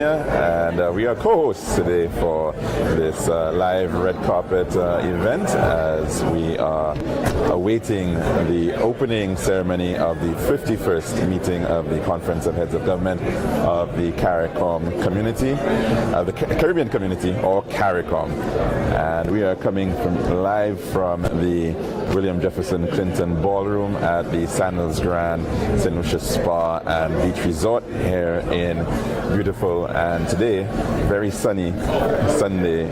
And we are co-hosts today for this live red carpet event as we are awaiting the opening ceremony of the 51st meeting of the Conference of Heads of Government of the CARICOM community, the Caribbean community, or CARICOM. And we are coming live from the William Jefferson Clinton Ballroom at the Sandals Grand St. Lucia Spa and Beach Resort here in beautiful and today very sunny Sunday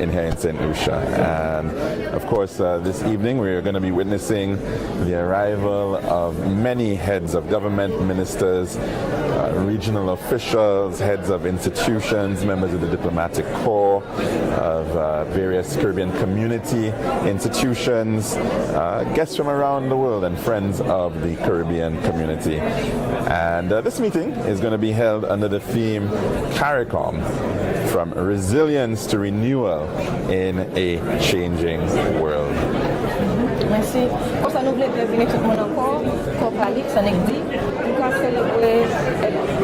in here in St. Lucia. And of course this evening we are going to be witnessing the arrival of many heads of government, ministers, regional officials, heads of institutions, members of the diplomatic corps, of various Caribbean community institutions, guests from around the world and friends of the Caribbean community. And this meeting is going to be held under the theme CARICOM, from resilience to renewal in a changing world. Merci. Pour ça, nous voulons bienvenue tout le monde encore. Comme Alex en dit, nous allons célébrer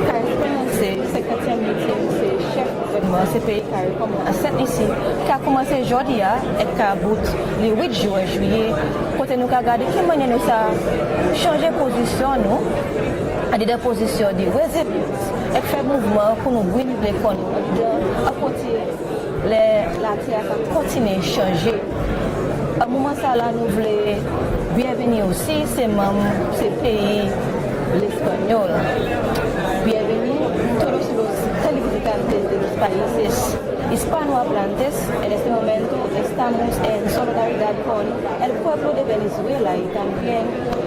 CARICOM, c'est 50e meeting, c'est chef événement, c'est pays CARICOM. En cette ici, qui a commencé aujourd'hui et qui a bout le 8 juillet, quand nous avons regardé quelle manière nous avons changé de position, nous, à des positions de résilience, et fait mouvement pour nous briller l'économie, à côté, la terre continue à changer. À un moment ça là, nous voulons bienvenue aussi ces membres, ces pays, l'espagnol. Bienvenue todos los televidentes de los países hispanohablantes. En este momento estamos en solidaridad con el pueblo de Venezuela y también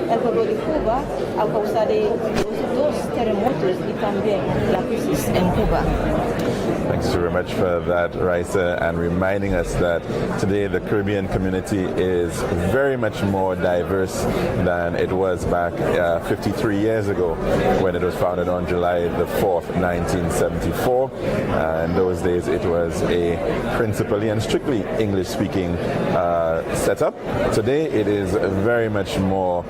el pueblo de Cuba a causa de los dos terremotos y también la crisis en Cuba. Thanks very much for that, Raisa, and reminding us that today the Caribbean community is very much more diverse than it was back 53 years ago when it was founded on July the 4th, 1974. In those days it was a principally and strictly English-speaking setup. Today it is very much more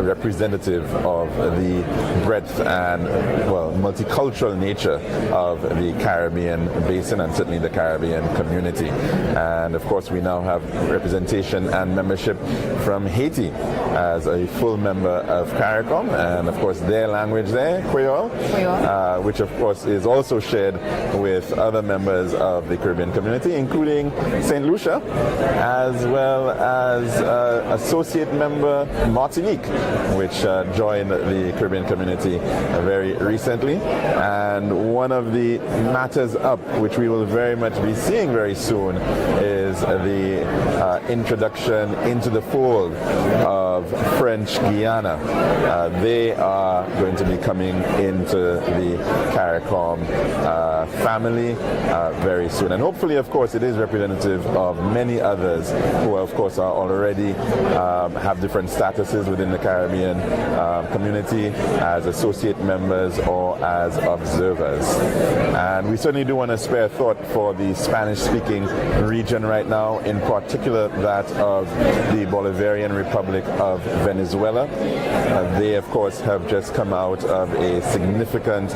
representative of the breadth and, well, multicultural nature of the Caribbean basin and certainly the Caribbean community. And of course we now have representation and membership from Haiti as a full member of CARICOM, and of course their language there, Creole, which of course is also shared with other members of the Caribbean community, including St. Lucia, as well as associate member Martinique, which joined the Caribbean community very recently. And one of the matters up, which we will very much be seeing very soon, is the introduction into the fold of French Guiana. They are going to be coming into the CARICOM family very soon. And hopefully, of course, it is representative of many others who, of course, are already have different statuses within the Caribbean community as associate members or as observers. And we certainly do want to spare thought for the Spanish-speaking region right now, in particular that of the Bolivarian Republic of Venezuela. They, of course, have just come out of a significant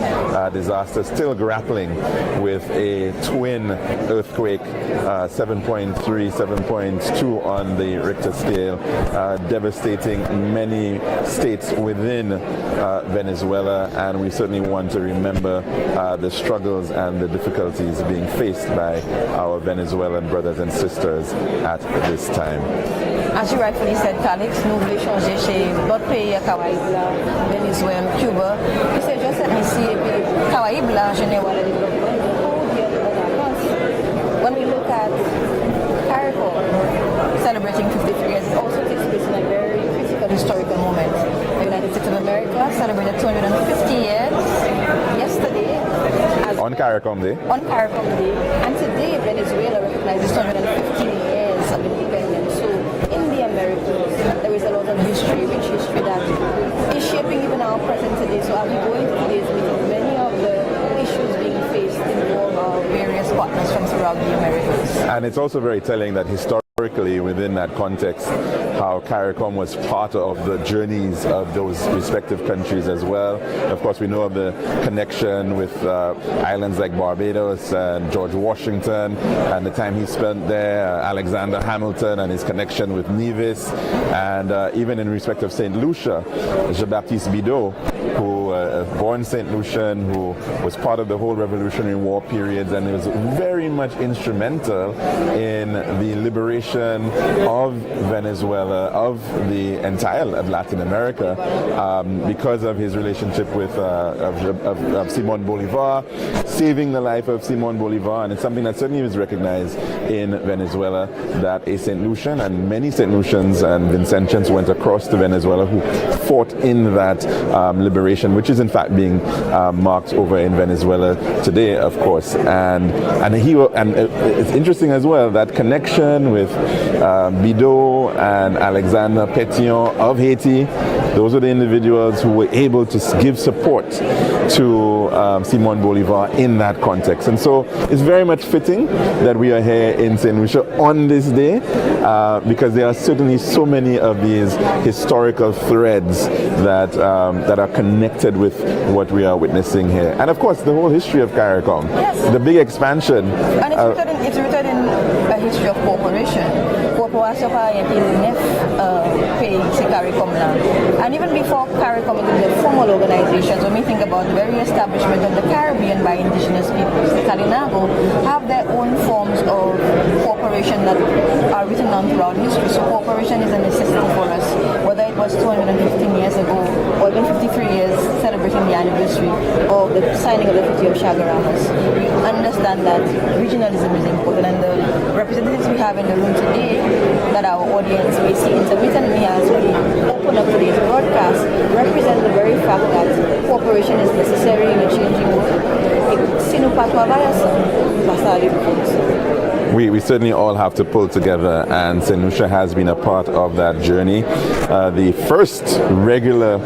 disaster, still grappling with a twin earthquake, 7.3, 7.2 on the Richter scale, devastating many states within Venezuela. And we certainly want to remember the struggles and the difficulties being faced by our Venezuelan brothers and sisters at this time. As you rightfully said, Calix, nous voulons changer chez d'autres pays à Caraïbes, Venezuela, Cuba. Puis c'est juste ici, et puis Caraïbes, en général, le développement. When we look at CARICOM celebrating 53 years, it also takes place in a very critical historical moment. The United States of America celebrated 250 years yesterday. On CARICOM Day. On CARICOM Day. And today, Venezuela recognizes 250 years of independence. So in the Americas, there is a lot of history, rich history that is shaping even our present today. So I'll be going to today's meeting. Many of the issues being faced involve our various partners from throughout the Americas. And it's also very telling that historically historically, within that context, how CARICOM was part of the journeys of those respective countries as well. Of course, we know of the connection with islands like Barbados and George Washington and the time he spent there, Alexander Hamilton and his connection with Nevis, and even in respect of St. Lucia, Jean-Baptiste Bidault, who born St. Lucian, who was part of the whole Revolutionary War periods and was very much instrumental in the liberation of Venezuela, of the entire of Latin America, because of his relationship with of Simon Bolivar, saving the life of Simon Bolivar. And it's something that certainly was recognized in Venezuela, that a St. Lucian and many St. Lucians and Vincentians went across to Venezuela who fought in that liberation, which is in fact being marked over in Venezuela today, of course. And it's interesting as well, that connection with Bidault and Alexander Pétion of Haiti. Those are the individuals who were able to give support to Simon Bolivar in that context. And so it's very much fitting that we are here in St. Lucia on this day, because there are certainly so many of these historical threads that are connected with what we are witnessing here. And of course, the whole history of CARICOM, yes, the big expansion. And it's rooted in a history of cooperation. Cooperation CARICOM land. And even before CARICOM into the formal organizations, when we think about the very establishment of the Caribbean by indigenous peoples, the Kalinago have their own forms of cooperation that are written down throughout history. So cooperation is a necessity for us, whether it was 215 years ago or even 53 years celebrating the anniversary of the signing of the Treaty of Chaguaramas. We understand that regionalism is important, and the representatives we have in the room today that our audience may see intermittently as we open up today's broadcast represent the very fact that cooperation is necessary in a changing world. We certainly all have to pull together, and St. Lucia has been a part of that journey. The first regular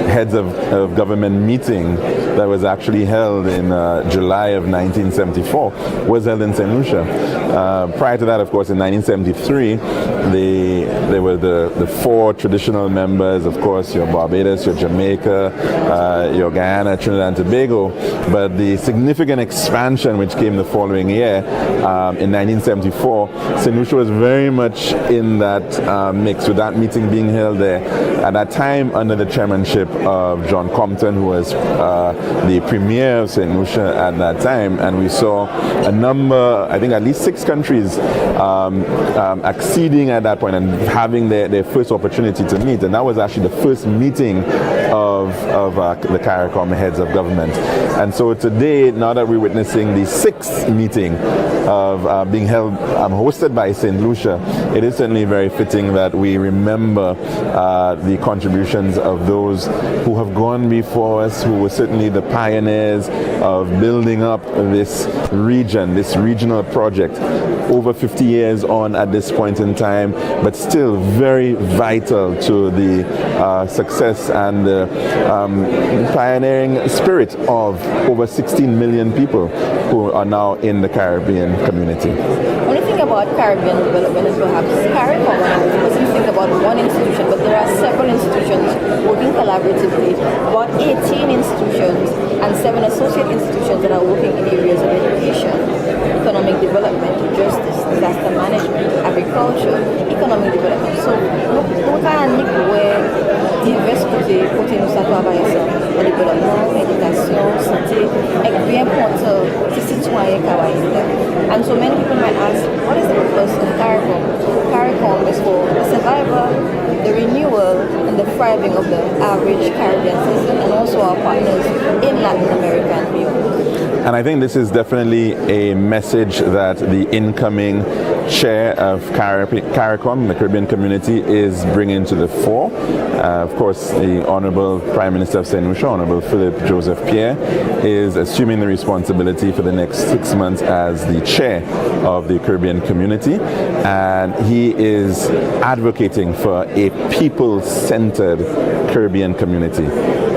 heads of government meeting that was actually held in July of 1974 was held in St. Lucia. Prior to that, of course, in 1973, there were the four traditional members, of course, your Barbados, your Jamaica, your Guyana, Trinidad and Tobago, but the significant expansion which came the following year, in 1974, St. Lucia was very much in that mix, with that meeting being held there. At that time, under the chairmanship of John Compton, who was the premier of St. Lucia at that time, and we saw a number, I think at least 6 countries acceding at that point and having their first opportunity to meet. And that was actually the first meeting of the CARICOM heads of government. And so today, now that we're witnessing the 6th meeting of being held, hosted by St. Lucia, it is certainly very fitting that we remember the contributions of those who have gone before us, who were certainly the pioneers of building up this region, this regional project, over 50 years on at this point in time, but still very vital to the success and the pioneering spirit of over 16 million people who are now in the Caribbean community. When you think about Caribbean development, and perhaps CARICOM, doesn't think about one institution, but there are several institutions working collaboratively, about 18 institutions and 7 associate institutions that are working in areas of education, economic development, justice, disaster management, agriculture, economic development. So, nous avons divers côtés nous travailler ensemble, le développement, l'éducation, santé, et bien pour ces citoyens citoyennes. And so many people might ask, what is the purpose of CARICOM? CARICOM is for the survival, the renewal, and the thriving of the average Caribbean citizen, and also our partners in Latin America and beyond. And I think this is definitely a message that the incoming chair of CARICOM, the Caribbean community, is bringing to the fore. Of course, the Honorable Prime Minister of St. Lucia, Honorable Philip Joseph Pierre, is assuming the responsibility for the next 6 months as the chair of the Caribbean community. And he is advocating for a people-centered Caribbean community.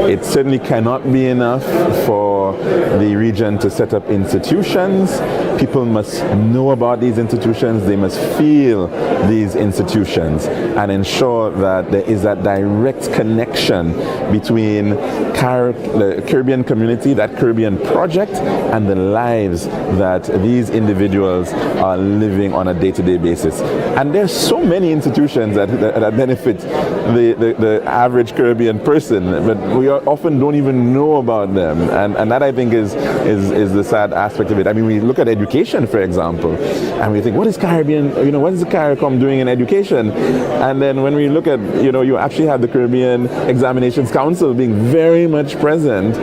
It certainly cannot be enough for the region to set up institutions. People must know about these institutions. They must feel these institutions and ensure that there is that direct connection between the Caribbean community, that Caribbean project, and the lives that these individuals are living on a day-to-day basis. And there's so many institutions that benefit the average Caribbean person, but we often don't even know about them. And that, I think, is the sad aspect of it. I mean, we look at education, for example, and we think, what is Caribbean, what is the CARICOM doing in education? And then when we look at, you actually have the Caribbean Examinations Council being very much present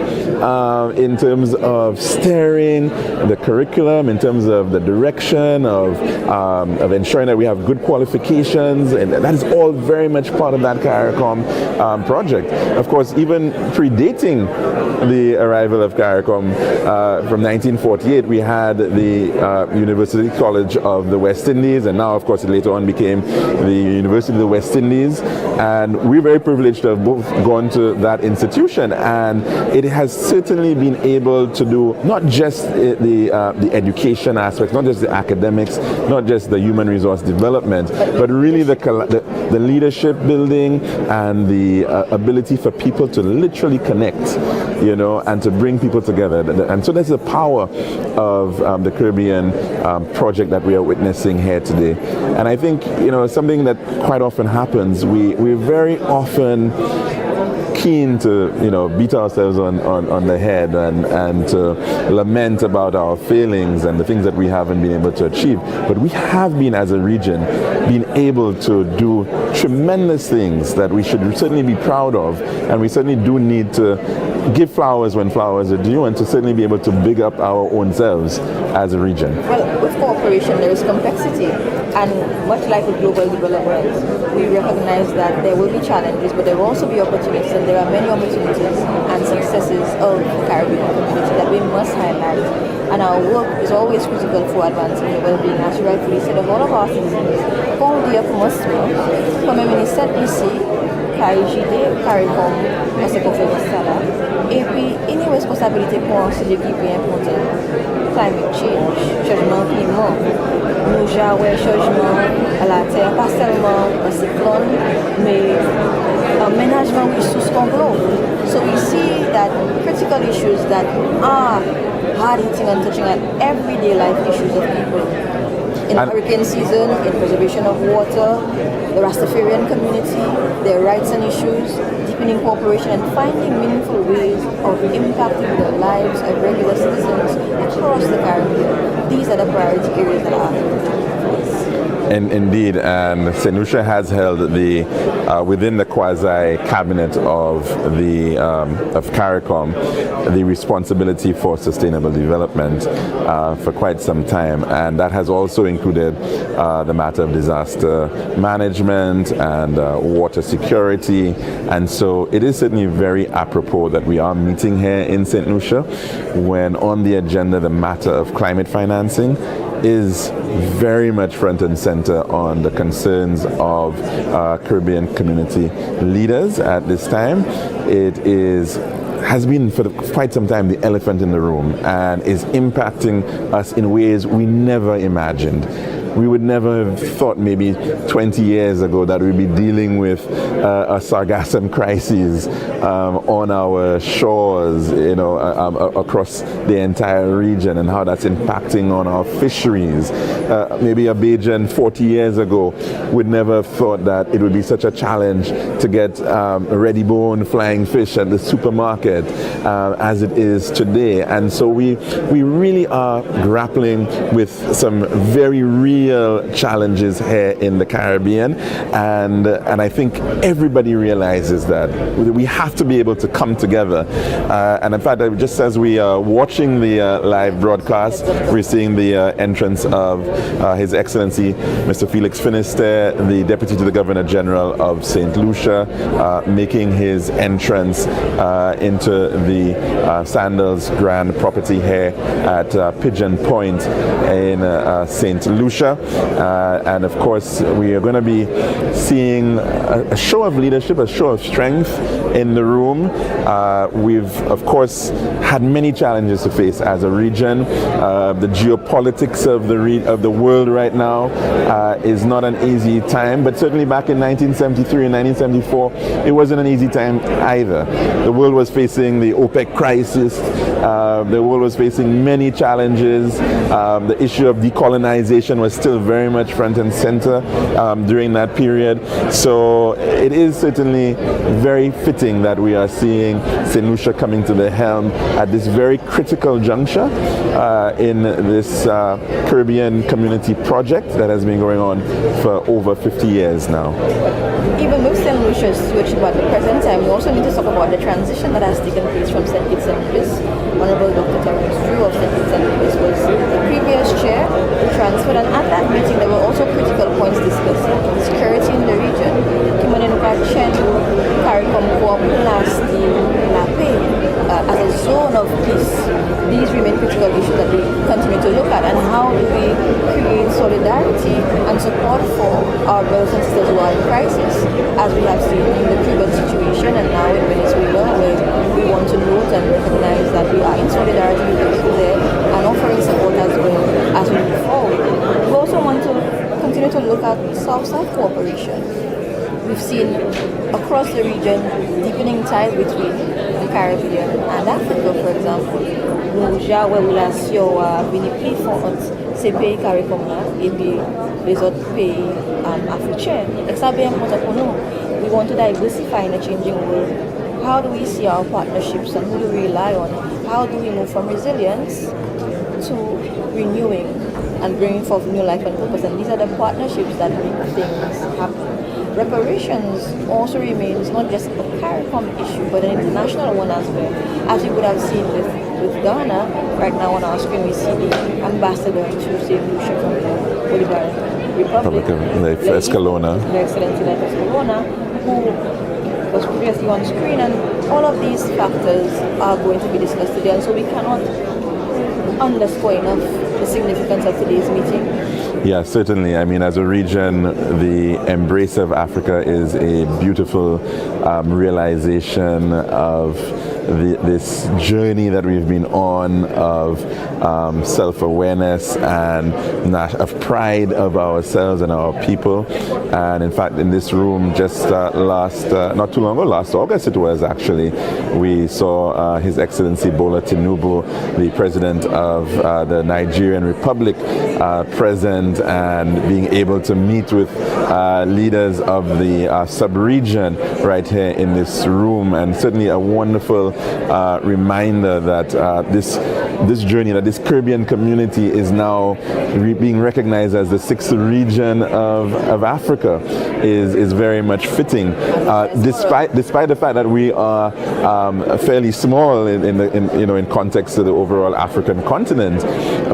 in terms of steering the curriculum, in terms of the direction of ensuring that we have good qualifications, and that is all very much part of that CARICOM project. Of course, even predating the arrival of CARICOM from 1948, we had the University College of the West Indies, and now, of course, it later on became the University of the West Indies, and we're very privileged to have both gone to that institution, and it has certainly been able to do not just the education aspects, not just the academics, not just the human resource development, but really the leadership building and the ability for people to literally connect, and to bring people together. And so that's the power of the Caribbean project that we are witnessing here today. And I think, something that quite often happens, we're very often keen to beat ourselves on the head and to lament about our failings and the things that we haven't been able to achieve. But we have been, as a region, been able to do tremendous things that we should certainly be proud of, and we certainly do need to give flowers when flowers are due, and to certainly be able to big up our own selves as a region. Well, with cooperation there is complexity, and much like with global development, we recognize that there will be challenges, but there will also be opportunities, and there are many opportunities and successes of the Caribbean community that we must highlight. And our work is always critical for advancing the well-being, as you rightfully said, of all of our citizens. Pour dire pour moi, comme un ministère ici, KIJD, CARICOM, dans cette conférence-là, et puis une responsabilité pour un sujet qui est bien important, climate change, changement climatique. Nous avons un changement à la terre, pas seulement un cyclone, mais un management ressources complot. So we see that critical issues that are hard-hitting and touching at everyday life issues of people. In hurricane season, in preservation of water, the Rastafarian community, their rights and issues, deepening cooperation, and finding meaningful ways of impacting the lives of regular citizens across the Caribbean. These are the priority areas that are Indeed, and St. Lucia has held within the quasi-cabinet of CARICOM, the responsibility for sustainable development for quite some time, and that has also included the matter of disaster management and water security. And so it is certainly very apropos that we are meeting here in St. Lucia when on the agenda the matter of climate financing is very much front and center on the concerns of Caribbean community leaders at this time. It has been for quite some time the elephant in the room, and is impacting us in ways we never imagined. We would never have thought maybe 20 years ago that we'd be dealing with a sargassum crisis on our shores, across the entire region, and how that's impacting on our fisheries. Maybe a Bajan 40 years ago would never have thought that it would be such a challenge to get ready bone flying fish at the supermarket as it is today. And so we really are grappling with some very real challenges here in the Caribbean, and I think everybody realizes that we have to be able to come together. And in fact, just as we are watching the live broadcast, we're seeing the entrance of His Excellency Mr. Felix Finisterre, the Deputy to the Governor General of St. Lucia, making his entrance into the Sandals Grand property here at Pigeon Point in St. Lucia. Lucia. And of course, we are going to be seeing a show of leadership, a show of strength in the room. We've, of course, had many challenges to face as a region. The geopolitics of the world right now is not an easy time, but certainly back in 1973 and 1974, it wasn't an easy time either. The world was facing the OPEC crisis. The world was facing many challenges. The issue of decolonization was still very much front and center during that period. So it is certainly very fitting that we are seeing St. Lucia coming to the helm at this very critical juncture in this Caribbean community project that has been going on for over 50 years now. Even with St. Lucia's switch at the present time, we also need to talk about the transition that has taken place from St. Kitts and Nevis. Honorable Dr. Terence Drew of St. Kitts and Nevis was the previous chair who transferred, and at that meeting there were also critical points discussed. Security in the region, Chen, CARICOM, Lasti, Lape, as a zone of peace. These remain critical issues that we continue to look at, and how do we create solidarity and support for our brothers and sisters who are in crisis, as we have seen in the Cuban situation and now in Venezuela, where we want to note and recognize that we are in solidarity with those there and offering support as well as we move forward. We also want to continue to look at South-South cooperation. We've seen across the region deepening ties between the Caribbean and Africa, for example. Lucia, Lucia, venu plus fort ces pays CARICOM et puis les autres pays africains. Et ça bien important pour nous. We want to diversify in a changing world. How do we see our partnerships and who do we rely on? How do we move from resilience to renewing and bringing forth new life and purpose? And these are the partnerships that make things happen. Reparations also remains not just a CARICOM issue, but an international one as well. As you would have seen with Ghana, right now on our screen we see the ambassador to St. Lucia from the Bolivarian Republic, Escalona. The Excellency Life Escalona, who was previously on screen, and all of these factors are going to be discussed today, and so we cannot underscore enough the significance of today's meeting. Yeah, certainly. I mean, as a region, the embrace of Africa is a beautiful realization of this journey that we've been on of self-awareness and of pride of ourselves and our people. And in fact, in this room, just not too long ago, last August it was actually, we saw His Excellency Bola Tinubu, the President of the Nigerian Republic, present and being able to meet with leaders of the sub-region right here in this room, and certainly a wonderful reminder that this journey, that this Caribbean community is now being recognized as the sixth region of Africa is very much fitting, despite the fact that we are fairly small in context to the overall African continent,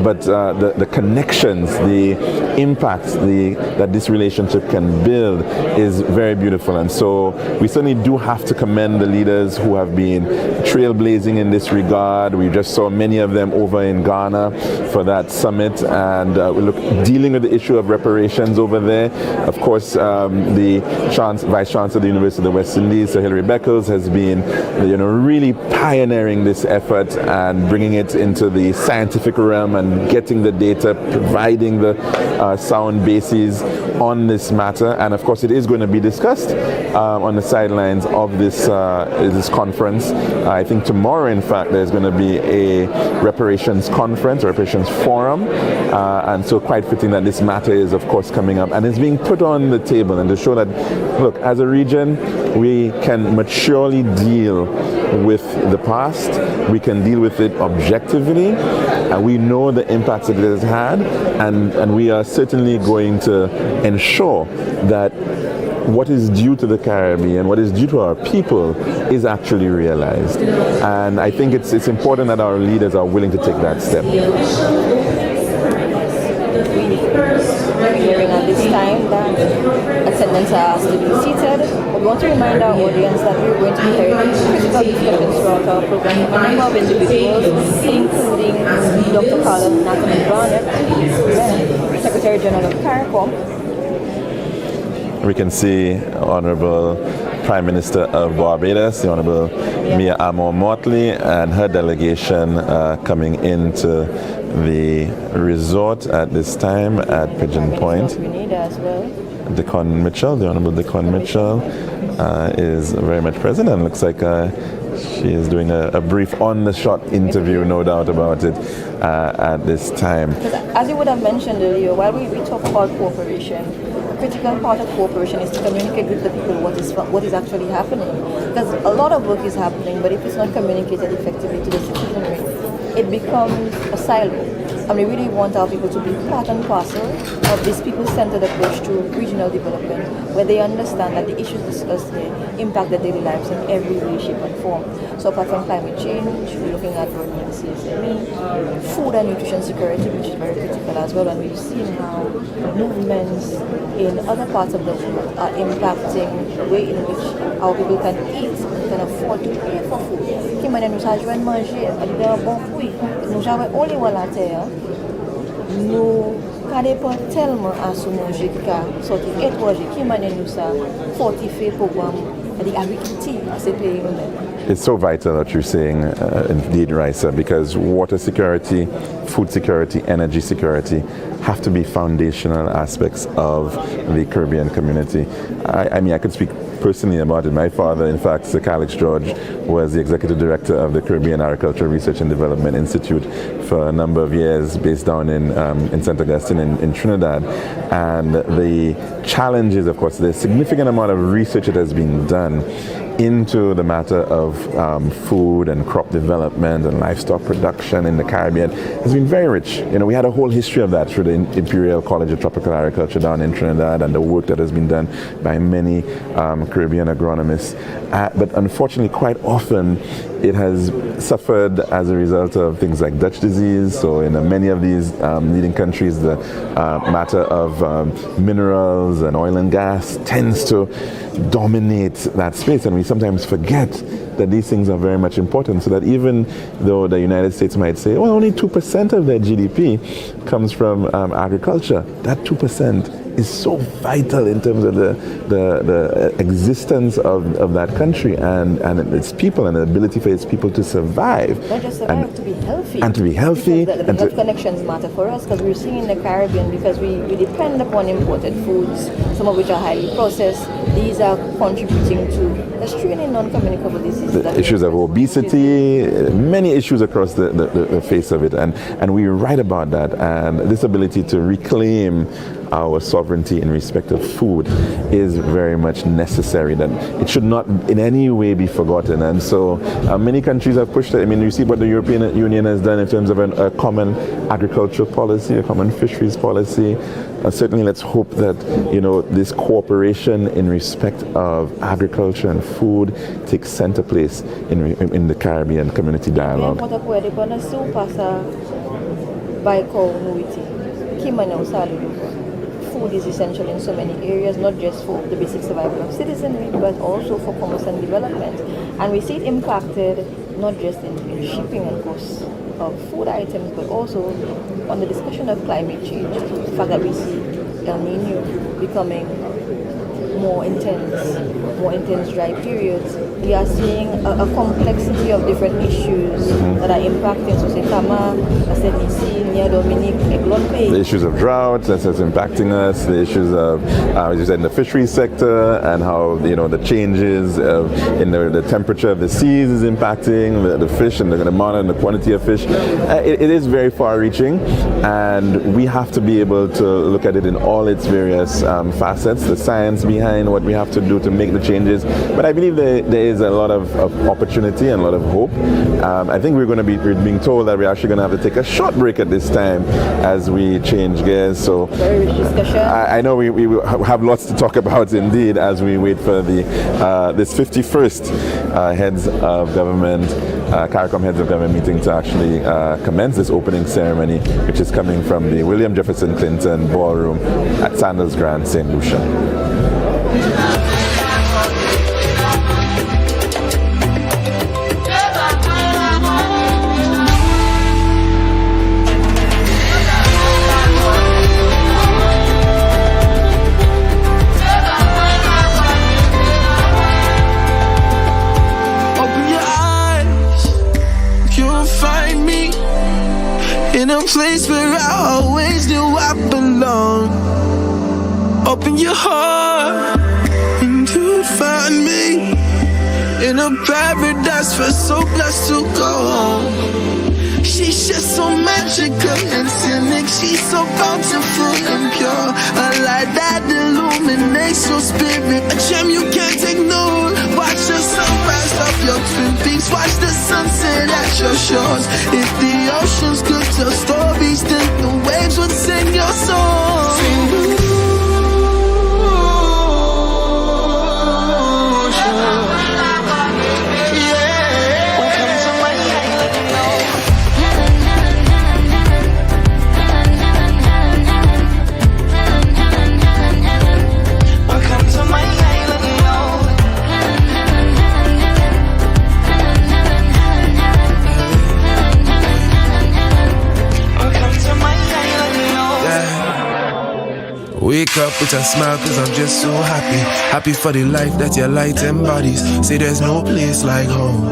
but the connections, the impacts that this relationship can build is very beautiful. And so we certainly do have to commend the leaders who have been trailblazing in this regard. We just saw many of them over in Ghana for that summit, and dealing with the issue of reparations over there. Of course, the Vice Chancellor of the University of the West Indies, Sir Hilary Beckles, has been really pioneering this effort and bringing it into the scientific realm and getting the data, providing the sound bases on this matter. And of course, it is going to be discussed on the sidelines of this conference. I think tomorrow, in fact, there's going to be a reparations conference, reparations forum, and so quite fitting that this matter is, of course, coming up and is being put on the table, and to show that, look, as a region, we can maturely deal with the past, we can deal with it objectively, and we know the impacts that it has had, and we are certainly going to ensure that what is due to the Caribbean, what is due to our people, is actually realized. And I think it's important that our leaders are willing to take that step. Hearing at this time that attendants are asked to be seated. We want to remind our audience that we're going to be hearing critical discussions throughout our program from a number of individuals, including Dr. Carla Nathan Barnett, Secretary Secretary General of CARICOM. We can see Honorable Prime Minister of Barbados, the Honorable Mia Amor Motley, and her delegation coming into the resort at this time at Pigeon Point. As well. Decon Mitchell, the Honorable Decon Mitchell, is very much present, and looks like she is doing a brief on-the-shot interview, no doubt about it, at this time. As you would have mentioned earlier, while we talk about cooperation, a critical part of cooperation is to communicate with the people what is actually happening. Because a lot of work is happening, but if it's not communicated effectively to the citizenry, it becomes a silo. And we really want our people to be part and parcel of this people-centered approach to regional development, where they understand that the issues discussed here impact their daily lives in every way, shape, and form. So apart from climate change, we're looking at growing in CSME, food and nutrition security, which is very critical as well. And we've seen how movements in other parts of the world are impacting the way in which our people can eat and can afford to pay for food. Qui m'a dit nous a joué manger, il y a un bon fruit. Nous avons au niveau de la terre, nous ne dépendons pas tellement à ce manger qui a sorti étranger, qui m'a dit nous a fortifié pour l'agriculture à ces pays nous-mêmes. It's so vital that you're saying, indeed, Raisa, because water security, food security, energy security have to be foundational aspects of the Caribbean community. I mean, I could speak personally about it. My father, in fact, Sir Calix George, was the executive director of the Caribbean Agricultural Research and Development Institute for a number of years, based down in St. Augustine in Trinidad. And the challenge is, of course, there's a significant amount of research that has been done into the matter of food and crop development and livestock production in the Caribbean. Has been very rich. You know, we had a whole history of that through the Imperial College of Tropical Agriculture down in Trinidad, and the work that has been done by many Caribbean agronomists. But unfortunately, quite often it has suffered as a result of things like Dutch disease. So in many of these leading countries, the matter of minerals and oil and gas tends to dominate that space, and we sometimes forget that these things are very much important, so that even though the United States might say, well, only 2% of their GDP comes from agriculture, that 2% is so vital in terms of the existence of that country and its people, and the ability for its people to survive. Not just survive, and to be healthy. And to be healthy. Because the health connections matter for us, because we're seeing in the Caribbean, because we depend upon imported foods, some of which are highly processed. These are contributing to a strain in non-communicable diseases. The issues of obesity, many issues across the face of it, and we write about that, and this ability to reclaim our sovereignty in respect of food is very much necessary. That it should not in any way be forgotten. And so many countries have pushed it. I mean, you see what the European Union has done in terms of a common agricultural policy, a common fisheries policy. Certainly, let's hope that, you know, this cooperation in respect of agriculture and food takes center place in the Caribbean community dialogue. Food is essential in so many areas, not just for the basic survival of citizenry, but also for commerce and development. And we see it impacted not just in shipping and costs of food items, but also on the discussion of climate change. The fact that we see El Nino becoming more intense dry periods. We are seeing a complexity of different issues that are impacting Sosekama, SNEC, Nia Dominique, Eglonpe. The issues of drought that's impacting us, the issues of, as you said, in the fisheries sector, and how, you know, the changes in the temperature of the seas is impacting the fish and the amount and the quantity of fish. It is very far-reaching, and we have to be able to look at it in all its various facets, the science behind what we have to do to make the changes. But I believe there is a lot of opportunity and a lot of hope. I think we're being told that we're actually going to have to take a short break at this time as we change gears. So very rich discussion. I know we will have lots to talk about indeed as we wait for this 51st heads of government, CARICOM heads of government meeting to actually commence this opening ceremony, which is coming from the William Jefferson Clinton Ballroom at Sandals Grand, St. Lucia. place where I always knew I belong. Open your heart and you'll find me in a paradise. We're so blessed to go home. She's just so magical and cynic. She's so bountiful and pure. A light that illuminates your spirit. A gem you can't ignore. Watch the sunrise up your Twin Peaks. Watch the sunset at your shores. If the oceans could tell stories, then the waves would sing your song. Sing wake up with a smile cause I'm just so happy. Happy for the life that your light embodies. Say there's no place like home.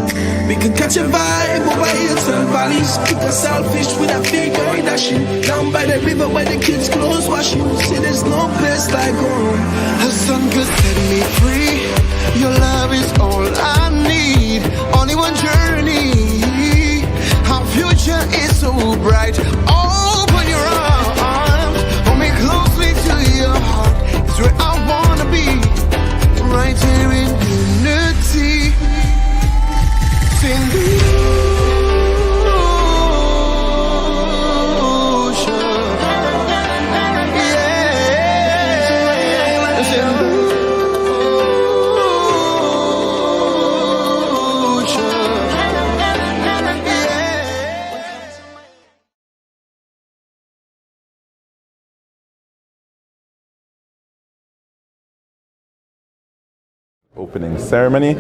We can catch a vibe over hills and valleys. Pick a selfish with a figure dashing. Down by the river where the kids clothes washing. Say there's no place like home. The sun could set me free. Your love is all I need. Only one journey. Our future is so bright. Open your arms. Hold me closely to your heart. It's where I wanna be. Right here in unity. Sing opening ceremony.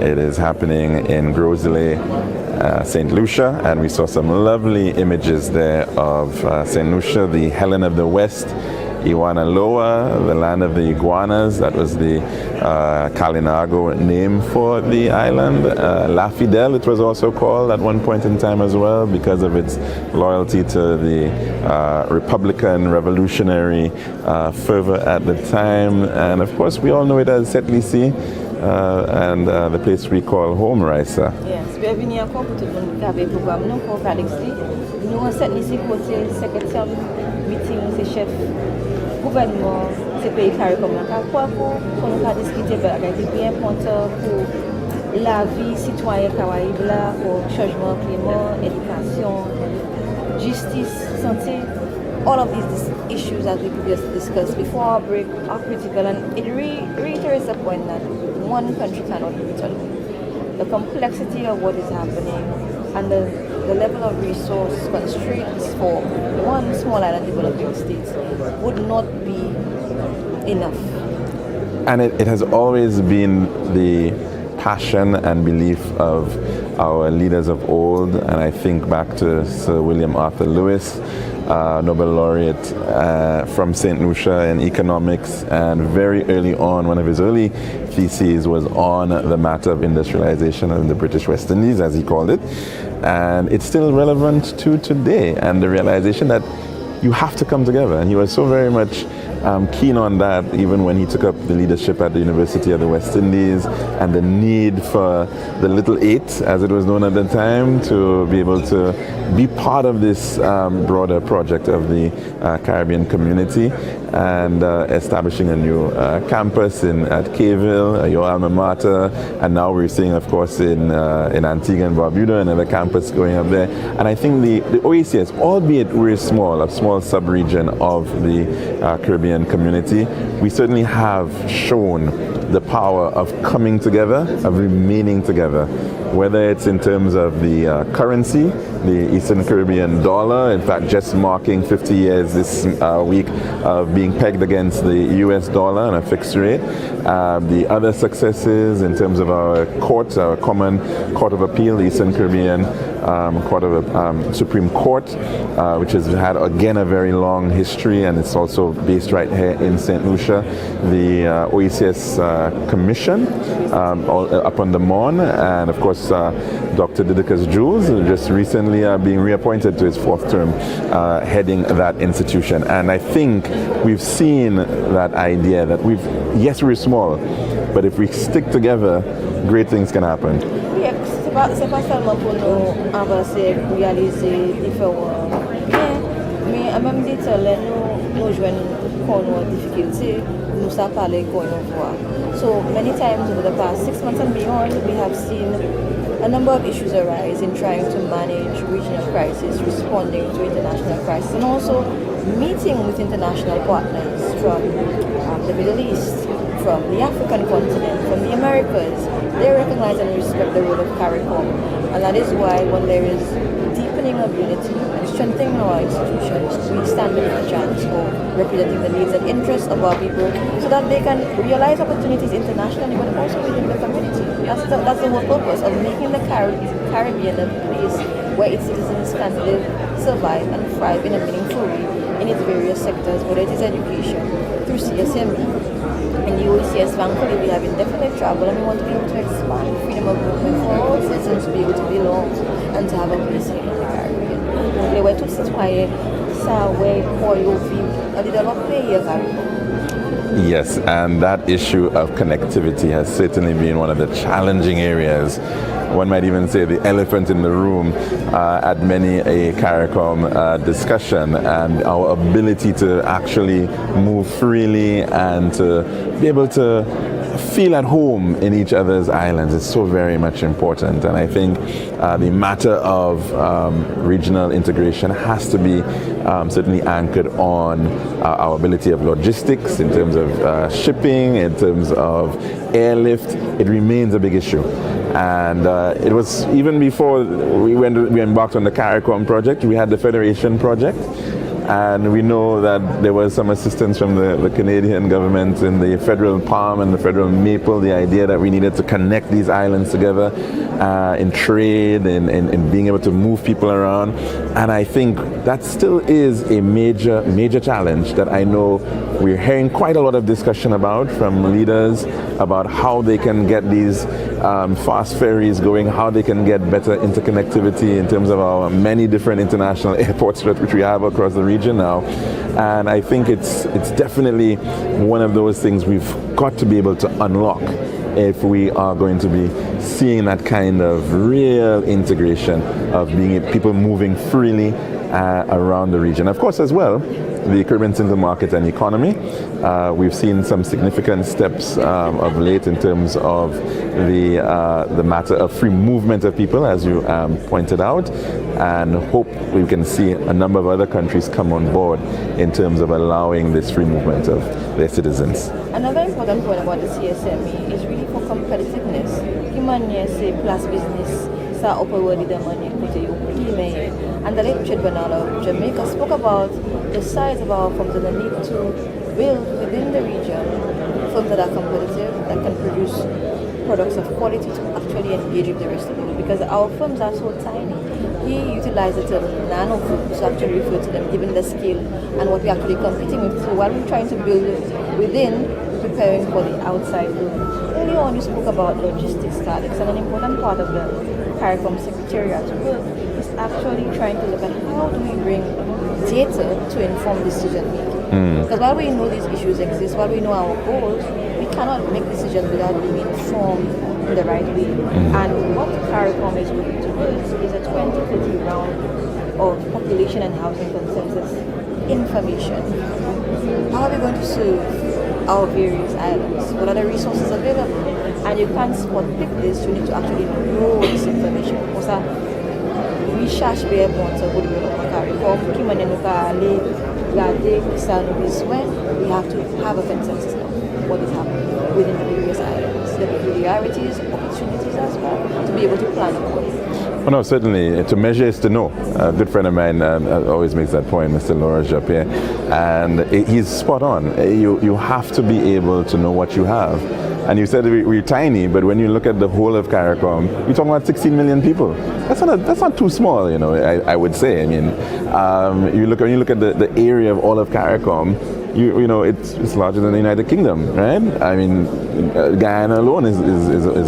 It is happening in Grosley, St. Lucia, and we saw some lovely images there of St. Lucia, the Helen of the West, Iwana Loa, the land of the iguanas. That was the Kalinago name for the island. La Fidel, it was also called at one point in time as well because of its loyalty to the Republican revolutionary fervor at the time. And of course, we all know it as Setlisi, and the place we call home, Raisa. Yes, bienvenue encore pour tout le monde qui a le programme. Nous, pour Alexis, nous en Setlisi côté 50e meeting, c'est chef gouvernement, c'est pays CARICOM. Quoi pour nous pas discuter de la bien important pour la vie citoyenne Caraïbe là, pour changement climat, éducation, justice, santé. All of these issues that we previously discussed before our break are critical, and it reiterates the point that one country cannot do it alone. The complexity of what is happening and the level of resource constraints for one small island developing state would not be enough. And it has always been the passion and belief of our leaders of old, and I think back to Sir William Arthur Lewis, Nobel laureate from St. Lucia in economics, and very early on, one of his early theses was on the matter of industrialization in the British West Indies, as he called it, and it's still relevant to today, and the realization that you have to come together, and he was so very much keen on that even when he took up the leadership at the University of the West Indies, and the need for the Little Eight, as it was known at the time, to be able to be part of this broader project of the Caribbean community, and establishing a new campus at Cayville, your alma mater, and now we're seeing, of course, in Antigua and Barbuda, another campus going up there. And I think the OACS, albeit we're small, a small sub-region of the Caribbean community, we certainly have shown the power of coming together, of remaining together, whether it's in terms of the currency, the Eastern Caribbean dollar, in fact just marking 50 years this week of being pegged against the US dollar on a fixed rate, the other successes in terms of our court, our common court of appeal, the Eastern Caribbean Supreme Court, which has had again a very long history, and it's also based right here in St. Lucia. The OECS Commission up on the Mon, and of course Dr. Didicus Jules, just recently being reappointed to his 4th term, heading that institution. And I think we've seen that idea that yes, we're small, but if we stick together, great things can happen. C'est pas seulement pour nous avancer, pour réaliser différents. Mais en même temps, nous jouons nos difficultés, nous savons parler qu'on voit. So many times over the past 6 months and beyond, we have seen a number of issues arise in trying to manage regional crisis, responding to international crisis, and also meeting with international partners from the Middle East, from the African continent, from the Americas. They recognize and respect the role of CARICOM, and that is why when there is deepening of unity and strengthening our institutions, we stand in a chance of representing the needs and interests of our people so that they can realize opportunities internationally but also within the community. That's the whole purpose of making the Caribbean a place where its citizens can live, survive and thrive in a meaningful way in its various sectors, whether it is education, through CSME. In the OECS, thankfully, we have indefinite travel and we want to be able to expand freedom of movement for all citizens to be able to belong and to have a place in the Caribbean. Les wè tout citoyen sa wè kwa yo viv a developpe ye Caribbean. Yes, and that issue of connectivity has certainly been one of the challenging areas. One might even say the elephant in the room at many a CARICOM discussion, and our ability to actually move freely and to be able to feel at home in each other's islands is so very much important. And I think the matter of regional integration has to be certainly anchored on our ability of logistics in terms of shipping, in terms of airlift. It remains a big issue. And it was even before we embarked on the CARICOM project, we had the Federation project. And we know that there was some assistance from the Canadian government in the federal palm and the federal maple, the idea that we needed to connect these islands together in trade, in being able to move people around. And I think that still is a major challenge that I know we're hearing quite a lot of discussion about from leaders about how they can get these fast ferries going, how they can get better interconnectivity in terms of our many different international airports which we have across the region now. And I think it's definitely one of those things we've got to be able to unlock if we are going to be seeing that kind of real integration of being people moving freely around the region. Of course, as well, the Caribbean single market and economy. We've seen some significant steps of late in terms of the matter of free movement of people, as you pointed out, and hope we can see a number of other countries come on board in terms of allowing this free movement of their citizens. Another important point about the CSME is really for competitiveness. Human say plus business sa operate the money and the late tribunal of Jamaica spoke about the size of our firms and the need to build within the region firms that are competitive, that can produce products of quality to actually engage with the rest of the world, because our firms are so tiny. He utilized the term nano firms to actually refer to them given the scale and what we're actually competing with. So while we're trying to build within, preparing for the outside world. Earlier on you spoke about logistics, Alex, and an important part of the CARICOM Secretariat work is actually trying to look at how do we bring data to inform decision making. Because while we know these issues exist, while we know our goals, we cannot make decisions without being informed in the right way. And what CARICOM is looking to build is a 2030 round of population and housing consensus information. How are we going to serve our various islands? What are the resources available? And you can't spot pick this, you need to actually know this information. Because we shash be able to go to CARICOM, we have to have a consensus of what is happening within the various islands, the peculiarities, opportunities as well, to be able to plan accordingly. Oh, no, certainly. To measure is to know. A good friend of mine always makes that point, Mr. Laura Jappier, and he's spot on. You have to be able to know what you have. And you said we're tiny, but when you look at the whole of CARICOM, you're talking about 16 million people. That's that's not too small, you know. I would say. I mean, when you look at the area of all of CARICOM, you know it's larger than the United Kingdom, right? I mean, Guyana alone is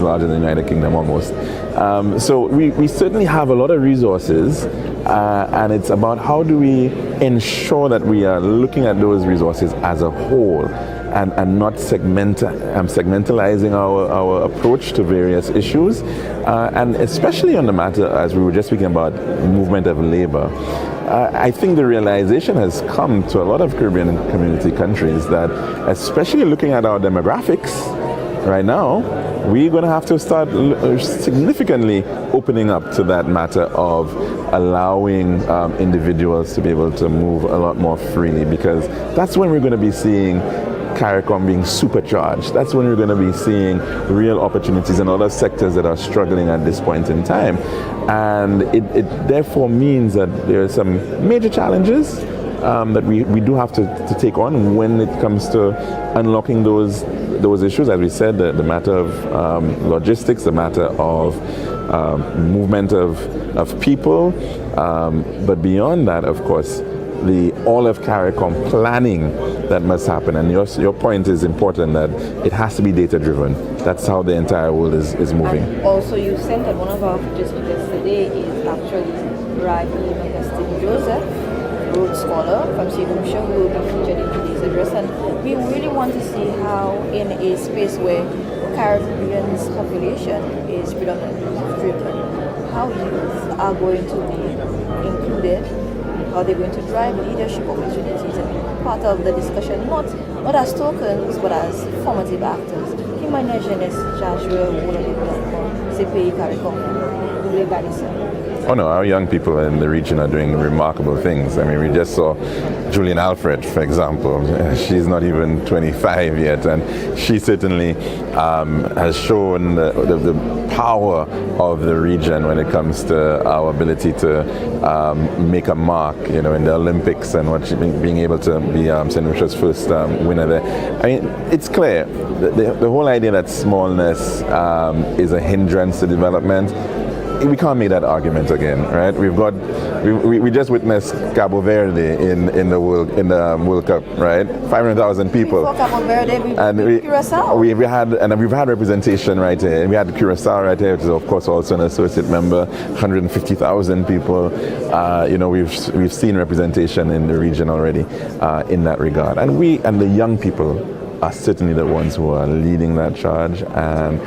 larger than the United Kingdom almost. So we certainly have a lot of resources, and it's about how do we ensure that we are looking at those resources as a whole, and not segmentalizing our approach to various issues, and especially on the matter, as we were just speaking about, movement of labor. I think the realization has come to a lot of Caribbean community countries that, especially looking at our demographics right now, we're going to have to start significantly opening up to that matter of allowing individuals to be able to move a lot more freely, because that's when we're going to be seeing CARICOM being supercharged. That's when we're going to be seeing real opportunities in other sectors that are struggling at this point in time. And it therefore means that there are some major challenges that we do have to take on when it comes to unlocking those issues. As we said, the matter of logistics, the matter of movement of people, but beyond that, of course, all of CARICOM planning that must happen. And your point is important, that it has to be data driven. That's how the entire world is moving. And also, you said that one of our participants today is actually Joseph, Rhodes Scholar from St. Lucia, who will be featured in today's address. And we really want to see how, in a space where Caribbean's population is predominantly driven, how youth are going to be included. How they're going to drive leadership opportunities and be part of the discussion, not as tokens, but as formative actors. Imagine jeunesse jouer un rôle de développement, ces pays CARICOM, nous les bâtissons. Oh no, our young people in the region are doing remarkable things. I mean, we just saw Julian Alfred, for example. She's not even 25 yet, and she certainly has shown the power of the region when it comes to our ability to make a mark, you know, in the Olympics, and what she being able to be St. Lucia's first winner there. I mean, it's clear the whole idea that smallness is a hindrance to development. We can't make that argument again, right? We just witnessed Cabo Verde in the World Cup, right? 500,000 people. Before Cabo Verde, and Curacao. We've had representation right here. We had Curacao right here, which is of course also an associate member. 150,000 people. You know, we've seen representation in the region already in that regard, and the young people are certainly the ones who are leading that charge. And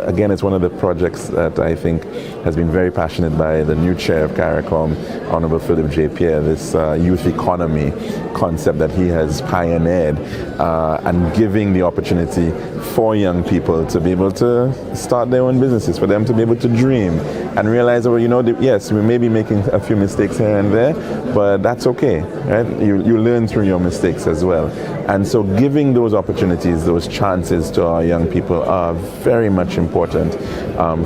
again, it's one of the projects that I think has been very passionate by the new chair of CARICOM, Honorable Philip J. Pierre, this youth economy concept that he has pioneered, and giving the opportunity for young people to be able to start their own businesses, for them to be able to dream and realize, well, you know, yes, we may be making a few mistakes here and there, but that's okay, right? You learn through your mistakes as well. And so giving those opportunities, those chances to our young people are very much important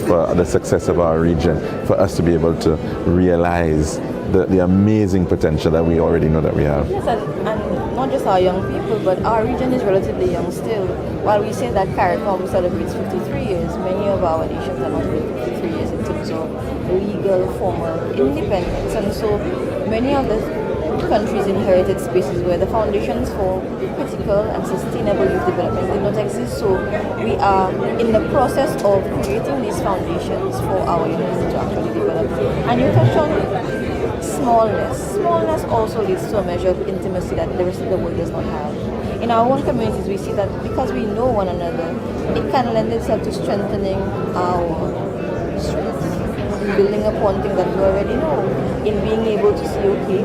for the success of our region, for us to be able to realize the amazing potential that we already know that we have. Yes, and not just our young people, but our region is relatively young still. While we say that CARICOM celebrates 53 years, many of our nations are not really 53 years in terms of legal, formal independence. And so many of the countries inherited spaces where the foundations for critical and sustainable youth development did not exist. So we are in the process of creating these foundations for our youth to actually develop. And you touched on smallness. Smallness also leads to a measure of intimacy that the rest of the world does not have. In our own communities, we see that because we know one another, it can lend itself to strengthening our streets, building upon things that we already know, in being able to see, okay,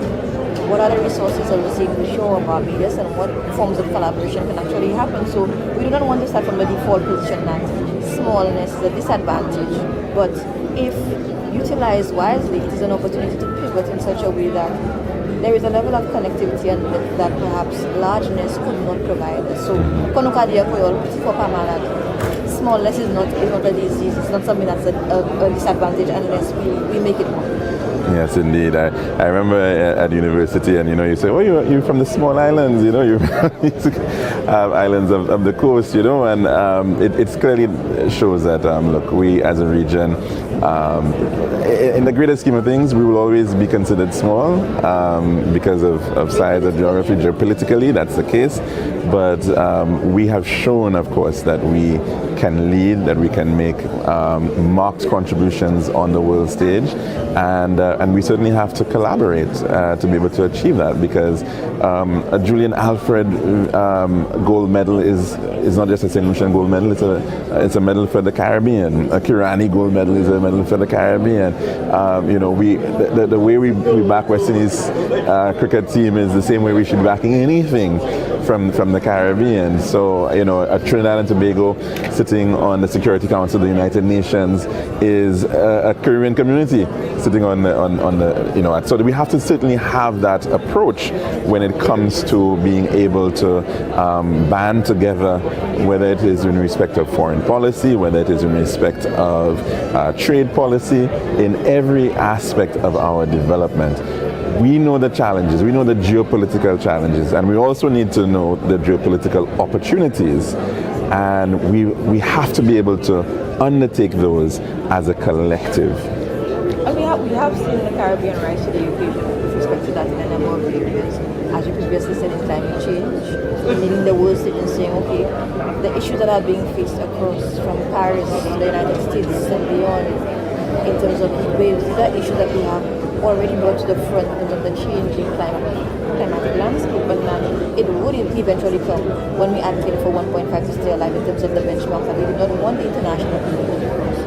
what are the resources that we see in the shore of Barbados and what forms of collaboration can actually happen. So we do not want to start from the default position that smallness is a disadvantage, but if utilized wisely, it is an opportunity to pivot in such a way that there is a level of connectivity and that perhaps largeness could not provide. So smallness is not a disease, it's not something that's a disadvantage unless we make it one. Yes, indeed. I remember at university, and you say, "Oh, you're from the small islands, you islands of the coast, and it clearly shows that look, we as a region, in the greater scheme of things, we will always be considered small because of size of geography, geopolitically, that's the case. But we have shown, of course, that we can lead, that we can make marked contributions on the world stage, and we certainly have to collaborate to be able to achieve that, because a Julian Alfred gold medal is not just a St. Lucian gold medal, it's a medal for the Caribbean. A Kirani gold medal is a medal for the Caribbean. The way we back West Indies cricket team is the same way we should be backing anything from the Caribbean. So, a Trinidad and Tobago sitting on the Security Council of the United Nations is a Caribbean community sitting on the so we have to certainly have that approach when it comes to being able to band together, whether it is in respect of foreign policy, whether it is in respect of trade policy, in every aspect of our development. We know the challenges, we know the geopolitical challenges, and we also need to know the geopolitical opportunities. And we have to be able to undertake those as a collective. And we have seen the Caribbean rise to the occasion with respect to that in a number of areas. As you previously said, in climate change, leading the world stage and saying, okay, the issues that are being faced across from Paris, the United States and beyond, in terms of heat waves, these are issues that we have already brought to the front in terms of the changing climatic landscape, but it would eventually come when we advocate for 1.5 to stay alive in terms of the benchmarks, and we do not want the international community to cross.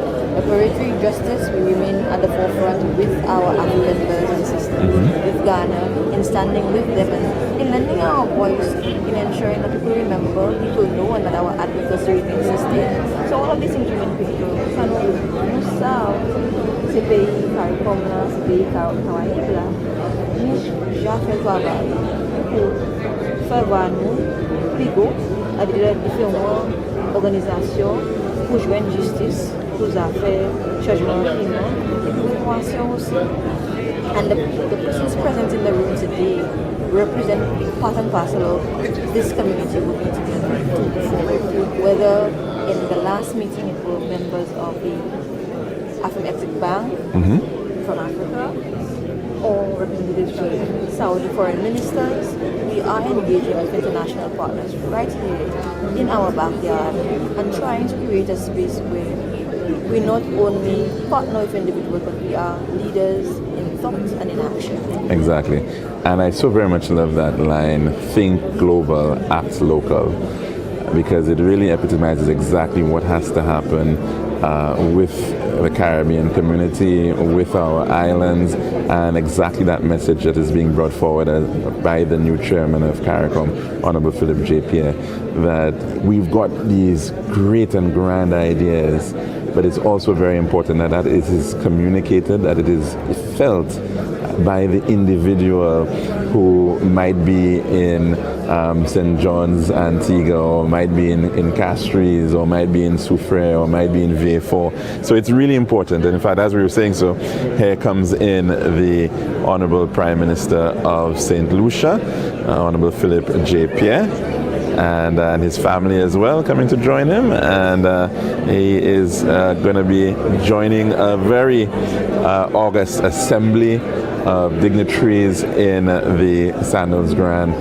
Reparatory justice, we remain at the forefront with our African brothers and sisters, with Ghana, in standing with them and in lending our voice, in ensuring that people remember, people know, and that our advocacy remains sustained. So all of these things remain critical. Ce pays CARICOM là, ce pays Caraïbes là, nous j'ai fait travail pour faire voir nous plus gros à des différentes organisations pour jouer une justice, pour faire changement climat et pour l'innovation aussi. And the persons present in the room today represent part and parcel of this community working together to move forward. Whether in the last meeting it were members of the Afro-Mexic Bank from Africa, or representatives from Saudi foreign ministers, we are engaging with international partners right here in our backyard and trying to create a space where we not only partner with individuals, but we are leaders in thought and in action. Exactly. And I so very much love that line, think global, act local, because it really epitomizes exactly what has to happen with the Caribbean community, with our islands, and exactly that message that is being brought forward by the new chairman of CARICOM, Honorable Philip J. Pierre, that we've got these great and grand ideas, but it's also very important that it is communicated, that it is felt by the individual who might be in St. John's, Antigua, or might be in Castries, or might be in Soufrière, or might be in V4. So it's really important. And in fact, as we were saying, so here comes in the Honorable Prime Minister of St. Lucia, Honorable Philip J. Pierre, and his family as well coming to join him, and he is going to be joining a very august assembly of dignitaries in the Sandals Grand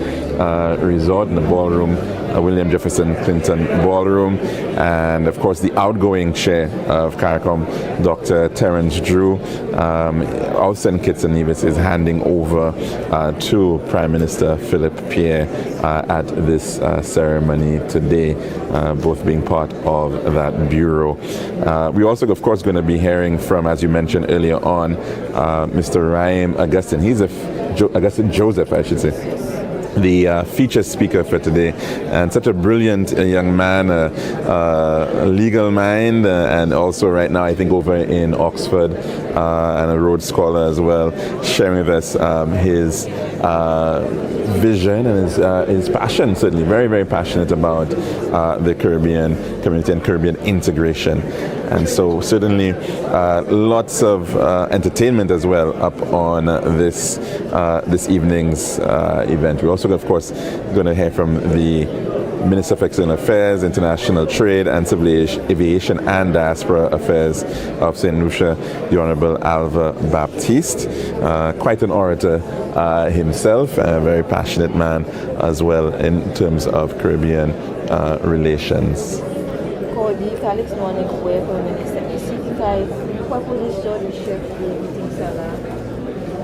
Resort in the ballroom, William Jefferson Clinton Ballroom, and of course the outgoing chair of CARICOM, Dr. Terence Drew, Austin Kitson Nevis, is handing over to Prime Minister Philip Pierre at this ceremony today, both being part of that bureau. We're also, of course, going to be hearing from, as you mentioned earlier on, Mr. Raim Augustine. He's Augustine Joseph, I should say. the feature speaker for today, and such a brilliant young man, a legal mind, and also right now I think over in Oxford, and a Rhodes Scholar as well, sharing with us his vision and his passion, certainly very, very passionate about the Caribbean community and Caribbean integration. And so certainly lots of entertainment as well up on this evening's event. We're also, of course, going to hear from the Minister of External Affairs, International Trade and Civil Aviation and Diaspora Affairs of St. Lucia, the Honorable Alva Baptiste. Quite an orator himself, a very passionate man as well in terms of Caribbean relations. Alex Morning, where for Minister Isikai, proposition du chef de meeting sala,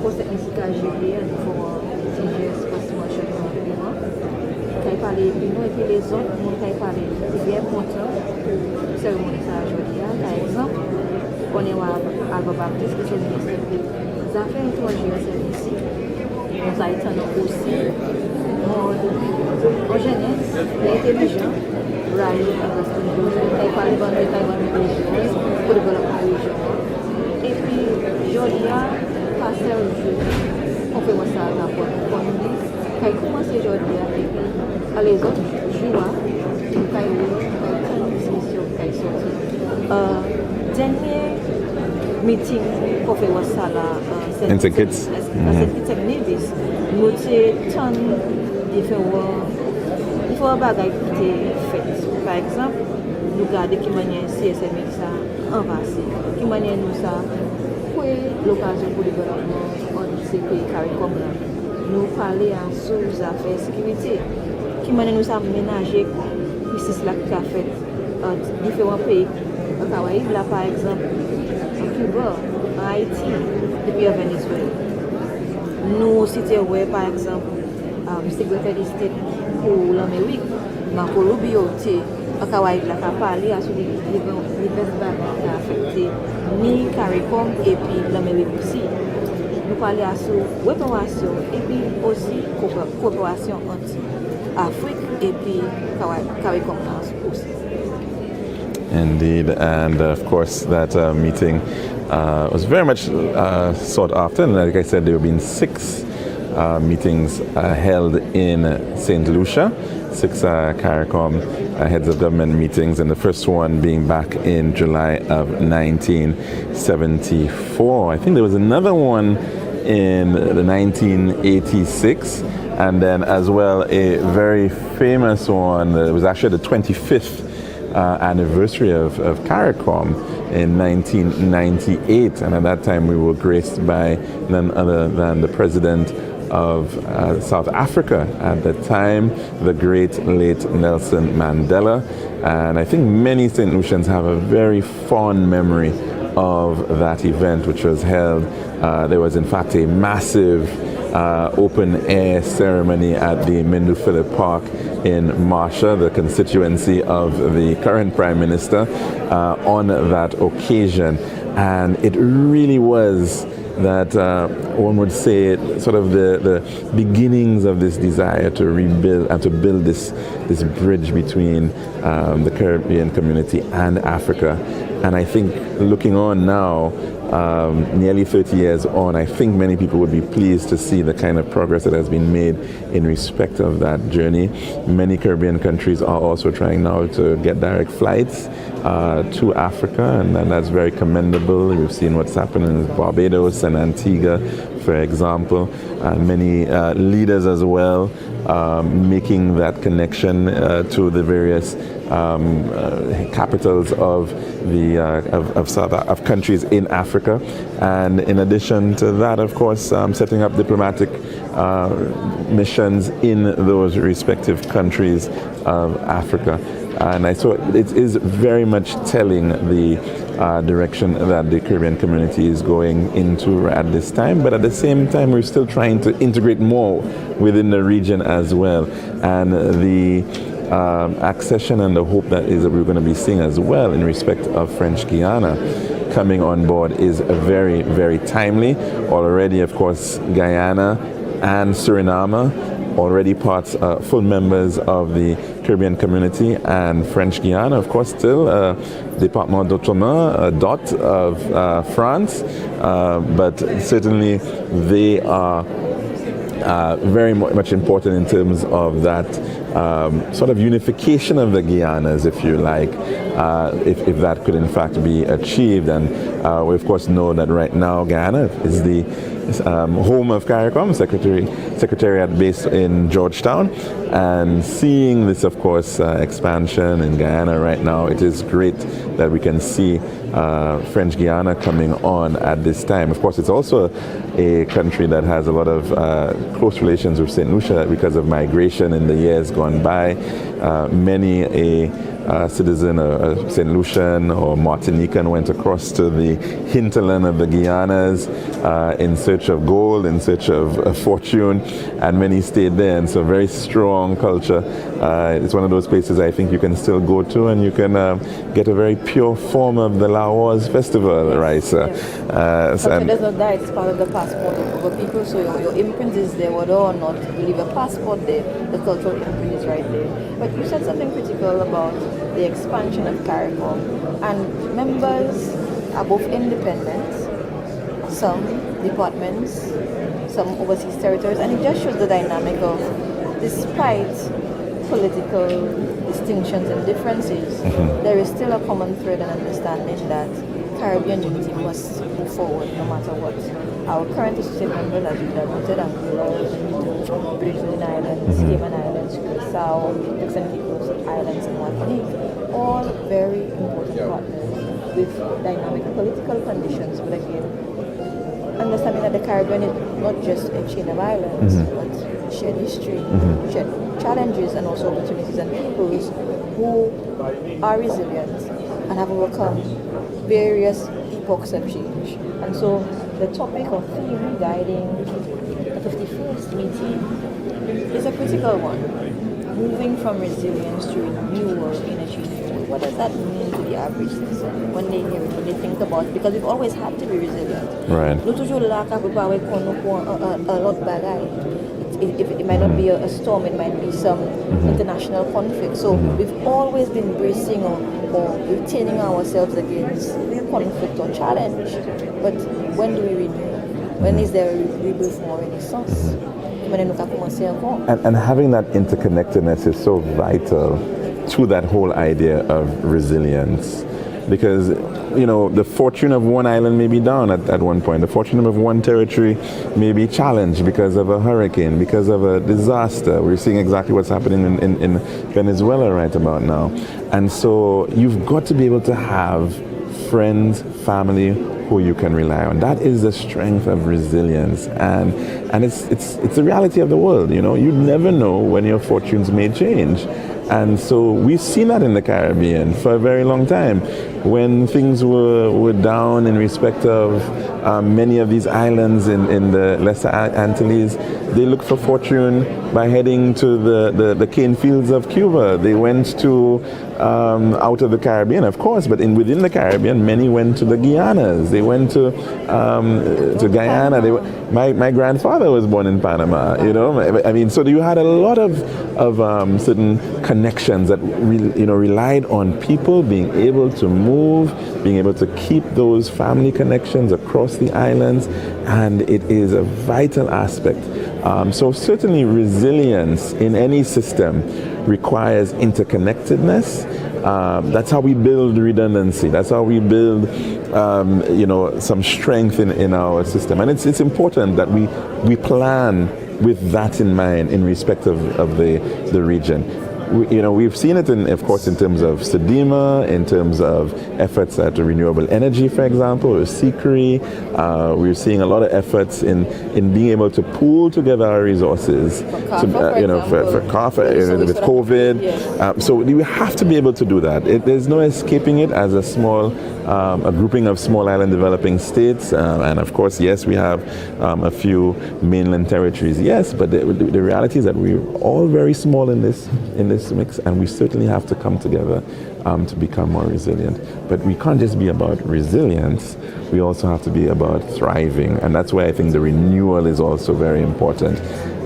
poste Isikai GP, and for TGS Constitution Piment, qui parle Piment et puis les autres, qui parle c'est bien important pour cérémonie ça aujourd'hui. Par exemple, on est à Alba Baptiste, qui est le ministre des Affaires étrangères ici, nous avons aussi en jeunesse, l'intelligent. Right, parle de religion pour développer religion. Et puis, aujourd'hui, passer au jeu, on fait ça à la porte. Quand il commence aujourd'hui, et puis, les autres joueurs, quand ils sortent. Dernier meeting qu'on fait ça là, c'est Kitts. Nevis, nous avons différents. Il faut bagaille qui est fait. Par exemple, nous regardons qui manière CSM ça en passé, qui manière nous ça pour l'occasion pour le développement en ces pays CARICOM là. Nous parler en sous affaires sécurité, qui manière nous ça ménager c'est là qui a fait différents pays. En Caraïbes là par exemple, en Cuba, en Haïti, depuis au Venezuela. Nous citons par exemple le secrétaire d'État pour l'Amérique. Marco Rubio, à Caraïbes, la parlé à celui qui a affecté ni CARICOM et puis l'Amérique aussi. Nous parlons à la réparation et puis aussi coopération entre Afrique et puis CARICOM aussi. Indeed, and of course that meeting was very much sought after, and like I said, there have been 6 meetings held in St. Lucia. 6 CARICOM heads of government meetings, and the first one being back in July of 1974. I think there was another one in the 1986, and then as well a very famous one. It was actually the 25th anniversary of CARICOM in 1998, and at that time we were graced by none other than the President of South Africa at the time, the great late Nelson Mandela. And I think many St. Lucians have a very fond memory of that event, which was held. There was in fact a massive open air ceremony at the Mindu Phillip Park in Marsha, the constituency of the current Prime Minister, on that occasion. And it really was that one would say sort of the beginnings of this desire to rebuild and to build this bridge between the Caribbean community and Africa. And I think looking on now, nearly 30 years on, I think many people would be pleased to see the kind of progress that has been made in respect of that journey. Many Caribbean countries are also trying now to get direct flights to Africa, and that's very commendable. We've seen what's happened in Barbados and Antigua, for example, and many leaders as well making that connection to the various capitals of the of countries in Africa. And in addition to that, of course, setting up diplomatic missions in those respective countries of Africa. And so it is very much telling the direction that the Caribbean community is going into at this time. But at the same time, we're still trying to integrate more within the region as well. And the accession and the hope that we're going to be seeing as well in respect of French Guiana coming on board is very, very timely. Already, of course, Guyana and Suriname already full members of the Caribbean community, and French Guiana, of course, still Département d'Outre-mer, a dot of France, but certainly they are very much important in terms of that sort of unification of the Guianas, if you like, if that could in fact be achieved. And we of course know that right now Guyana is the home of CARICOM, Secretariat based in Georgetown, and seeing this of course expansion in Guyana right now, it is great that we can see French Guiana coming on at this time. Of course, it's also a country that has a lot of close relations with St. Lucia because of migration in the years gone by. Many a citizen, a St. Lucian or Martinican, went across to the hinterland of the Guianas in search of gold, in search of fortune, and many stayed there. And so very strong culture. It's one of those places I think you can still go to, and you can get a very pure form of the Laos festival, right? Culture does not die, it's part of the passport of people, so your imprint is there, whether or not you leave a passport there, the cultural imprint is right there. But you said something critical about the expansion of CARICOM, and members are both independent, some departments, some overseas territories, and it just shows the dynamic of, despite political distinctions and differences, there is still a common thread and understanding that Caribbean unity must move forward no matter what. Our current associate members, as you noted, Anguilla, British Virgin Islands, Cayman Islands, Curacao, Turks and Caicos Islands, and Martinique, all very important partners with dynamic political conditions, but again, understanding that the Caribbean is not just a chain of islands, but shared history, shared challenges, and also opportunities, and peoples who are resilient and have overcome various epochs of change. And so the topic of theme guiding the 51st meeting is a critical one. Moving from resilience to renewal in a change. What does that mean to the average citizen when they hear it, when they think about it? Because we've always had to be resilient. Right. It might not be a storm, it might be some international conflict. So we've always been bracing or retaining ourselves against conflict or challenge. But when do we renew? When is there a rebirth or renaissance? And having that interconnectedness is so vital to that whole idea of resilience. Because, you know, the fortune of one island may be down at one point. The fortune of one territory may be challenged because of a hurricane, because of a disaster. We're seeing exactly what's happening in Venezuela right about now. And so you've got to be able to have friends, family who you can rely on. That is the strength of resilience. And it's the reality of the world, you know. You never know when your fortunes may change. And so we've seen that in the Caribbean for a very long time. When things were down in respect of many of these islands in the Lesser Antilles, they looked for fortune by heading to the cane fields of Cuba. They went to out of the Caribbean, of course, but within the Caribbean, many went to the Guianas. They went to Guyana. My grandfather was born in Panama. You know, I mean, so you had a lot of certain connections that relied on people being able to move, being able to keep those family connections across the islands, and it is a vital aspect. So certainly resilience in any system requires interconnectedness. That's how we build redundancy. That's how we build, some strength in our system. And it's important that we plan with that in mind in respect of the region. We've seen it, of course, in terms of SEDIMA, in terms of efforts at renewable energy, for example, or SECRI. We're seeing a lot of efforts in being able to pool together our resources. For CARICOM, with COVID. Yes. So we have to be able to do that. There's no escaping it as a grouping of small island developing states. And of course, yes, we have a few mainland territories. Yes, but the reality is that we're all very small in this mix, and we certainly have to come together to become more resilient. But we can't just be about resilience, we also have to be about thriving, and that's where I think the renewal is also very important.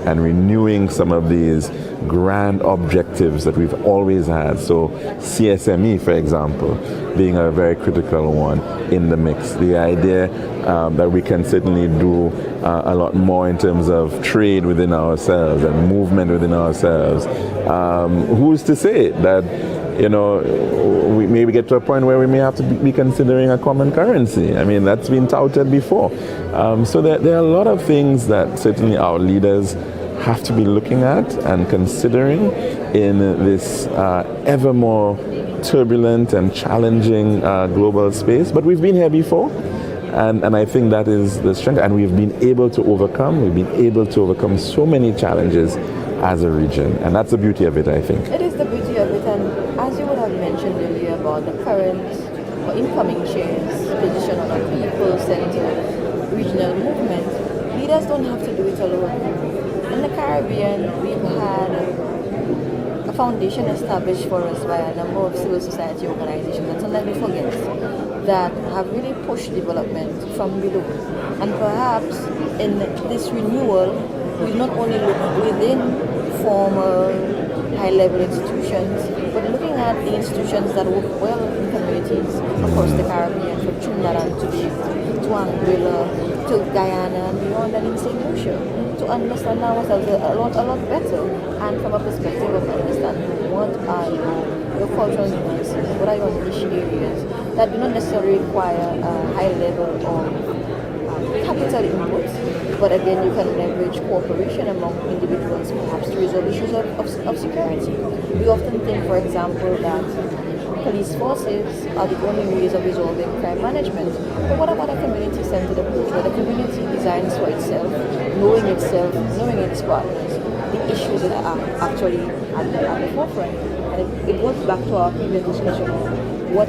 and renewing some of these grand objectives that we've always had. So CSME, for example, being a very critical one in the mix. The idea that we can certainly do a lot more in terms of trade within ourselves and movement within ourselves. Who's to say that, you know, we maybe get to a point where we may have to be considering a common currency? I mean, that's been touted before. So there are a lot of things that certainly our leaders have to be looking at and considering in this ever more turbulent and challenging global space. But we've been here before, and I think that is the strength, and we've been able to overcome so many challenges as a region, and that's the beauty of it, I think. It is the beauty of it, and as you would have mentioned earlier about the current or incoming chair's position on a people-centered regional movement, leaders don't have to do it alone. In the Caribbean, we've had a foundation established for us by a number of civil society organizations, and so let me forget, that have really pushed development from below. And perhaps in this renewal, we not only look within formal high-level institutions, but looking at the institutions that work well in communities across the Caribbean, from Trinidad and Tobago to Anguilla to Guyana and beyond, and in St. Lucia, to understand ourselves a lot better, and from a perspective of understanding what are your cultural nuances, what are your niche areas that do not necessarily require a high level of capital inputs, but again you can leverage cooperation among individuals perhaps to resolve issues of security. We often think, for example, that police forces are the only ways of resolving crime management. But what about a community-centered approach where the community designs for itself, knowing its partners, the issues that are actually at the forefront? And it goes back to our previous discussion of what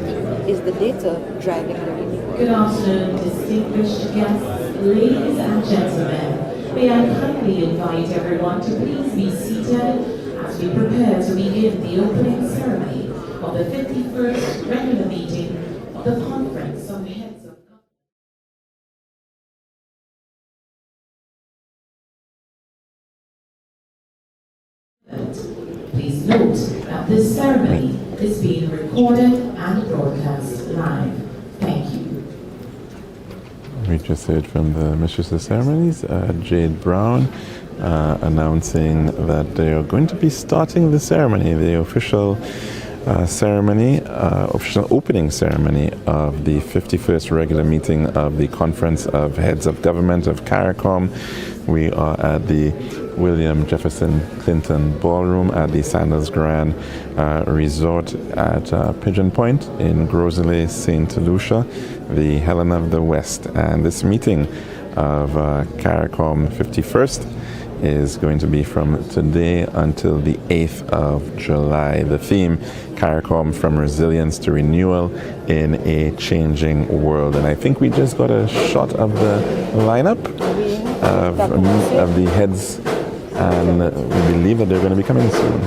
is the data driving the renewal. Good afternoon, distinguished guests, ladies and gentlemen. May I kindly invite everyone to please be seated as we prepare to begin the opening ceremony of the 51st regular meeting of the Conference of Heads of Government. Please note that this ceremony is being recorded and broadcast live. Thank you. We just heard from the Mistress of Ceremonies, Jade Brown, announcing that they are going to be starting the ceremony, the official official opening ceremony of the 51st regular meeting of the Conference of Heads of Government of CARICOM. We are at the William Jefferson Clinton Ballroom at the Sandals Grand Resort at Pigeon Point in Grosley, St. Lucia, the Helen of the West. And this meeting of CARICOM 51st is going to be from today until the 8th of July. The theme, CARICOM from Resilience to Renewal in a Changing World. And I think we just got a shot of the lineup of the heads, and we believe that they're going to be coming soon.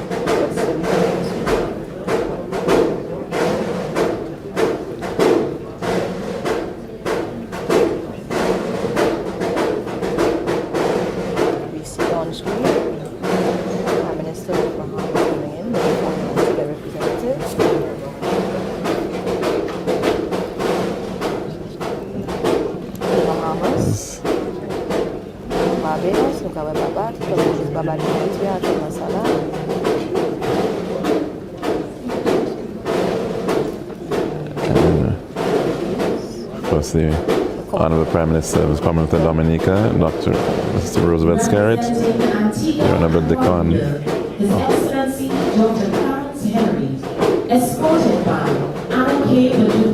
The Honorable Prime Minister of the Commonwealth of Dominica, Dr. Mr. Roosevelt Scarrett, the Honorable Deacon. His Excellency Dr. Clarence Henry, escorted by Alan K. Madu,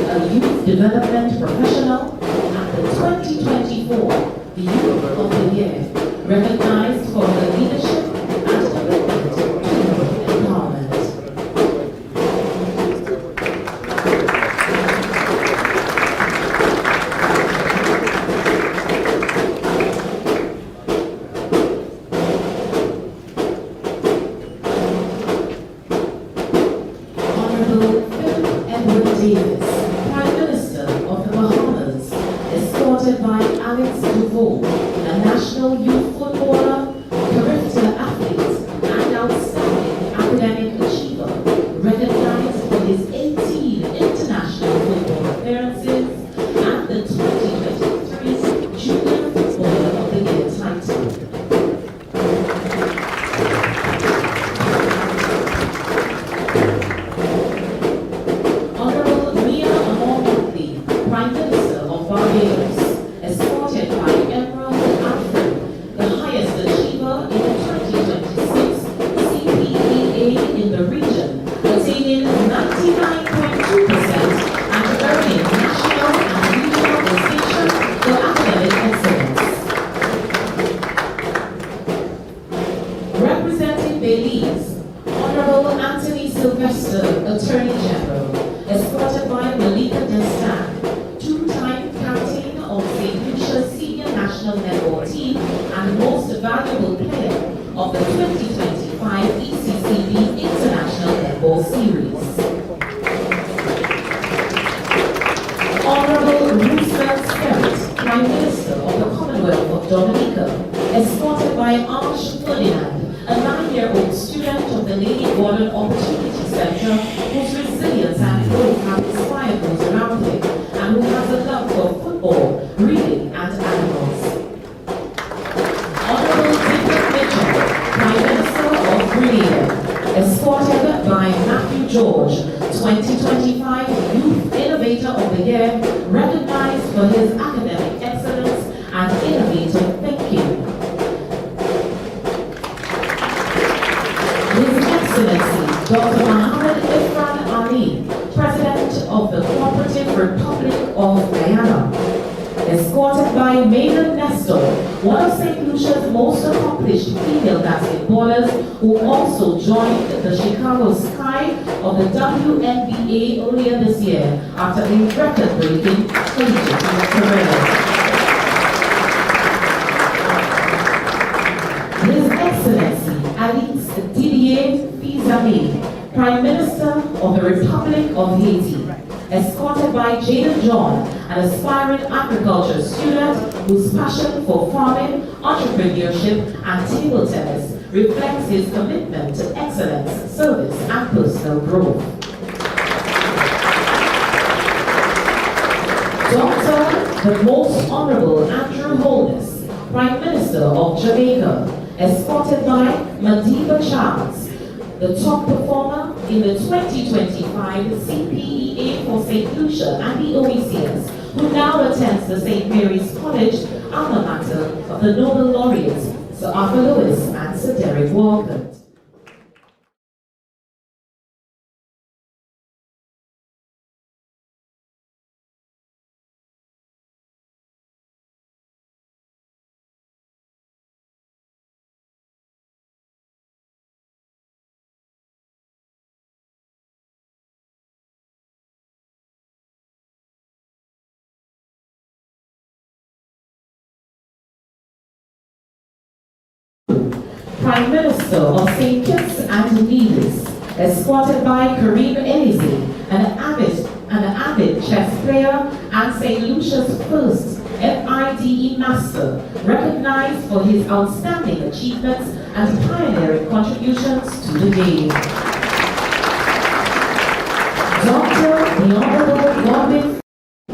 a youth development professional at the 2024 the Youth of the Year, recognized for her leadership and commitment to youth empowerment. Belize, Honorable Anthony Sylvester, Attorney General, escorted by Malika Destan, two-time captain of St. Lucia's Senior National Netball Team and most valuable player of the 2025 ECCB International Netball Series. Honorable Roosevelt Skerrit, Prime Minister of the Commonwealth of Dominica, escorted by Arch Ferdinand, a 9-year-old student of the Lady Gordon Opportunity Center whose resilience and growth have inspired those around him and who has a love for football, reading, and animals. Honorable Dick Mitchell, Prime Minister of Grenada, escorted by Matthew George, 2025 Youth Innovator of the Year, recognized for his academic excellence and innovative thinking. His Excellency Dr. Mohammed Ifran Ali, President of the Cooperative Republic of Guyana, escorted by Maiden Nestor, one of St. Lucia's most accomplished female basketballers who also joined the Chicago Sky of the WNBA earlier this year after a record-breaking collegiate career. His Excellency Alex Didier Fils-Aimé, Prime Minister of the Republic of Haiti, escorted by Jaden John, an aspiring agriculture student whose passion for farming, entrepreneurship, and table tennis reflects his commitment to excellence, service, and personal growth. Dr. the Most Honorable Andrew Holness, Prime Minister of Jamaica, escorted by Madiba Charles, the top performer in the 2025 CPEA for St. Lucia and the OECS, who now attends the St. Mary's College, alma mater of the Nobel laureates Sir Arthur Lewis and Sir Derek Walcott. Prime Minister of St. Kitts and Nevis, escorted by Kareem Elise, an avid chess player and St. Lucia's first FIDE master, recognized for his outstanding achievements and pioneering contributions to the game. Dr. the Honorable Godwin,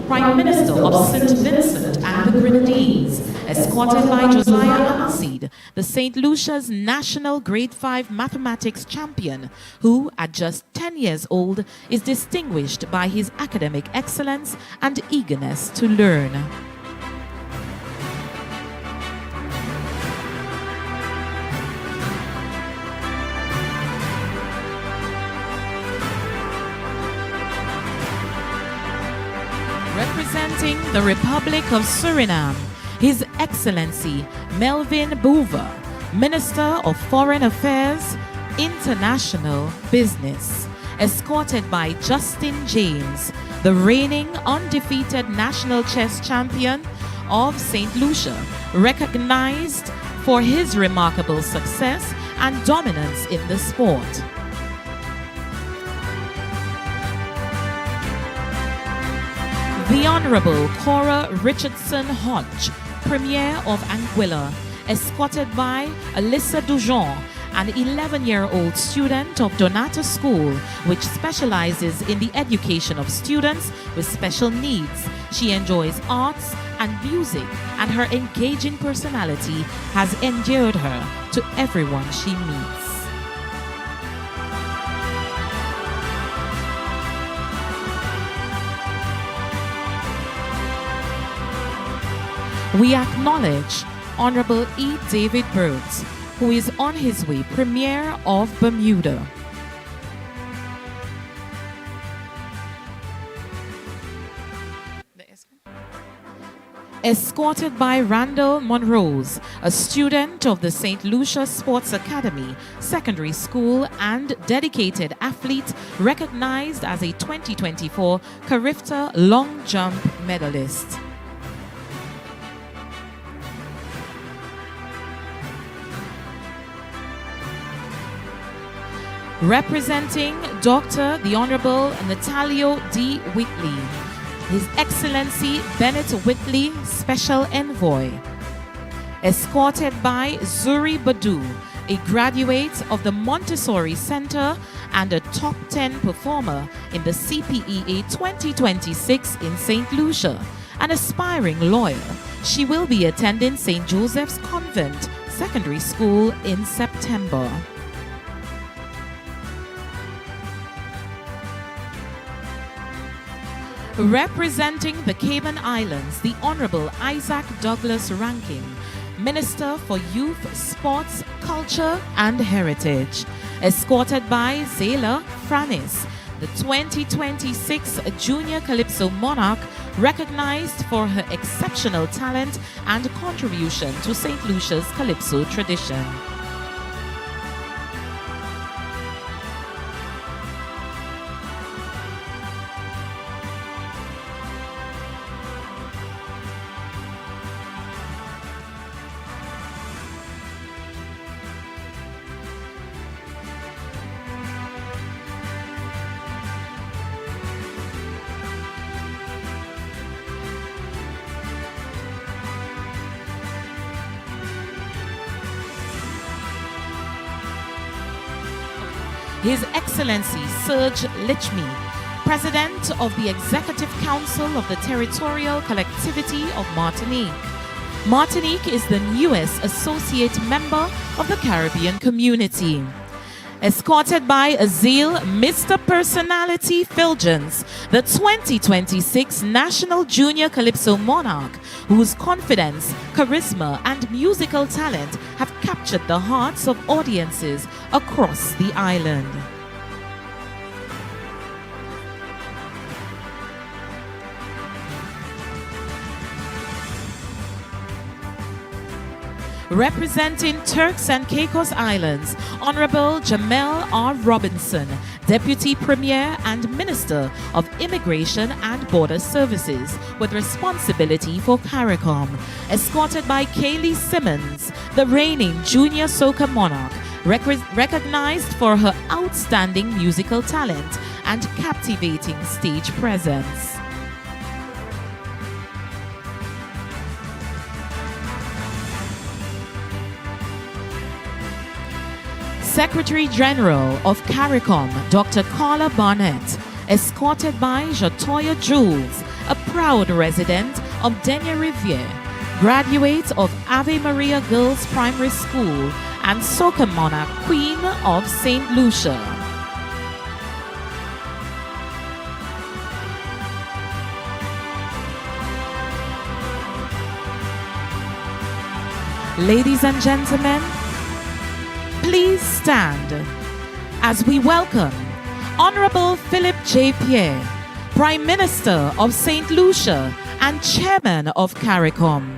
Prime Minister of St. Vincent and the Grenadines, escorted by Josiah Anseed, the St. Lucia's National Grade 5 Mathematics champion, who, at just 10 years old, is distinguished by his academic excellence and eagerness to learn. Representing the Republic of Suriname, His Excellency Melvin Bouver, Minister of Foreign Affairs, International Business, escorted by Justin James, the reigning undefeated national chess champion of St. Lucia, recognized for his remarkable success and dominance in the sport. The Honorable Cora Richardson Hodge, Premier of Anguilla, escorted by Alyssa Dujon, an 11-year-old student of Donata School, which specializes in the education of students with special needs. She enjoys arts and music, and her engaging personality has endeared her to everyone she meets. We acknowledge Honorable E. David Burns, who is on his way, Premier of Bermuda. Escorted by Randall Monrose, a student of the St. Lucia Sports Academy Secondary School and dedicated athlete recognized as a 2024 Carifta long jump medalist. Representing Dr. the Honorable Natalio D. Whitley, His Excellency Bennett Whitley, Special Envoy. Escorted by Zuri Badu, a graduate of the Montessori Center and a top 10 performer in the CPEA 2026 in St. Lucia, an aspiring lawyer. She will be attending St. Joseph's Convent Secondary School in September. Representing the Cayman Islands, the Honorable Isaac Douglas Rankin, Minister for Youth, Sports, Culture and Heritage. Escorted by Zayla Franis, the 2026 Junior Calypso Monarch, recognized for her exceptional talent and contribution to St. Lucia's Calypso tradition. His Excellency Serge Lichmi, President of the Executive Council of the Territorial Collectivity of Martinique. Martinique is the newest associate member of the Caribbean community. Escorted by Azil Mr. Personality Filgens, the 2026 National Junior Calypso Monarch, whose confidence, charisma, and musical talent have captured the hearts of audiences across the island. Representing Turks and Caicos Islands, Honorable Jamel R. Robinson, Deputy Premier and Minister of Immigration and Border Services with responsibility for CARICOM. Escorted by Kaylee Simmons, the reigning Junior Soca Monarch, recognized for her outstanding musical talent and captivating stage presence. Secretary General of CARICOM, Dr. Carla Barnett, escorted by Jatoya Jules, a proud resident of Denia Riviere, graduate of Ave Maria Girls Primary School and Soca Monarch Queen of St. Lucia. Ladies and gentlemen, please stand as we welcome Honorable Philip J. Pierre, Prime Minister of St. Lucia and Chairman of CARICOM.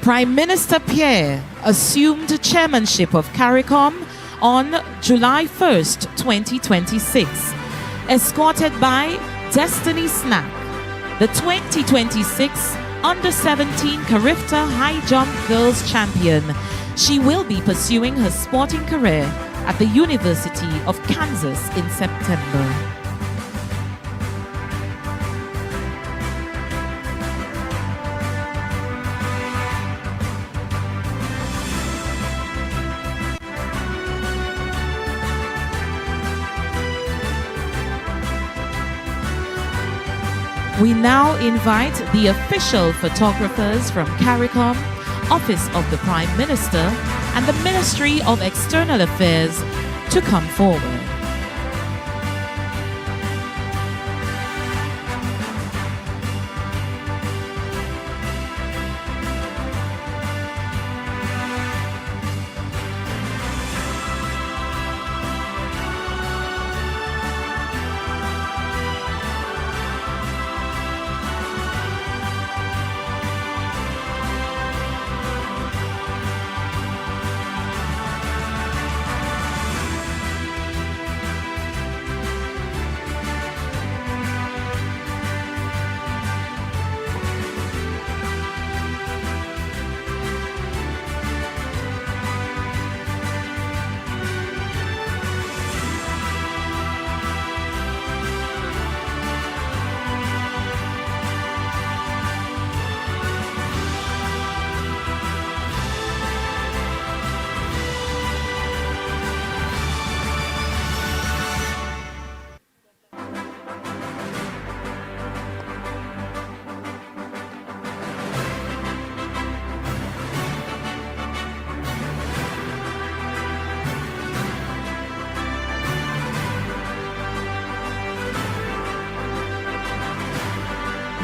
Prime Minister Pierre assumed chairmanship of CARICOM on July 1st, 2026, escorted by Destiny Snack, the 2026 Under-17 Carifta High Jump Girls Champion. She will be pursuing her sporting career at the University of Kansas in September. We now invite the official photographers from CARICOM, Office of the Prime Minister, and the Ministry of External Affairs to come forward.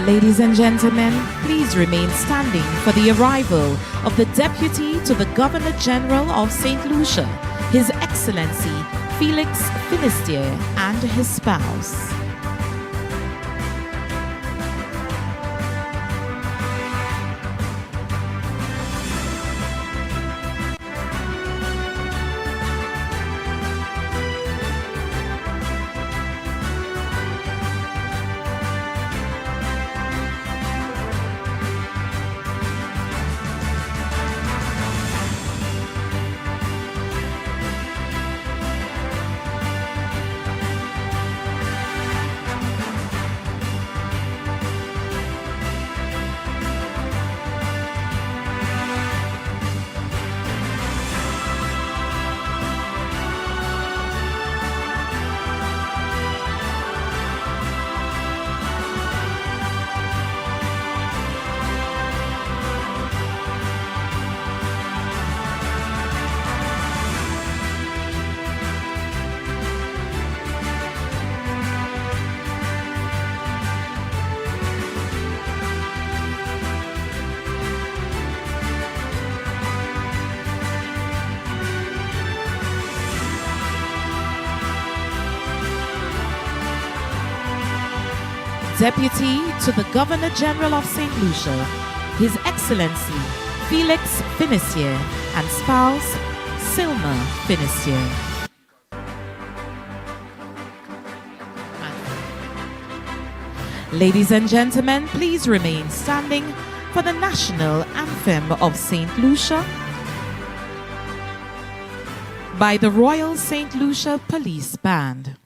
Ladies and gentlemen, please remain standing for the arrival of the Deputy to the Governor General of St. Lucia, His Excellency Felix Finisterre, and his spouse. Deputy to the Governor General of St. Lucia, His Excellency Felix Finisterre, and spouse Silma Finisterre. Ladies and gentlemen, please remain standing for the National Anthem of St. Lucia by the Royal St. Lucia Police Band.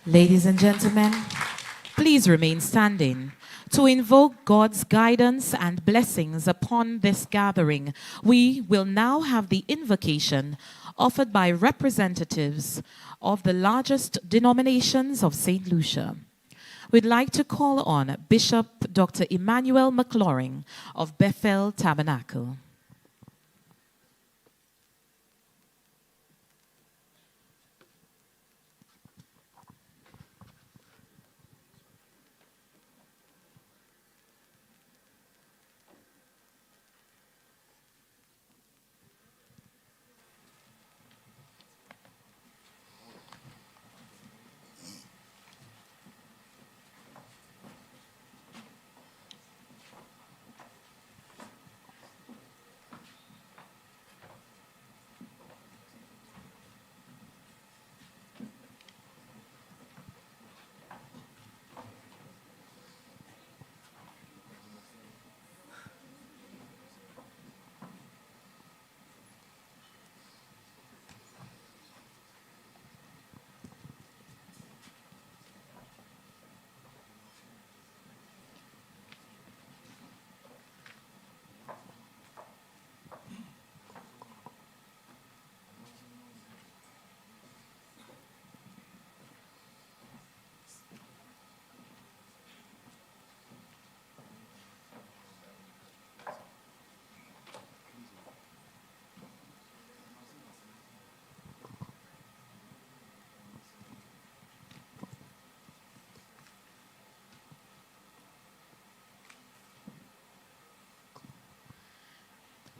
Ladies and gentlemen, please remain standing to invoke God's guidance and blessings upon this gathering. We will now have the invocation offered by representatives of the largest denominations of St. Lucia. We'd like to call on Bishop Dr. Emmanuel McLaurin of Bethel Tabernacle.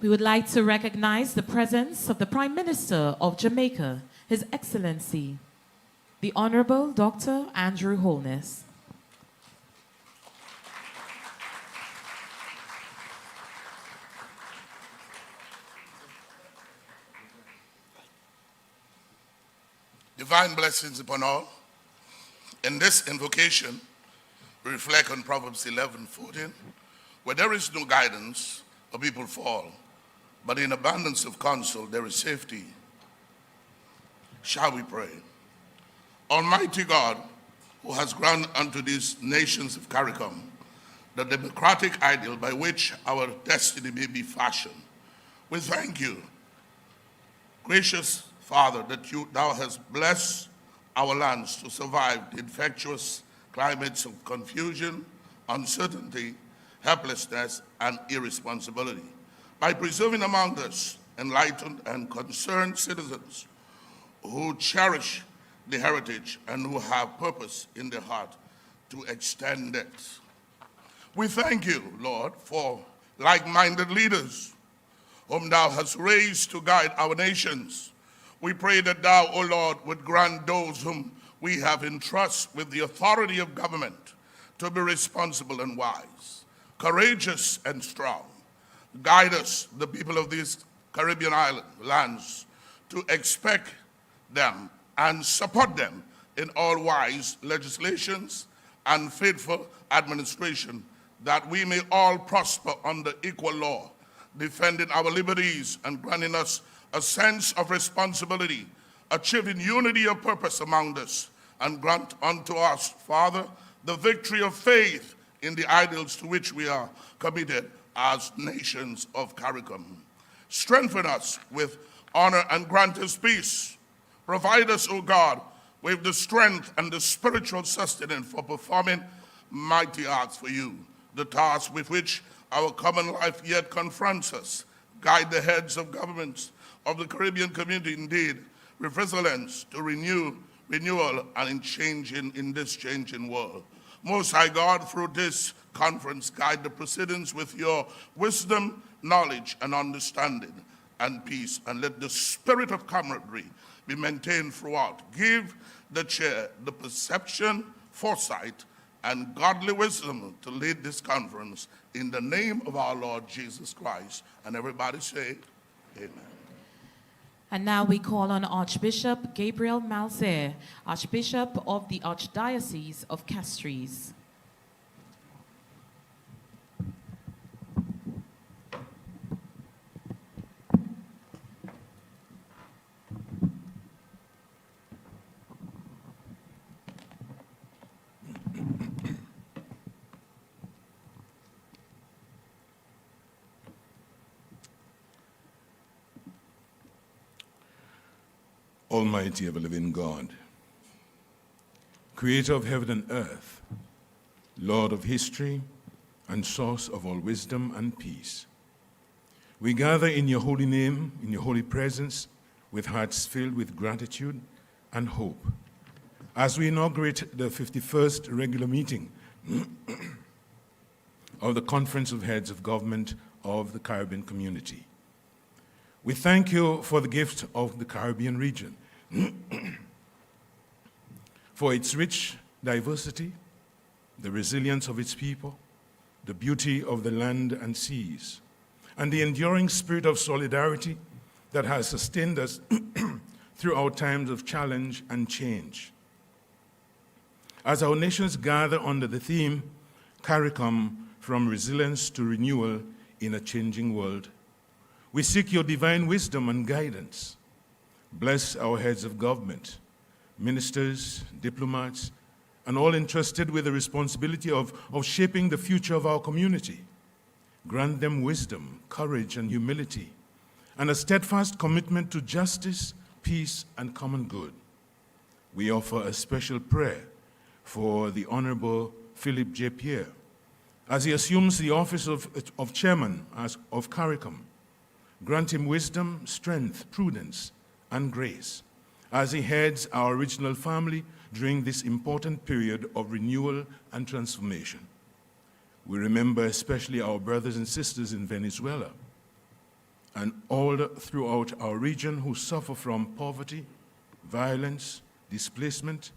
We would like to recognize the presence of the Prime Minister of Jamaica, His Excellency, the Honorable Dr. Andrew Holness. Divine blessings upon all. In this invocation, we reflect on Proverbs 11:14, where there is no guidance, a people fall, but in abundance of counsel there is safety. Shall we pray? Almighty God, who has granted unto these nations of CARICOM the democratic ideal by which our destiny may be fashioned, we thank you, gracious Father, that thou hast blessed our lands to survive the infectious climates of confusion, uncertainty, helplessness, and irresponsibility, by preserving among us enlightened and concerned citizens who cherish the heritage and who have purpose in their heart to extend it. We thank you, Lord, for like-minded leaders whom thou hast raised to guide our nations. We pray that thou, O Lord, would grant those whom we have entrusted with the authority of government to be responsible and wise, courageous and strong. Guide us, the people of these Caribbean island lands, to expect them and support them in all wise legislations and faithful administration, that we may all prosper under equal law, defending our liberties and granting us a sense of responsibility, achieving unity of purpose among us, and grant unto us, Father, the victory of faith in the ideals to which we are committed as nations of CARICOM. Strengthen us with honor and grant us peace. Provide us, O God, with the strength and the spiritual sustenance for performing mighty acts for you, the task with which our common life yet confronts us. Guide the heads of governments of the Caribbean community, indeed, with resilience to renewal and in this changing world. Most High God, through this conference, guide the proceedings with your wisdom, knowledge, and understanding, and peace, and let the spirit of camaraderie be maintained throughout. Give the chair the perception, foresight, and godly wisdom to lead this conference in the name of our Lord Jesus Christ. And everybody say, amen. And now we call on Archbishop Gabriel Malzer, Archbishop of the Archdiocese of Castries. Almighty ever-living God, creator of heaven and earth, Lord of history, and source of all wisdom and peace, we gather in your holy name, in your holy presence, with hearts filled with gratitude and hope, as we inaugurate the 51st regular meeting of the Conference of Heads of Government of the Caribbean Community. We thank you for the gift of the Caribbean region, for its rich diversity, the resilience of its people, the beauty of the land and seas, and the enduring spirit of solidarity that has sustained us through our times of challenge and change. As our nations gather under the theme, CARICOM, from resilience to renewal in a changing world, we seek your divine wisdom and guidance. Bless our heads of government, ministers, diplomats, and all entrusted with the responsibility of shaping the future of our community. Grant them wisdom, courage, and humility, and a steadfast commitment to justice, peace, and common good. We offer a special prayer for the Honorable Philip J. Pierre as he assumes the office of Chairman of CARICOM. Grant him wisdom, strength, prudence, and grace as he heads our regional family during this important period of renewal and transformation. We remember especially our brothers and sisters in Venezuela and all throughout our region who suffer from poverty, violence, displacement,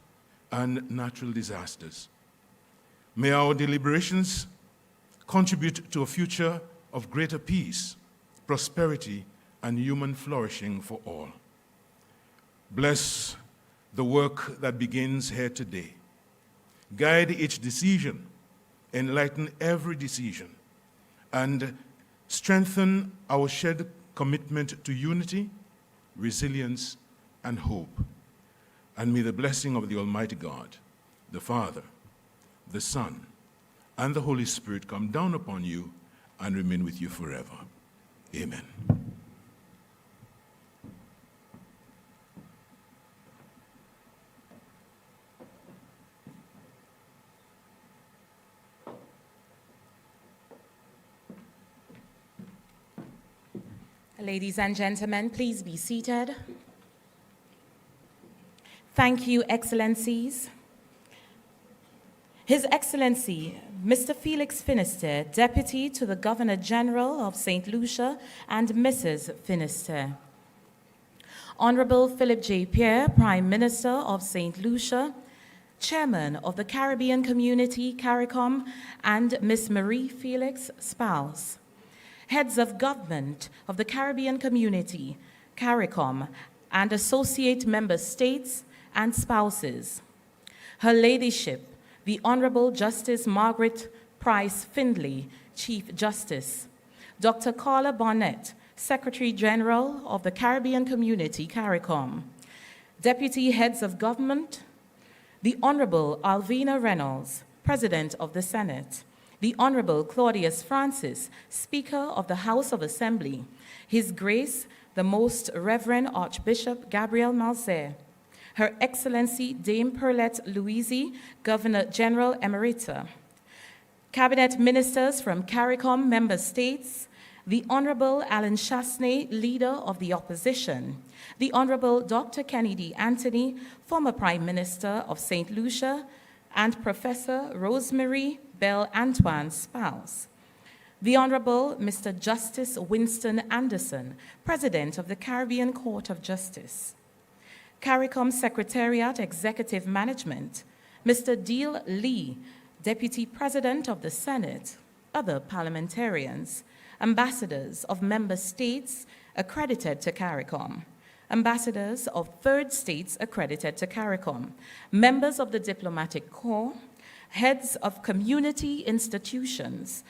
and natural disasters. May our deliberations contribute to a future of greater peace, prosperity, and human flourishing for all. Bless the work that begins here today. Guide each decision, enlighten every decision, and strengthen our shared commitment to unity, resilience, and hope. And may the blessing of the Almighty God, the Father, the Son, and the Holy Spirit come down upon you and remain with you forever. Amen. Ladies and gentlemen, please be seated. Thank you, Excellencies. His Excellency, Mr. Felix Finisterre, Deputy to the Governor General of St. Lucia, and Mrs. Finisterre. Honorable Philip J. Pierre, Prime Minister of St. Lucia, Chairman of the Caribbean Community, CARICOM, and Miss Marie Felix, spouse. Heads of Government of the Caribbean Community, CARICOM, and associate member states and spouses. Her Ladyship, the Honorable Justice Margaret Price Findlay, Chief Justice. Dr. Carla Barnett, Secretary General of the Caribbean Community, CARICOM. Deputy Heads of Government, the Honorable Alvina Reynolds, President of the Senate. The Honorable Claudius Francis, Speaker of the House of Assembly, His Grace, the Most Reverend Archbishop Gabriel Malzer, Her Excellency Dame Perlette Louisi, Governor General Emerita, Cabinet Ministers from CARICOM member states, the Honorable Alan Chasney, Leader of the Opposition, the Honorable Dr. Kennedy Anthony, former Prime Minister of St. Lucia, and Professor Rosemary Bell Antoine, spouse. The Honorable Mr. Justice Winston Anderson, President of the Caribbean Court of Justice. CARICOM Secretariat Executive Management, Mr. Deal Lee, Deputy President of the Senate, other parliamentarians, ambassadors of member states accredited to CARICOM, ambassadors of third states accredited to CARICOM, members of the Diplomatic Corps, heads of community institutions,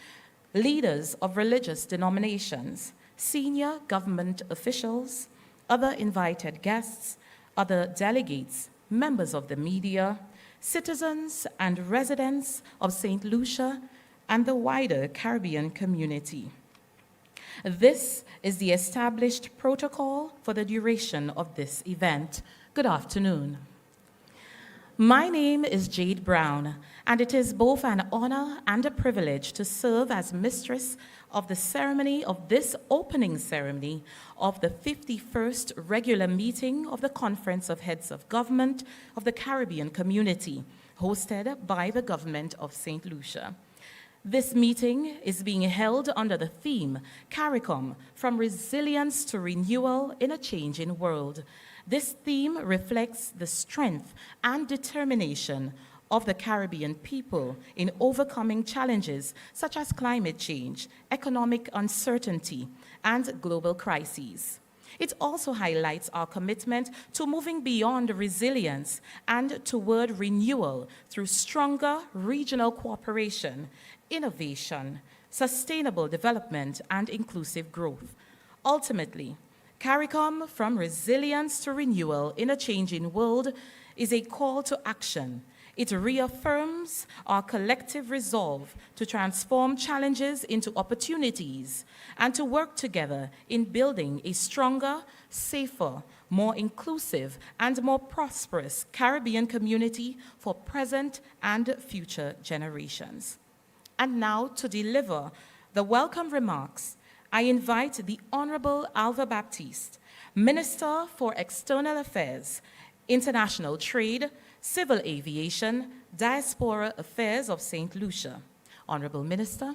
leaders of religious denominations, senior government officials, other invited guests, other delegates, members of the media, citizens and residents of St. Lucia and the wider Caribbean community. This is the established protocol for the duration of this event. Good afternoon. My name is Jade Brown, and it is both an honor and a privilege to serve as mistress of the ceremony of this opening ceremony of the 51st regular meeting of the Conference of Heads of Government of the Caribbean Community, hosted by the Government of St. Lucia. This meeting is being held under the theme, CARICOM, From Resilience to Renewal in a Changing World. This theme reflects the strength and determination of the Caribbean people in overcoming challenges such as climate change, economic uncertainty, and global crises. It also highlights our commitment to moving beyond resilience and toward renewal through stronger regional cooperation, innovation, sustainable development, and inclusive growth. Ultimately, CARICOM, From Resilience to Renewal in a Changing World, is a call to action. It reaffirms our collective resolve to transform challenges into opportunities and to work together in building a stronger, safer, more inclusive, and more prosperous Caribbean community for present and future generations. And now, to deliver the welcome remarks, I invite the Honorable Alva Baptiste, Minister for External Affairs, International Trade, Civil Aviation, Diaspora Affairs of St. Lucia. Honorable Minister.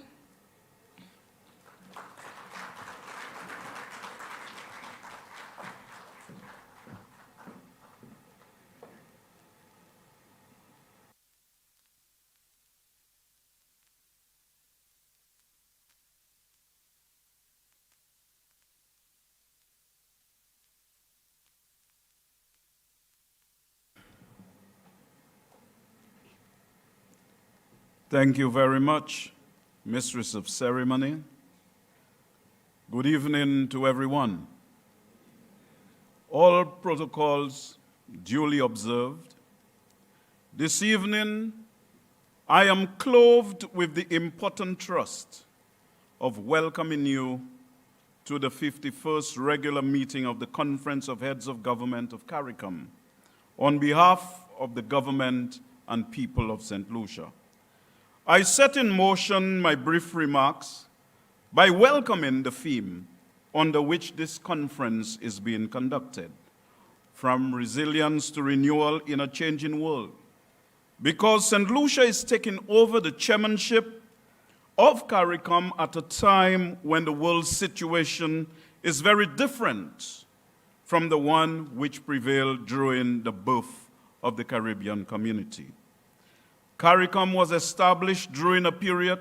Thank you very much, Mistress of Ceremony. Good evening to everyone. All protocols duly observed. This evening, I am clothed with the important trust of welcoming you to the 51st regular meeting of the Conference of Heads of Government of CARICOM on behalf of the government and people of St. Lucia. I set in motion my brief remarks by welcoming the theme under which this conference is being conducted, from resilience to renewal in a changing world. Because St. Lucia is taking over the chairmanship of CARICOM at a time when the world's situation is very different from the one which prevailed during the birth of the Caribbean community. CARICOM was established during a period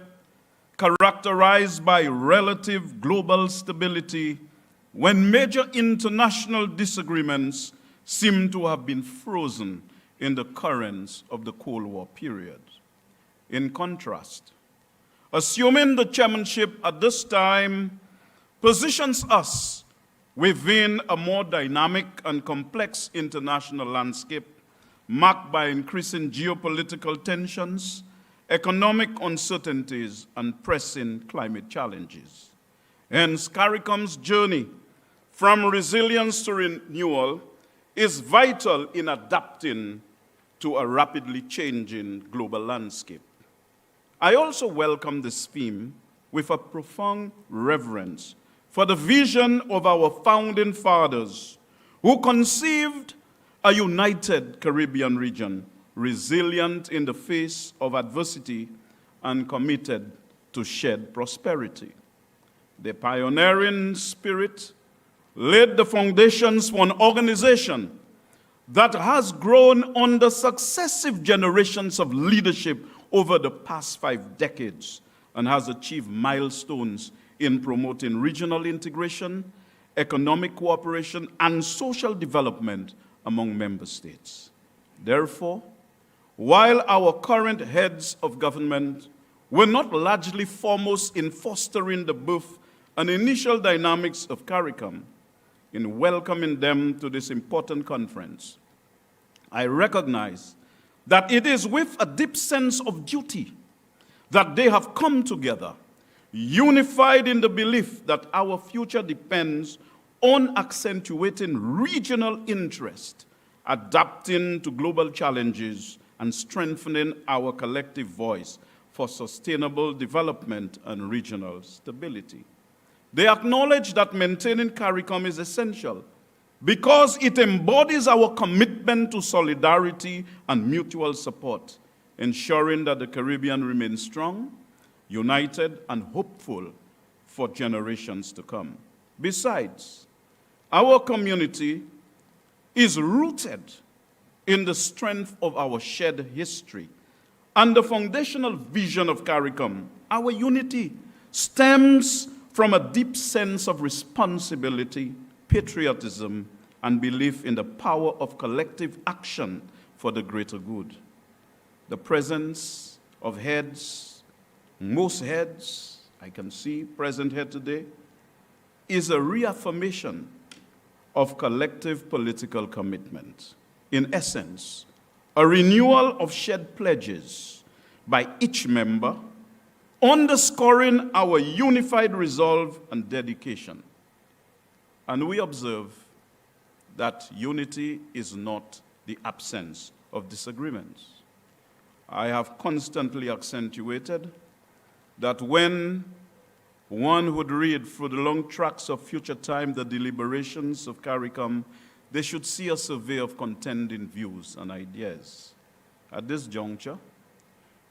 characterized by relative global stability when major international disagreements seem to have been frozen in the currents of the Cold War period. In contrast, assuming the chairmanship at this time positions us within a more dynamic and complex international landscape marked by increasing geopolitical tensions, economic uncertainties, and pressing climate challenges. Hence, CARICOM's journey from resilience to renewal is vital in adapting to a rapidly changing global landscape. I also welcome this theme with a profound reverence for the vision of our founding fathers who conceived a united Caribbean region, resilient in the face of adversity and committed to shared prosperity. Their pioneering spirit laid the foundations for an organization that has grown under successive generations of leadership over the past 5 decades and has achieved milestones in promoting regional integration, economic cooperation, and social development among member states. Therefore, while our current heads of government were not largely foremost in fostering the birth and initial dynamics of CARICOM, in welcoming them to this important conference, I recognize that it is with a deep sense of duty that they have come together, unified in the belief that our future depends on accentuating regional interest, adapting to global challenges, and strengthening our collective voice for sustainable development and regional stability. They acknowledge that maintaining CARICOM is essential because it embodies our commitment to solidarity and mutual support, ensuring that the Caribbean remains strong, united, and hopeful for generations to come. Besides, our community is rooted in the strength of our shared history and the foundational vision of CARICOM. Our unity stems from a deep sense of responsibility, patriotism, and belief in the power of collective action for the greater good. The presence of heads, most heads I can see present here today, is a reaffirmation of collective political commitment. In essence, a renewal of shared pledges by each member, underscoring our unified resolve and dedication. And we observe that unity is not the absence of disagreements. I have constantly accentuated that when one would read through the long tracks of future time the deliberations of CARICOM, they should see a survey of contending views and ideas. At this juncture,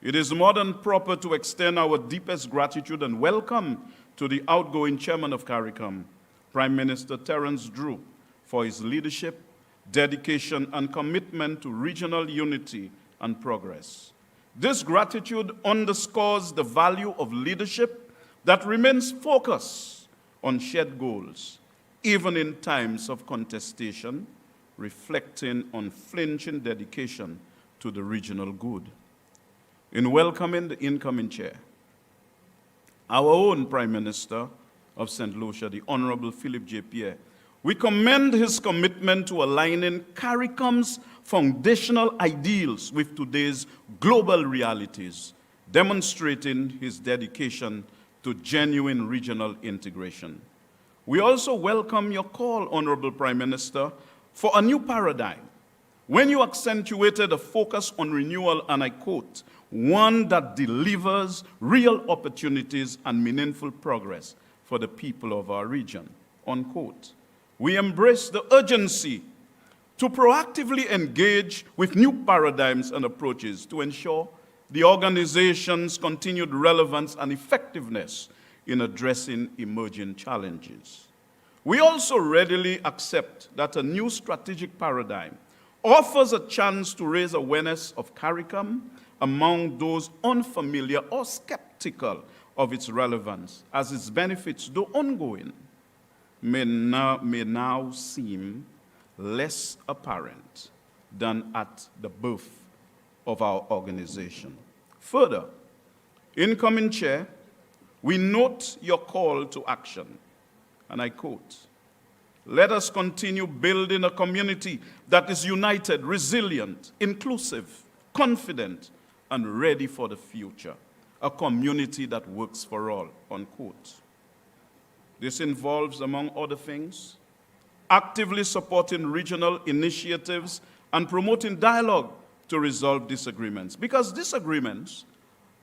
it is more than proper to extend our deepest gratitude and welcome to the outgoing chairman of CARICOM, Prime Minister Terence Drew, for his leadership, dedication, and commitment to regional unity and progress. This gratitude underscores the value of leadership that remains focused on shared goals, even in times of contestation, reflecting unflinching dedication to the regional good. in welcoming the incoming chair, our own Prime Minister of St. Lucia, the Honorable Philip J. Pierre. We commend his commitment to aligning CARICOM's foundational ideals with today's global realities, demonstrating his dedication to genuine regional integration. We also welcome your call, Honorable Prime Minister, for a new paradigm, when you accentuated a focus on renewal, and I quote, one that delivers real opportunities and meaningful progress for the people of our region, unquote. We embrace the urgency to proactively engage with new paradigms and approaches to ensure the organization's continued relevance and effectiveness in addressing emerging challenges. We also readily accept that a new strategic paradigm offers a chance to raise awareness of CARICOM among those unfamiliar or skeptical of its relevance, as its benefits, though ongoing, may now seem less apparent than at the birth of our organization. Further, incoming chair, we note your call to action, and I quote, let us continue building a community that is united, resilient, inclusive, confident, and ready for the future. A community that works for all, unquote. This involves, among other things, actively supporting regional initiatives and promoting dialogue to resolve disagreements, because disagreements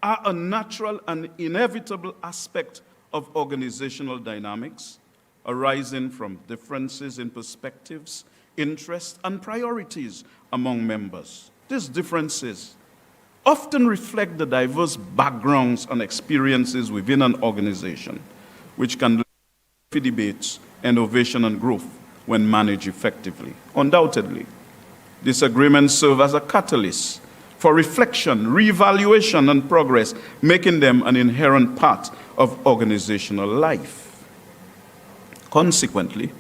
are a natural and inevitable aspect of organizational dynamics arising from differences in perspectives, interests, and priorities among members. These differences often reflect the diverse backgrounds and experiences within an organization, which can lead to debates, innovation, and growth when managed effectively. Undoubtedly, disagreements serve as a catalyst for reflection, reevaluation, and progress, making them an inherent part of organizational life. Consequently,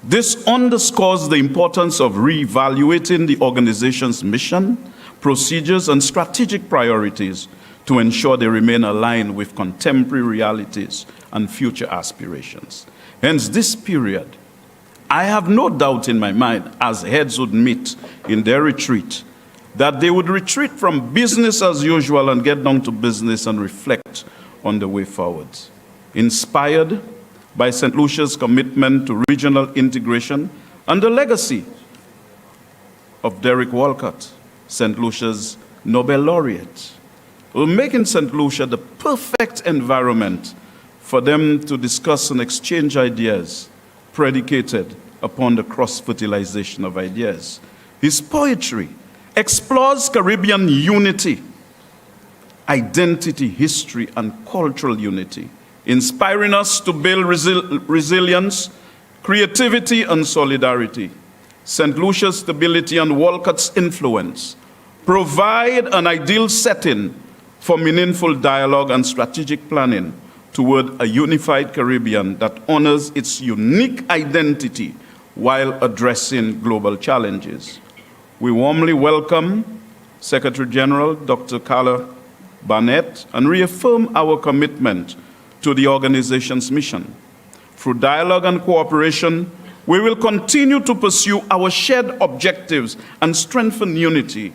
this underscores the importance of reevaluating the organization's mission, procedures, and strategic priorities to ensure they remain aligned with contemporary realities and future aspirations. Hence, this period, I have no doubt in my mind, as heads would meet in their retreat, that they would retreat from business as usual and get down to business and reflect on the way forward. Inspired by St. Lucia's commitment to regional integration and the legacy of Derek Walcott, St. Lucia's Nobel laureate, will make in St. Lucia the perfect environment for them to discuss and exchange ideas predicated upon the cross-fertilization of ideas. His poetry explores Caribbean unity, identity, history, and cultural unity, inspiring us to build resilience, creativity, and solidarity. St. Lucia's stability and Walcott's influence provide an ideal setting for meaningful dialogue and strategic planning toward a unified Caribbean that honors its unique identity while addressing global challenges. We warmly welcome Secretary General Dr. Carla Barnett and reaffirm our commitment to the organization's mission. Through dialogue and cooperation, we will continue to pursue our shared objectives and strengthen unity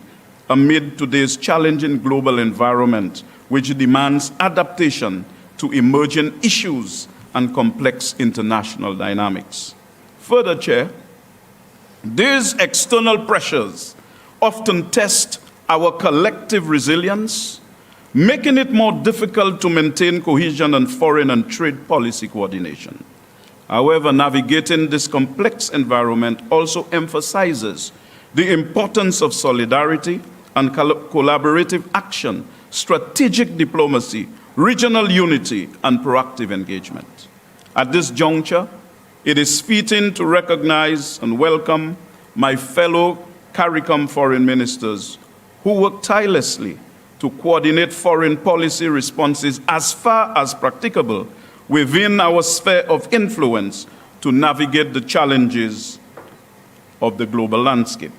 amid today's challenging global environment, which demands adaptation to emerging issues and complex international dynamics. Further, Chair, these external pressures often test our collective resilience, making it more difficult to maintain cohesion and foreign and trade policy coordination. However, navigating this complex environment also emphasizes the importance of solidarity and collaborative action, strategic diplomacy, regional unity, and proactive engagement. At this juncture, it is fitting to recognize and welcome my fellow CARICOM foreign ministers who work tirelessly to coordinate foreign policy responses as far as practicable within our sphere of influence to navigate the challenges of the global landscape.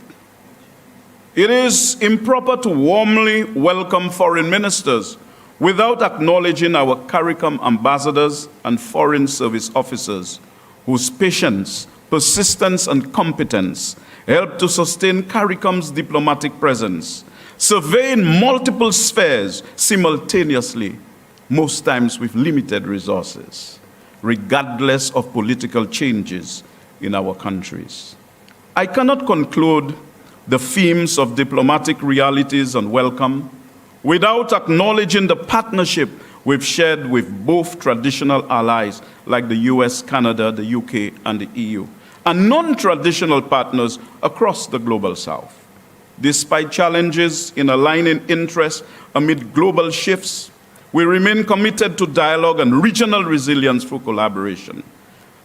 It is improper to warmly welcome foreign ministers without acknowledging our CARICOM ambassadors and foreign service officers whose patience, persistence, and competence help to sustain CARICOM's diplomatic presence, surveying multiple spheres simultaneously, most times with limited resources, regardless of political changes in our countries. I cannot conclude the themes of diplomatic realities and welcome without acknowledging the partnership we've shared with both traditional allies like the US, Canada, the UK, and the EU, and non-traditional partners across the global South. Despite challenges in aligning interests amid global shifts, we remain committed to dialogue and regional resilience through collaboration.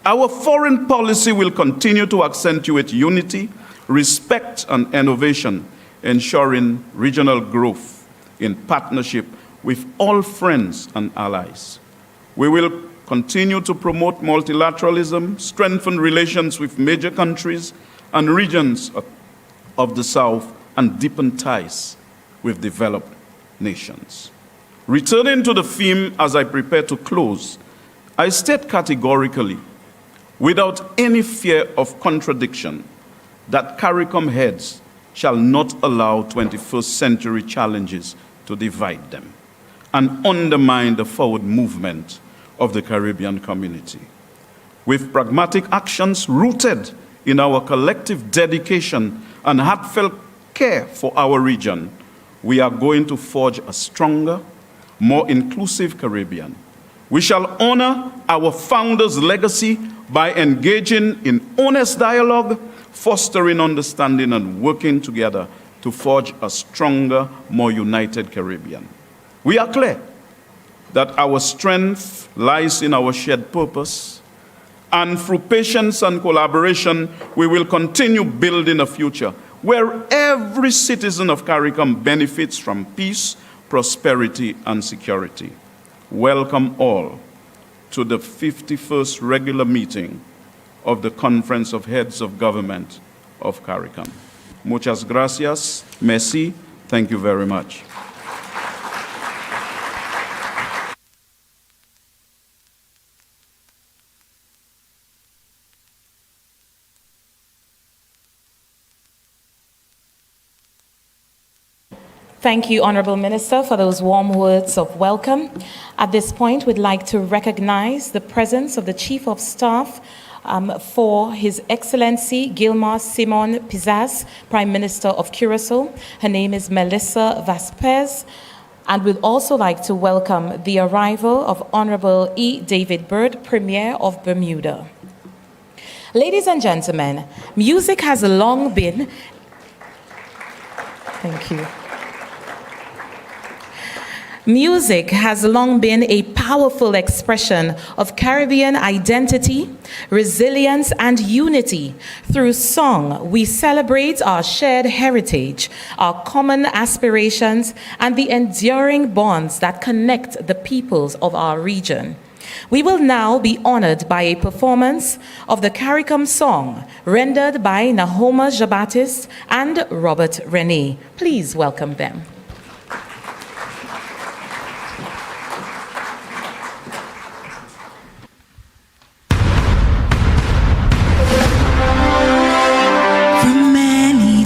Our foreign policy will continue to accentuate unity, respect, and innovation, ensuring regional growth in partnership with all friends and allies. We will continue to promote multilateralism, strengthen relations with major countries and regions of the South, and deepen ties with developed nations. Returning to the theme as I prepare to close, I state categorically, without any fear of contradiction, that CARICOM heads shall not allow 21st century challenges to divide them and undermine the forward movement of the Caribbean community. With pragmatic actions rooted in our collective dedication and heartfelt care for our region, we are going to forge a stronger, more inclusive Caribbean. We shall honor our founders' legacy by engaging in honest dialogue, fostering understanding, and working together to forge a stronger, more united Caribbean. We are clear that our strength lies in our shared purpose, and through patience and collaboration, we will continue building a future where every citizen of CARICOM benefits from peace, prosperity, and security. Welcome all to the 51st regular meeting of the Conference of Heads of Government of CARICOM. Muchas gracias. Merci. Thank you very much. Thank you, Honorable Minister, for those warm words of welcome. At this point, we'd like to recognize the presence of the Chief of Staff for His Excellency Gilmar Simon Pizas, Prime Minister of Curacao. Her name is Melissa Vasquez. And we'd also like to welcome the arrival of Honorable E. David Byrd, Premier of Bermuda. Ladies and gentlemen, music has long been... Thank you. Music has long been a powerful expression of Caribbean identity, resilience, and unity. Through song, we celebrate our shared heritage, our common aspirations, and the enduring bonds that connect the peoples of our region. We will now be honored by a performance of the CARICOM song, rendered by Nahoma Jabatis and Robert Rene. Please welcome them.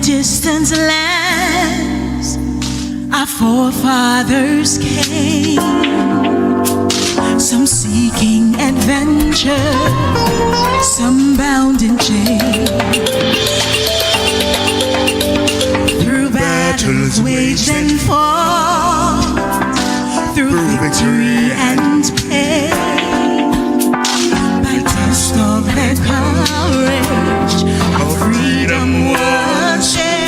Distant lands, our forefathers came, some seeking adventure, some bound in chains. Through battles waged and fought, through victory and pain, by test of their courage, our freedom was shared.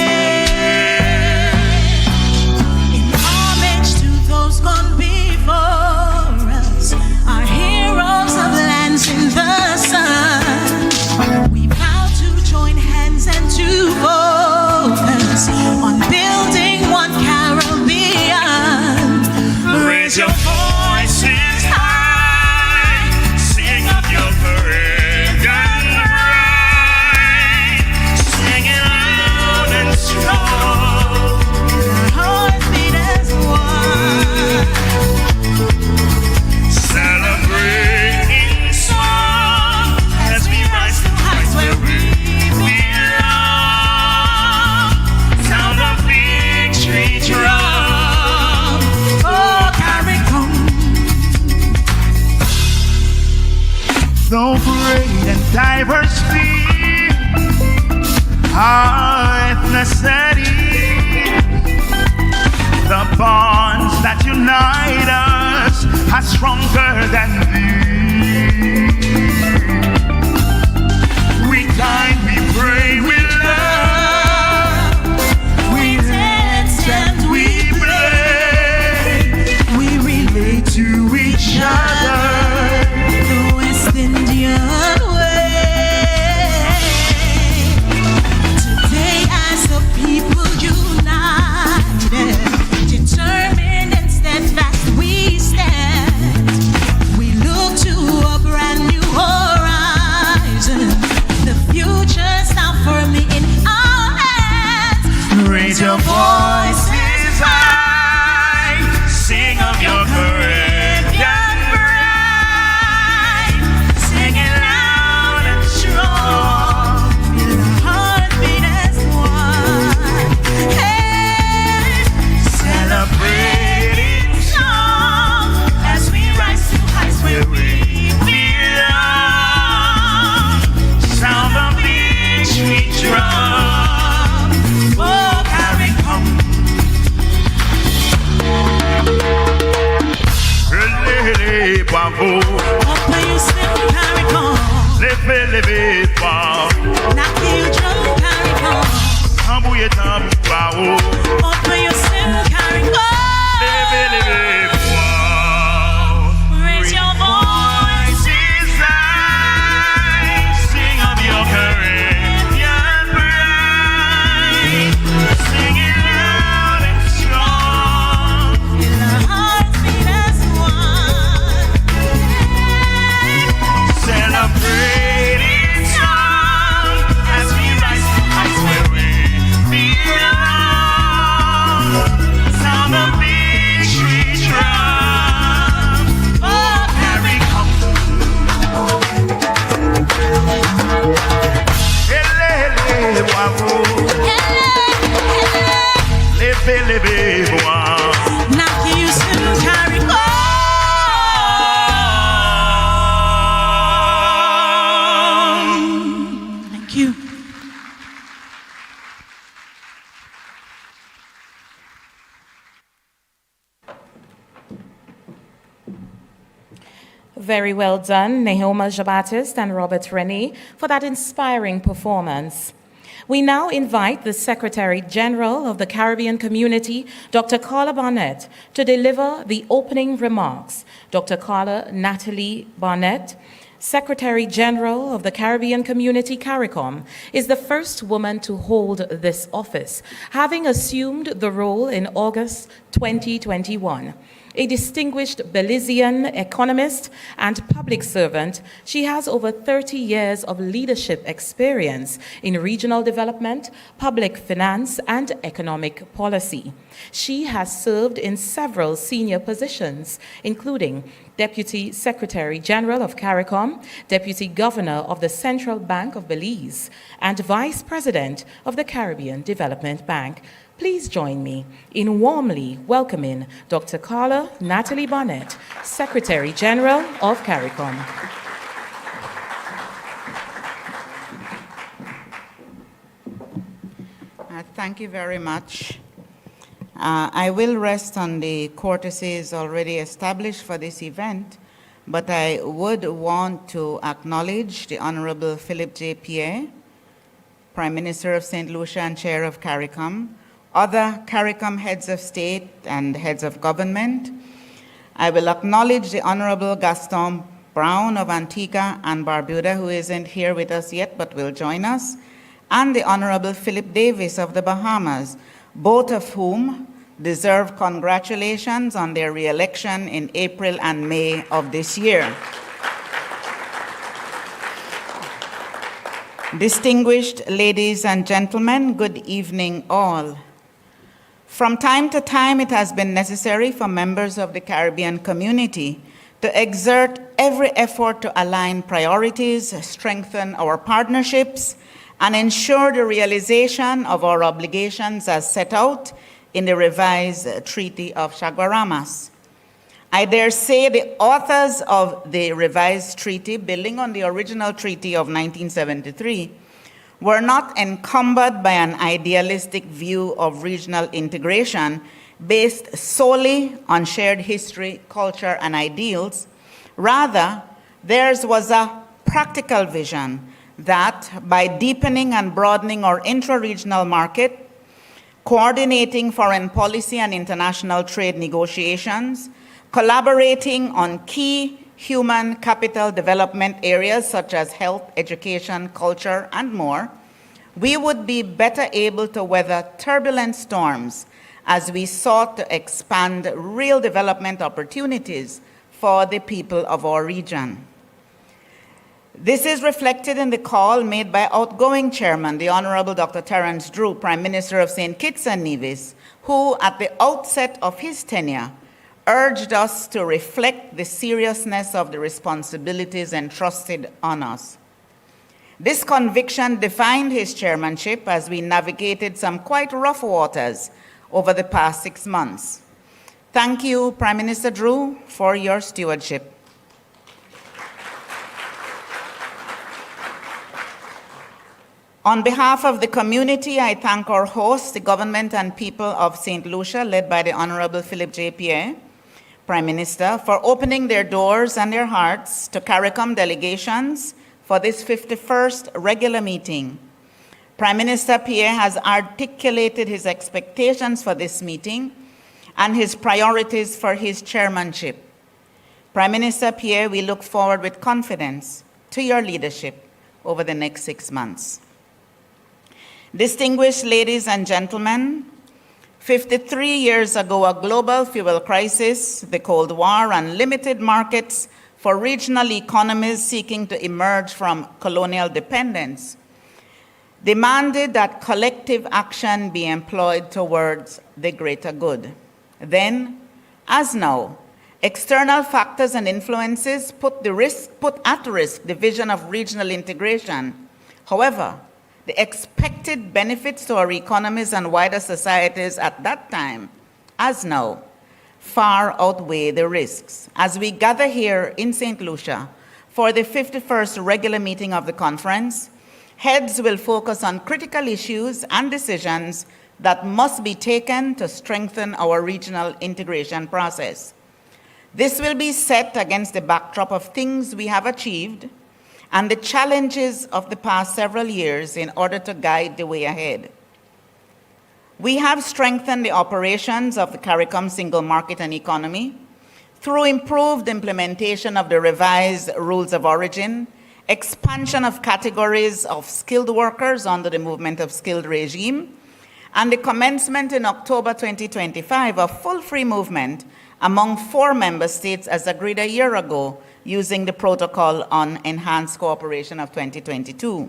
In homage to those gone before us, our heroes of lands in the sun, we vow to join hands and to focus on building one Caribbean. Raise your voice. necessity. The bonds that unite us are stronger than these. We dine, we pray, we love, we dance and we play, we relate to each other the West Indian way. Today as a people united, determined and steadfast we stand. We look to a brand new horizon. The future's now firmly in our hands. Raise your voices high, sing of your Caribbean pride. Sing it loud and strong, feel the heartbeat as one. Hey, celebrating song as we rise to heights where we belong. Sound the victory drum, oh CARICOM. Lele bravo, open your slip CARICOM. Leve leve bravo, knock you drum CARICOM. Tambouye tambou bravo, open your slip CARICOM. Leve leve bravo, raise your voices high, sing of your Caribbean pride. Sing it loud and strong, feel the hearts beat as one. Celebrating song as we rise to heights where we belong. Sound the victory drum, oh CARICOM. Lele bravo, leve leve bravo. Knock you soon CARICOM. Thank you. Very well done, Nehoma Jabatist and Robert Rennie, for that inspiring performance. We now invite the Secretary General of the Caribbean Community, Dr. Carla Barnett, to deliver the opening remarks. Dr. Carla Natalie Barnett, Secretary General of the Caribbean Community, CARICOM, is the first woman to hold this office, having assumed the role in August 2021. A distinguished Belizean economist and public servant, she has over 30 years of leadership experience in regional development, public finance, and economic policy. She has served in several senior positions, including Deputy Secretary General of CARICOM, Deputy Governor of the Central Bank of Belize, and Vice President of the Caribbean Development Bank. Please join me in warmly welcoming Dr. Carla Natalie Barnett, Secretary General of CARICOM. Thank you very much. I will rest on the courtesies already established for this event, but I would want to acknowledge the Honorable Philip J. Pierre, Prime Minister of St. Lucia and Chair of CARICOM, other CARICOM heads of state and heads of government. I will acknowledge the Honorable Gaston Brown of Antigua and Barbuda, who isn't here with us yet but will join us, and the Honorable Philip Davis of the Bahamas, both of whom deserve congratulations on their re-election in April and May of this year. Distinguished ladies and gentlemen, good evening all. From time to time, it has been necessary for members of the Caribbean community to exert every effort to align priorities, strengthen our partnerships, and ensure the realization of our obligations as set out in the revised Treaty of Chaguaramas. I dare say the authors of the revised treaty, building on the original treaty of 1973, were not encumbered by an idealistic view of regional integration based solely on shared history, culture, and ideals. Rather, theirs was a practical vision that by deepening and broadening our intra-regional market, coordinating foreign policy and international trade negotiations, collaborating on key human capital development areas such as health, education, culture, and more, we would be better able to weather turbulent storms as we sought to expand real development opportunities for the people of our region. This is reflected in the call made by outgoing chairman, the Honorable Dr. Terence Drew, Prime Minister of St. Kitts and Nevis, who at the outset of his tenure urged us to reflect the seriousness of the responsibilities entrusted on us. This conviction defined his chairmanship as we navigated some quite rough waters over the past 6 months. Thank you, Prime Minister Drew, for your stewardship. On behalf of the community, I thank our hosts, the government and people of St. Lucia, led by the Honorable Philip J. Pierre, Prime Minister, for opening their doors and their hearts to CARICOM delegations for this 51st regular meeting. Prime Minister Pierre has articulated his expectations for this meeting and his priorities for his chairmanship. Prime Minister Pierre, we look forward with confidence to your leadership over the next 6 months. Distinguished ladies and gentlemen, 53 years ago, a global fuel crisis, the Cold War, and limited markets for regional economies seeking to emerge from colonial dependence demanded that collective action be employed towards the greater good. Then, as now, external factors and influences put at risk the vision of regional integration. However, the expected benefits to our economies and wider societies at that time, as now, far outweigh the risks. As we gather here in St. Lucia for the 51st regular meeting of the conference, heads will focus on critical issues and decisions that must be taken to strengthen our regional integration process. This will be set against the backdrop of things we have achieved and the challenges of the past several years in order to guide the way ahead. We have strengthened the operations of the CARICOM single market and economy through improved implementation of the revised rules of origin, expansion of categories of skilled workers under the movement of skilled regime, and the commencement in October 2025 of full free movement among 4 member states as agreed a year ago using the Protocol on Enhanced Cooperation of 2022.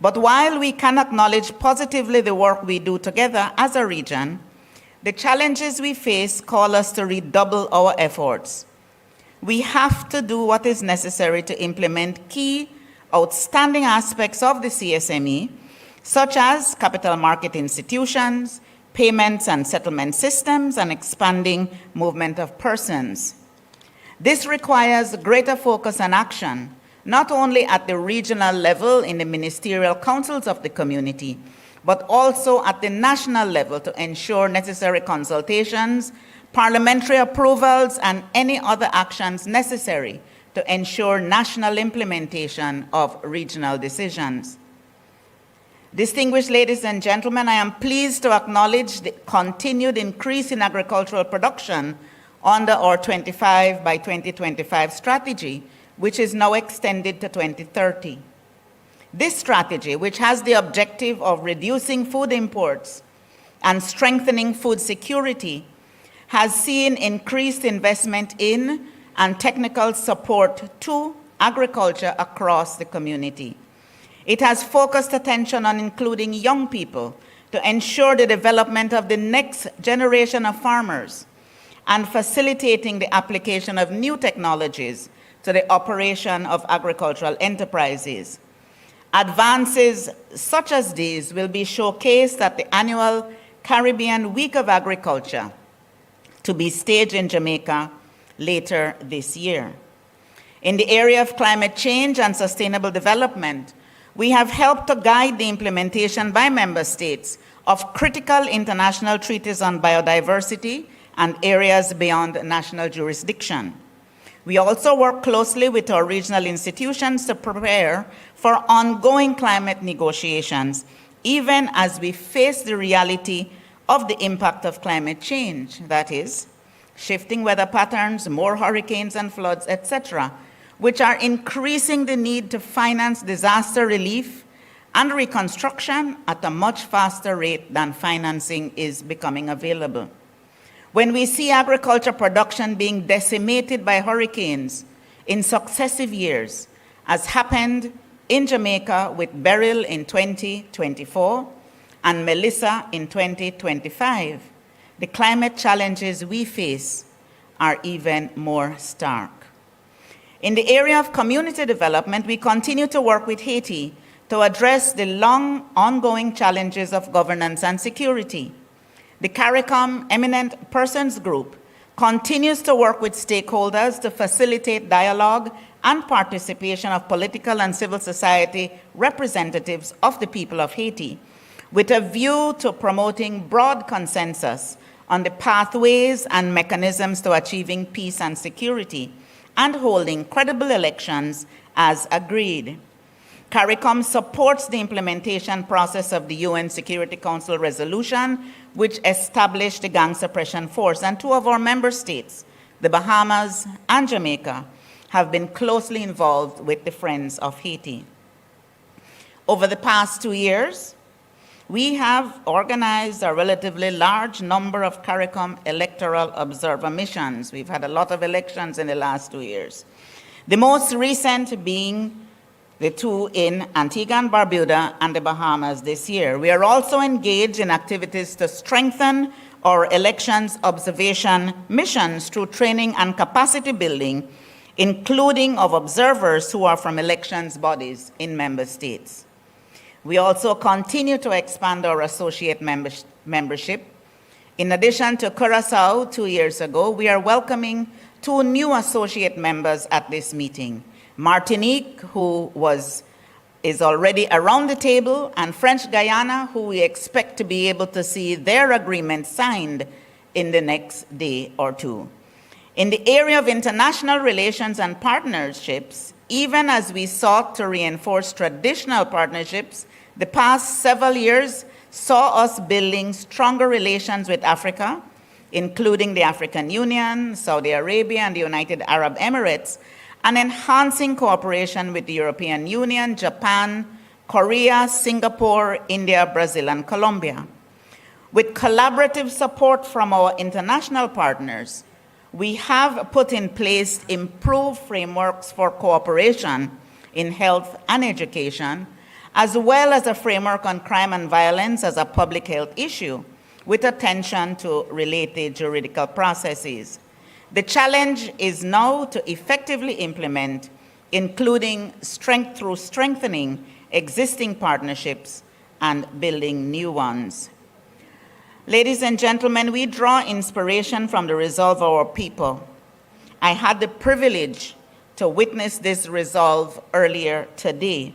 But while we can acknowledge positively the work we do together as a region, the challenges we face call us to redouble our efforts. We have to do what is necessary to implement key outstanding aspects of the CSME, such as capital market institutions, payments and settlement systems, and expanding movement of persons. This requires greater focus and action, not only at the regional level in the ministerial councils of the community, but also at the national level to ensure necessary consultations, parliamentary approvals, and any other actions necessary to ensure national implementation of regional decisions. Distinguished ladies and gentlemen, I am pleased to acknowledge the continued increase in agricultural production under our 25 by 2025 strategy, which is now extended to 2030. This strategy, which has the objective of reducing food imports and strengthening food security, has seen increased investment in and technical support to agriculture across the community. It has focused attention on including young people to ensure the development of the next generation of farmers and facilitating the application of new technologies to the operation of agricultural enterprises. Advances such as these will be showcased at the annual Caribbean Week of Agriculture, to be staged in Jamaica later this year. In the area of climate change and sustainable development, We have helped to guide the implementation by member states of critical international treaties on biodiversity and areas beyond national jurisdiction. We also work closely with our regional institutions to prepare for ongoing climate negotiations, even as we face the reality of the impact of climate change, that is, shifting weather patterns, more hurricanes and floods, etc., which are increasing the need to finance disaster relief and reconstruction at a much faster rate than financing is becoming available. When we see agriculture production being decimated by hurricanes in successive years, as happened in Jamaica with Beryl in 2024 and Melissa in 2025, the climate challenges we face are even more stark. In the area of community development, we continue to work with Haiti to address the long ongoing challenges of governance and security. The CARICOM Eminent Persons Group continues to work with stakeholders to facilitate dialogue and participation of political and civil society representatives of the people of Haiti, with a view to promoting broad consensus on the pathways and mechanisms to achieving peace and security, and holding credible elections as agreed. CARICOM supports the implementation process of the UN Security Council resolution, which established the Gang Suppression Force, and two of our member states, the Bahamas and Jamaica, have been closely involved with the Friends of Haiti. Over the past 2 years, we have organized a relatively large number of CARICOM electoral observer missions. We've had a lot of elections in the last 2 years. The most recent being the two in Antigua and Barbuda and the Bahamas this year. We are also engaged in activities to strengthen our elections observation missions through training and capacity building, including of observers who are from elections bodies in member states. We also continue to expand our associate membership. In addition to Curaçao 2 years ago, we are welcoming 2 new associate members at this meeting. Martinique, who is already around the table, and French Guyana, who we expect to be able to see their agreement signed in the next day or two. In the area of international relations and partnerships, even as we sought to reinforce traditional partnerships, the past several years saw us building stronger relations with Africa, including the African Union, Saudi Arabia, and the United Arab Emirates, and enhancing cooperation with the European Union, Japan, Korea, Singapore, India, Brazil, and Colombia. With collaborative support from our international partners, we have put in place improved frameworks for cooperation in health and education, as well as a framework on crime and violence as a public health issue, with attention to related juridical processes. The challenge is now to effectively implement, including through strengthening existing partnerships and building new ones. Ladies and gentlemen, we draw inspiration from the resolve of our people. I had the privilege to witness this resolve earlier today.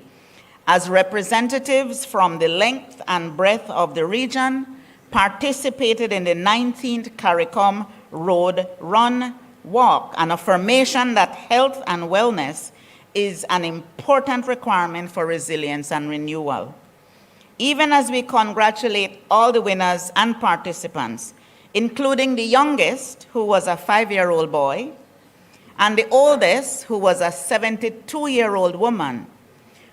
As representatives from the length and breadth of the region, participated in the 19th CARICOM Road Run Walk, an affirmation that health and wellness is an important requirement for resilience and renewal. Even as we congratulate all the winners and participants, including the youngest, who was a 5-year-old boy, and the oldest, who was a 72-year-old woman,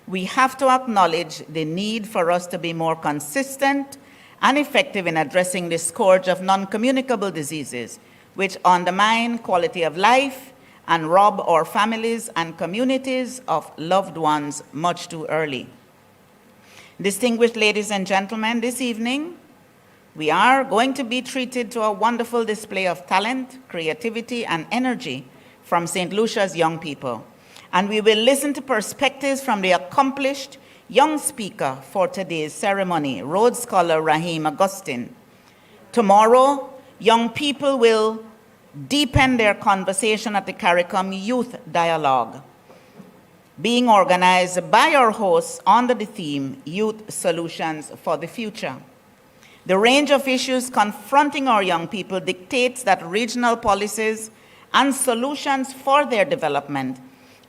we have to acknowledge the need for us to be more consistent and effective in addressing the scourge of non-communicable diseases, which undermine quality of life and rob our families and communities of loved ones much too early. Distinguished ladies and gentlemen, this evening, we are going to be treated to a wonderful display of talent, creativity, and energy from St. Lucia's young people. And we will listen to perspectives from the accomplished young speaker for today's ceremony, Rhodes Scholar Raheem Augustine. Tomorrow, young people will deepen their conversation at the CARICOM Youth Dialogue. being organized by our hosts under the theme Youth Solutions for the Future. The range of issues confronting our young people dictates that regional policies and solutions for their development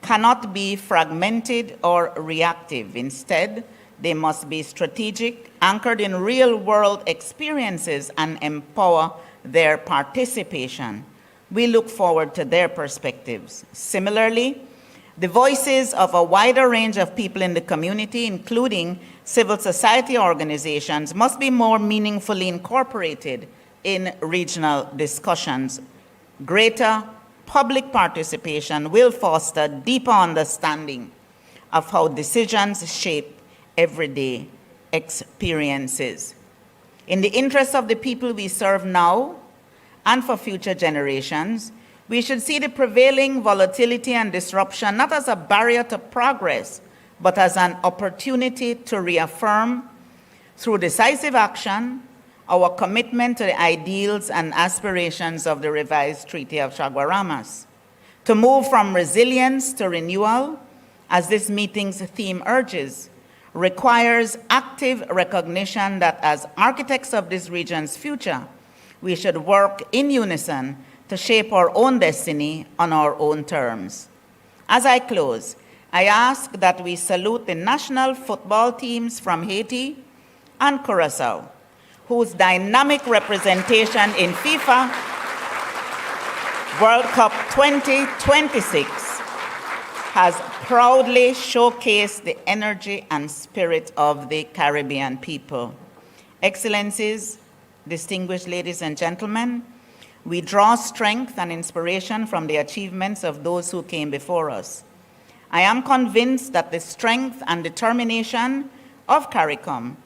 cannot be fragmented or reactive. Instead, they must be strategic, anchored in real-world experiences, and empower their participation. We look forward to their perspectives. Similarly, the voices of a wider range of people in the community, including civil society organizations, must be more meaningfully incorporated in regional discussions. Greater public participation will foster deeper understanding of how decisions shape everyday experiences. In the interest of the people we serve now and for future generations, we should see the prevailing volatility and disruption not as a barrier to progress, but as an opportunity to reaffirm, through decisive action, our commitment to the ideals and aspirations of the revised Treaty of Chaguaramas. To move from resilience to renewal, as this meeting's theme urges, requires active recognition that as architects of this region's future, we should work in unison to shape our own destiny on our own terms. As I close, I ask that we salute the national football teams from Haiti and Curaçao, whose dynamic representation in FIFA World Cup 2026 has proudly showcased the energy and spirit of the Caribbean people. Excellencies, distinguished ladies and gentlemen, we draw strength and inspiration from the achievements of those who came before us. I am convinced that the strength and determination of CARICOM,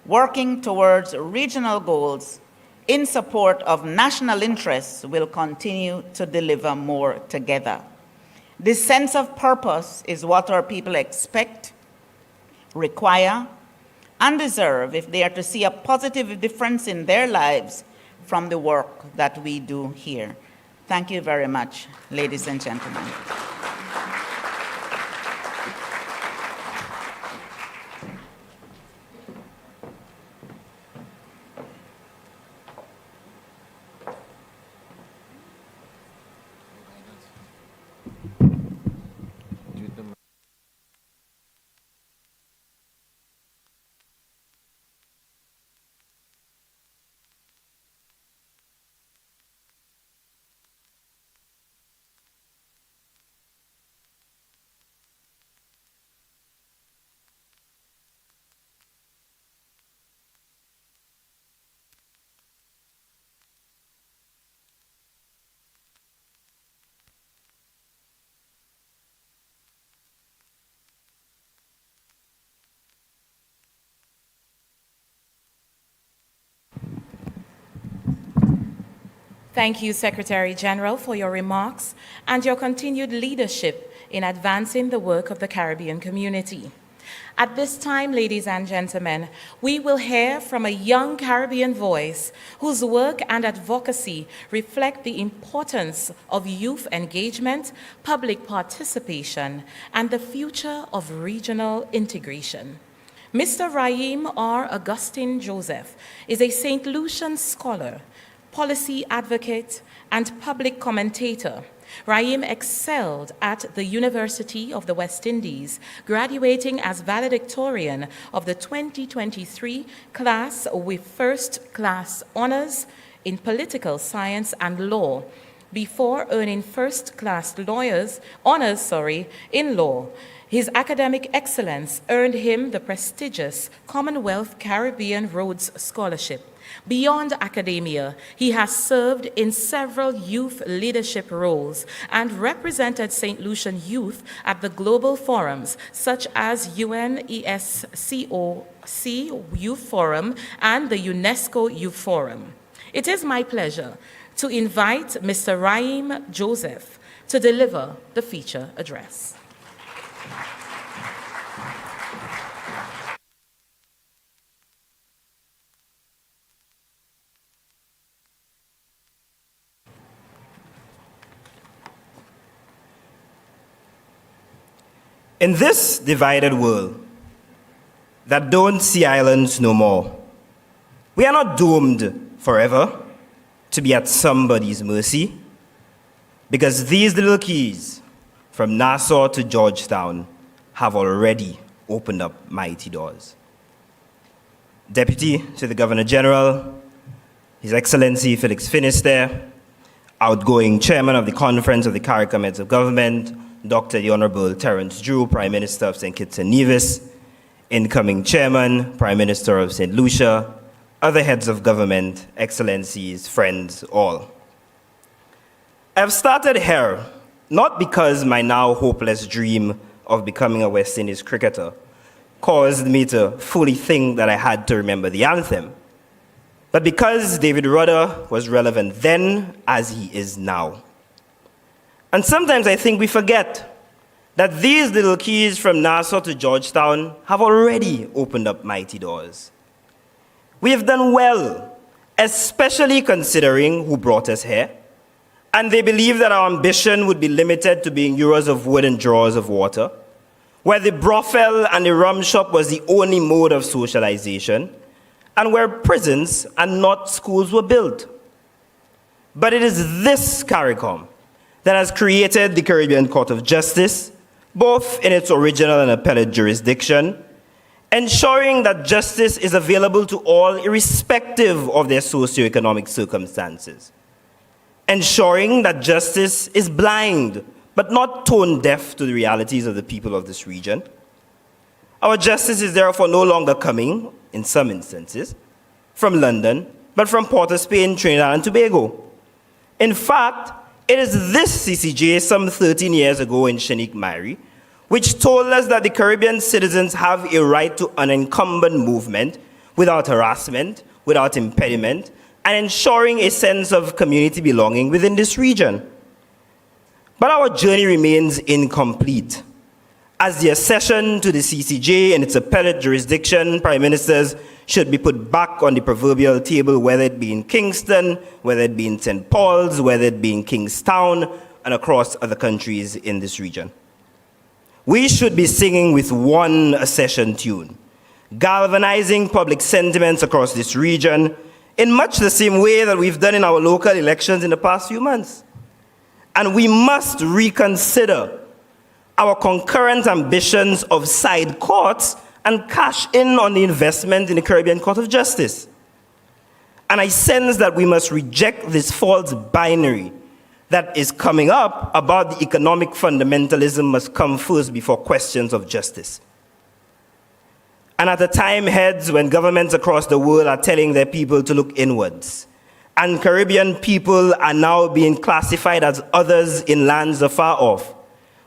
working towards regional goals in support of national interests, will continue to deliver more together. This sense of purpose is what our people expect, require, and deserve if they are to see a positive difference in their lives from the work that we do here. Thank you very much, ladies and gentlemen. Thank you, Secretary General, for your remarks and your continued leadership in advancing the work of the Caribbean community. At this time, ladies and gentlemen, we will hear from a young Caribbean voice whose work and advocacy reflect the importance of youth engagement, public participation, and the future of regional integration. Mr. Raheem R. Augustine Joseph is a St. Lucian scholar, policy advocate, and public commentator. Raheem excelled at the University of the West Indies, graduating as valedictorian of the 2023 class with first-class honors in political science and law, before earning first-class honors in law. His academic excellence earned him the prestigious Commonwealth Caribbean Rhodes Scholarship. Beyond academia, he has served in several youth leadership roles and represented St. Lucian youth at the global forums such as UNESCO Youth Forum and the UNESCO Youth Forum. It is my pleasure to invite Mr. Raheem Joseph to deliver the feature address. In this divided world that don't see islands no more, we are not doomed forever to be at somebody's mercy, because these little keys from Nassau to Georgetown have already opened up mighty doors. Deputy to the Governor General, His Excellency Felix Finisterre, outgoing Chairman of the Conference of the CARICOM Heads of Government, Dr. the Honorable Terence Drew, Prime Minister of St. Kitts and Nevis, incoming Chairman, Prime Minister of St. Lucia, other heads of government, excellencies, friends, all. I've started here not because my now hopeless dream of becoming a West Indies cricketer caused me to fully think that I had to remember the anthem, but because David Rudder was relevant then as he is now. And sometimes I think we forget that these little keys from Nassau to Georgetown have already opened up mighty doors. We have done well, especially considering who brought us here, and they believe that our ambition would be limited to being hewers of wood and drawers of water, where the brothel and the rum shop was the only mode of socialization, and where prisons and not schools were built. But it is this CARICOM that has created the Caribbean Court of Justice, both in its original and appellate jurisdiction, ensuring that justice is available to all irrespective of their socioeconomic circumstances, ensuring that justice is blind but not tone deaf to the realities of the people of this region. Our justice is therefore no longer coming, in some instances, from London, but from Port of Spain, Trinidad and Tobago. In fact, it is this CCJ some 13 years ago in Chinook Mairi, which told us that the Caribbean citizens have a right to unencumbered movement without harassment, without impediment, and ensuring a sense of community belonging within this region. But our journey remains incomplete. As the accession to the CCJ and its appellate jurisdiction, prime ministers should be put back on the proverbial table, whether it be in Kingston, whether it be in St. Paul's, whether it be in Kingstown, and across other countries in this region. We should be singing with one accession tune, galvanizing public sentiments across this region in much the same way that we've done in our local elections in the past few months. And we must reconsider our concurrent ambitions of side courts and cash in on the investment in the Caribbean Court of Justice. And I sense that we must reject this false binary that is coming up about the economic fundamentalism must come first before questions of justice. And at a time, heads, when governments across the world are telling their people to look inwards, and Caribbean people are now being classified as others in lands afar off,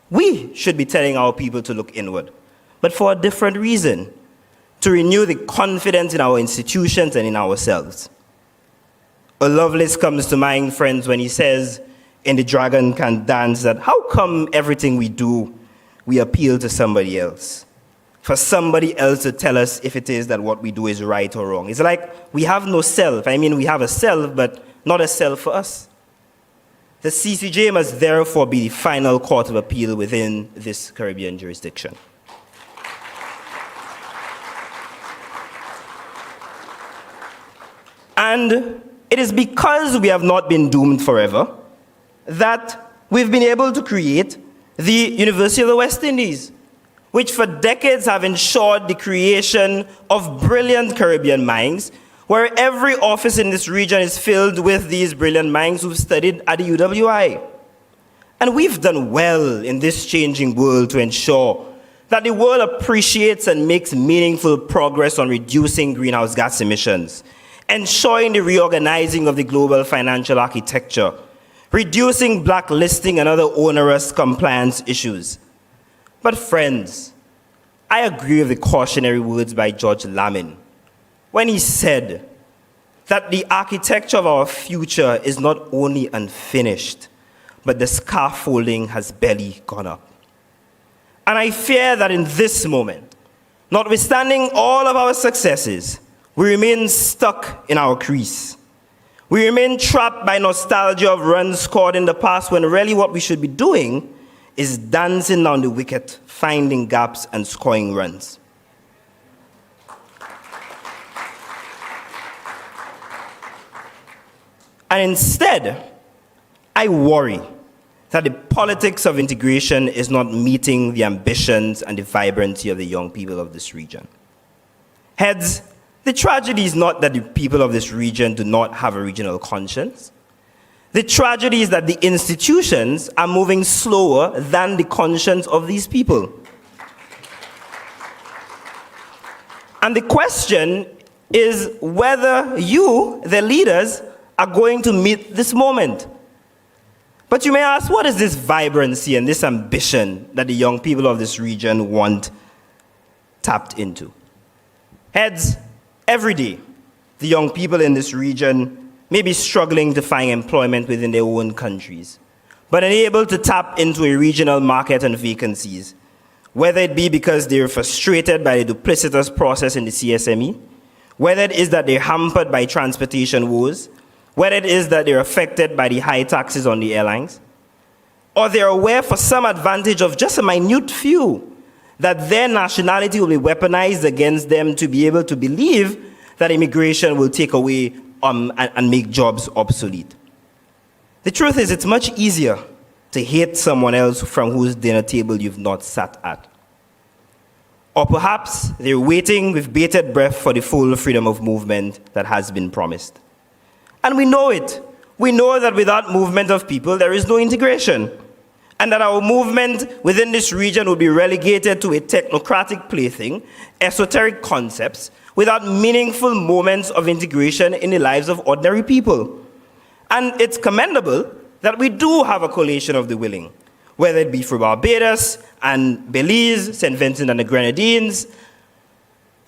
we should be telling our people to look inward, but for a different reason, to renew the confidence in our institutions and in ourselves. A Lovelace comes to mind, friends, when he says in The Dragon Can Dance that how come everything we do, we appeal to somebody else? For somebody else to tell us if it is that what we do is right or wrong. It's like we have no self. I mean, we have a self, but not a self for us. The CCJ must therefore be the final court of appeal within this Caribbean jurisdiction. And it is because we have not been doomed forever that we've been able to create the University of the West Indies, which for decades have ensured the creation of brilliant Caribbean minds, where every office in this region is filled with these brilliant minds who've studied at the UWI. And we've done well in this changing world to ensure that the world appreciates and makes meaningful progress on reducing greenhouse gas emissions, ensuring the reorganizing of the global financial architecture, reducing blacklisting and other onerous compliance issues. But friends, I agree with the cautionary words by George Lamin when he said that the architecture of our future is not only unfinished, but the scaffolding has barely gone up. And I fear that in this moment, notwithstanding all of our successes, we remain stuck in our crease. We remain trapped by nostalgia of runs scored in the past when really what we should be doing is dancing down the wicket, finding gaps and scoring runs. And instead, I worry that the politics of integration is not meeting the ambitions and the vibrancy of the young people of this region. Heads, the tragedy is not that the people of this region do not have a regional conscience. The tragedy is that the institutions are moving slower than the conscience of these people. And the question is whether you, the leaders, are going to meet this moment. But you may ask, what is this vibrancy and this ambition that the young people of this region want tapped into? Heads, every day, the young people in this region may be struggling to find employment within their own countries, but unable to tap into a regional market and vacancies, whether it be because they're frustrated by the duplicitous process in the CSME, whether it is that they're hampered by transportation woes, whether it is that they're affected by the high taxes on the airlines, or they're aware for some advantage of just a minute few that their nationality will be weaponized against them to be able to believe that immigration will take away and make jobs obsolete. The truth is, it's much easier to hate someone else from whose dinner table you've not sat at. Or perhaps they're waiting with bated breath for the full freedom of movement that has been promised. And we know it. We know that without movement of people, there is no integration. And that our movement within this region will be relegated to a technocratic plaything, esoteric concepts, without meaningful moments of integration in the lives of ordinary people. And it's commendable that we do have a coalition of the willing, whether it be for Barbados and Belize, St. Vincent and the Grenadines,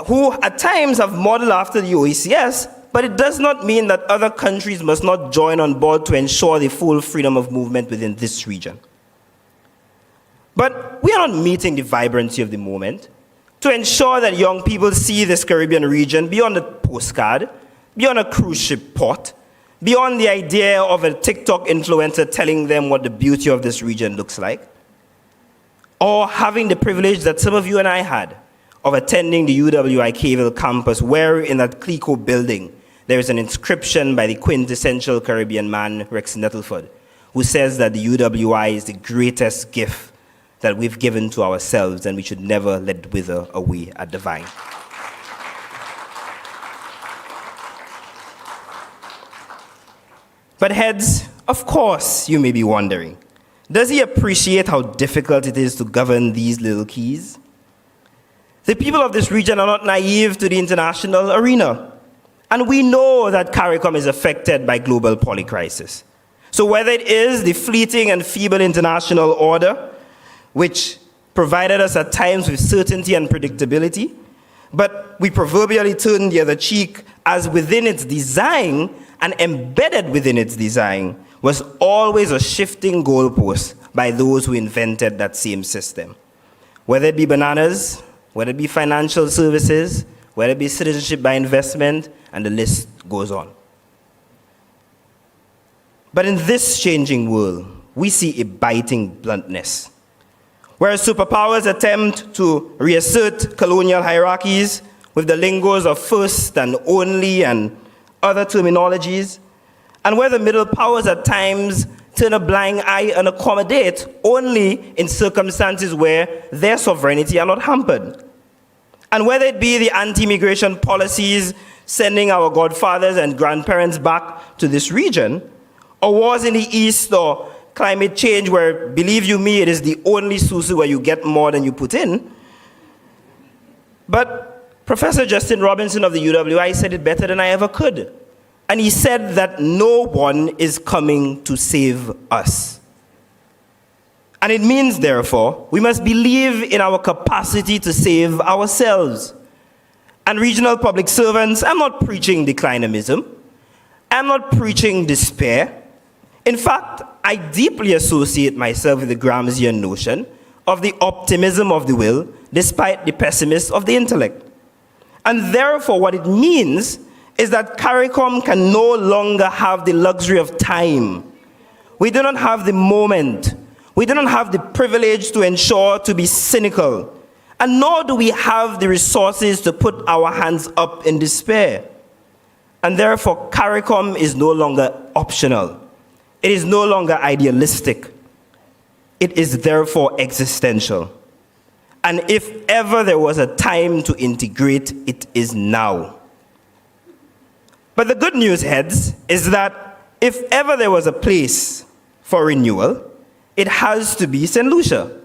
who at times have modeled after the OECS, but it does not mean that other countries must not join on board to ensure the full freedom of movement within this region. But we are not meeting the vibrancy of the moment to ensure that young people see this Caribbean region beyond a postcard, beyond a cruise ship port, beyond the idea of a TikTok influencer telling them what the beauty of this region looks like, or having the privilege that some of you and I had of attending the UWI Cavell campus, where in that Clico building, there is an inscription by the quintessential Caribbean man, Rex Nettleford, who says that the UWI is the greatest gift that we've given to ourselves, and we should never let it wither away at the vine. But heads, of course, you may be wondering, does he appreciate how difficult it is to govern these little keys? The people of this region are not naive to the international arena. And we know that CARICOM is affected by global polycrisis. So whether it is the fleeting and feeble international order, which provided us at times with certainty and predictability, but we proverbially turn the other cheek as within its design and embedded within its design was always a shifting goalpost by those who invented that same system. Whether it be bananas, whether it be financial services, whether it be citizenship by investment, and the list goes on. But in this changing world, we see a biting bluntness. Whereas superpowers attempt to reassert colonial hierarchies with the lingos of first and only and other terminologies, and where the middle powers at times turn a blind eye and accommodate only in circumstances where their sovereignty are not hampered. And whether it be the anti-immigration policies sending our godfathers and grandparents back to this region, or wars in the East, or climate change where, believe you me, it is the only susu where you get more than you put in. But Professor Justin Robinson of the UWI said it better than I ever could. And he said that no one is coming to save us. And it means, therefore, we must believe in our capacity to save ourselves. And regional public servants, I'm not preaching declinism. I'm not preaching despair. In fact, I deeply associate myself with the Gramscian notion of the optimism of the will despite the pessimism of the intellect. And therefore, what it means is that CARICOM can no longer have the luxury of time. We do not have the moment. We do not have the privilege to ensure to be cynical, and nor do we have the resources to put our hands up in despair. And therefore, CARICOM is no longer optional. It is no longer idealistic. It is therefore existential. And if ever there was a time to integrate, it is now. But the good news, heads, is that if ever there was a place for renewal, it has to be St. Lucia.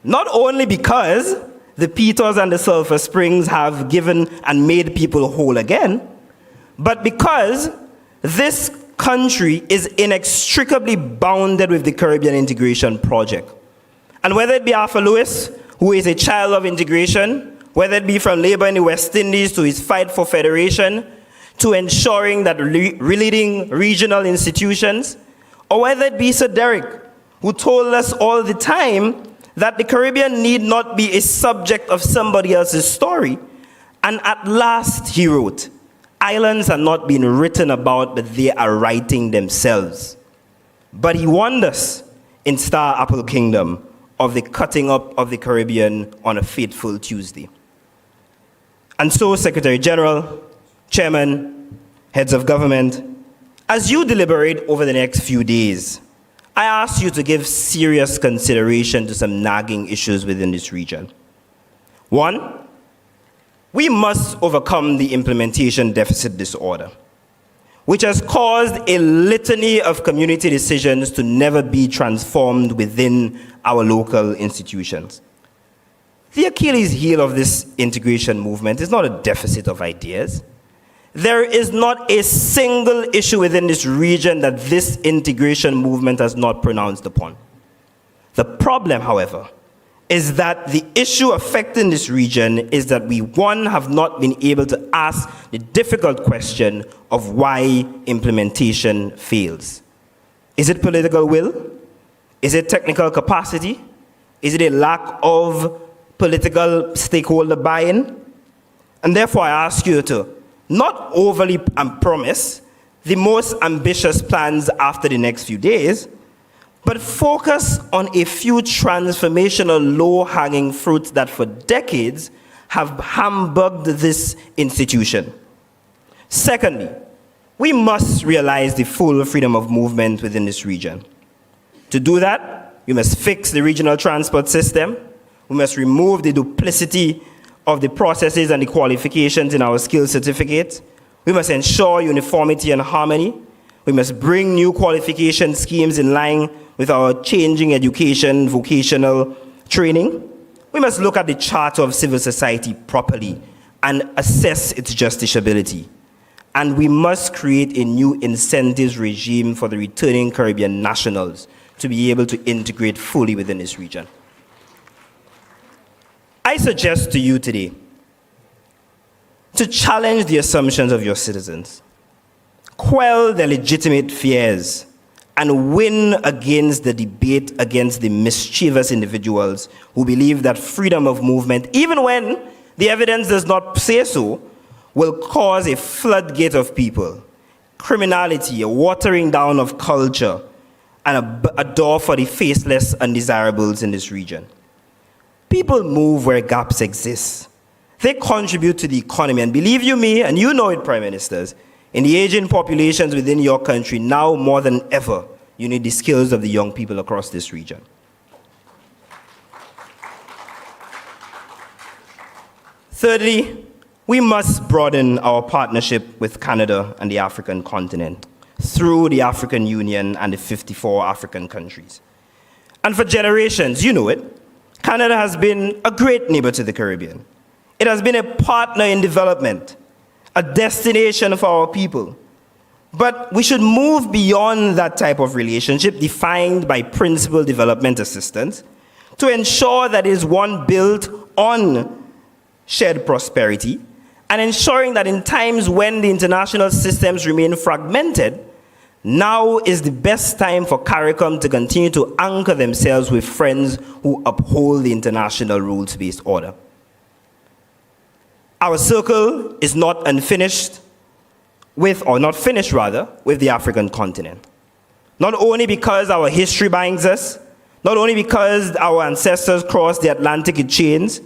Not only because the Peters and the Sulphur Springs have given and made people whole again, but because this country is inextricably bounded with the Caribbean Integration Project. And whether it be Arthur Lewis, who is a child of integration, whether it be from labor in the West Indies to his fight for federation, to ensuring that leading regional institutions, or whether it be Sir Derek, who told us all the time that the Caribbean need not be a subject of somebody else's story. And at last, he wrote, islands are not being written about, but they are writing themselves. But he warned us in Star Apple Kingdom of the cutting up of the Caribbean on a fateful Tuesday. And so, Secretary General, Chairman, heads of government, as you deliberate over the next few days, I ask you to give serious consideration to some nagging issues within this region. One, we must overcome the implementation deficit disorder, which has caused a litany of community decisions to never be transformed within our local institutions. The Achilles heel of this integration movement is not a deficit of ideas. There is not a single issue within this region that this integration movement has not pronounced upon. The problem, however, is that the issue affecting this region is that we, one, have not been able to ask the difficult question of why implementation fails. Is it political will? Is it technical capacity? Is it a lack of political stakeholder buy-in? And therefore, I ask you to not overly promise the most ambitious plans after the next few days, but focus on a few transformational low-hanging fruits that for decades have hamburged this institution. Secondly, we must realize the full freedom of movement within this region. To do that, we must fix the regional transport system. We must remove the duplicity of the processes and the qualifications in our skills certificates. We must ensure uniformity and harmony. We must bring new qualification schemes in line with our changing education, vocational training. We must look at the Charter of Civil Society properly and assess its justiciability. And we must create a new incentives regime for the returning Caribbean nationals to be able to integrate fully within this region. I suggest to you today to challenge the assumptions of your citizens, quell their legitimate fears, and win against the debate against the mischievous individuals who believe that freedom of movement, even when the evidence does not say so, will cause a floodgate of people, criminality, a watering down of culture, and a door for the faceless undesirables in this region. People move where gaps exist. They contribute to the economy, and believe you me, and you know it, Prime Ministers, in the aging populations within your country, now more than ever, you need the skills of the young people across this region. Thirdly, we must broaden our partnership with Canada and the African continent through the African Union and the 54 African countries. And for generations, you know it, Canada has been a great neighbor to the Caribbean. It has been a partner in development, a destination for our people. But we should move beyond that type of relationship defined by principal development assistance to ensure that it is one built on shared prosperity and ensuring that in times when the international systems remain fragmented, now is the best time for CARICOM to continue to anchor themselves with friends who uphold the international rules-based order. Our circle is not unfinished. with, or not finished rather, with the African continent. Not only because our history binds us, not only because our ancestors crossed the Atlantic in chains,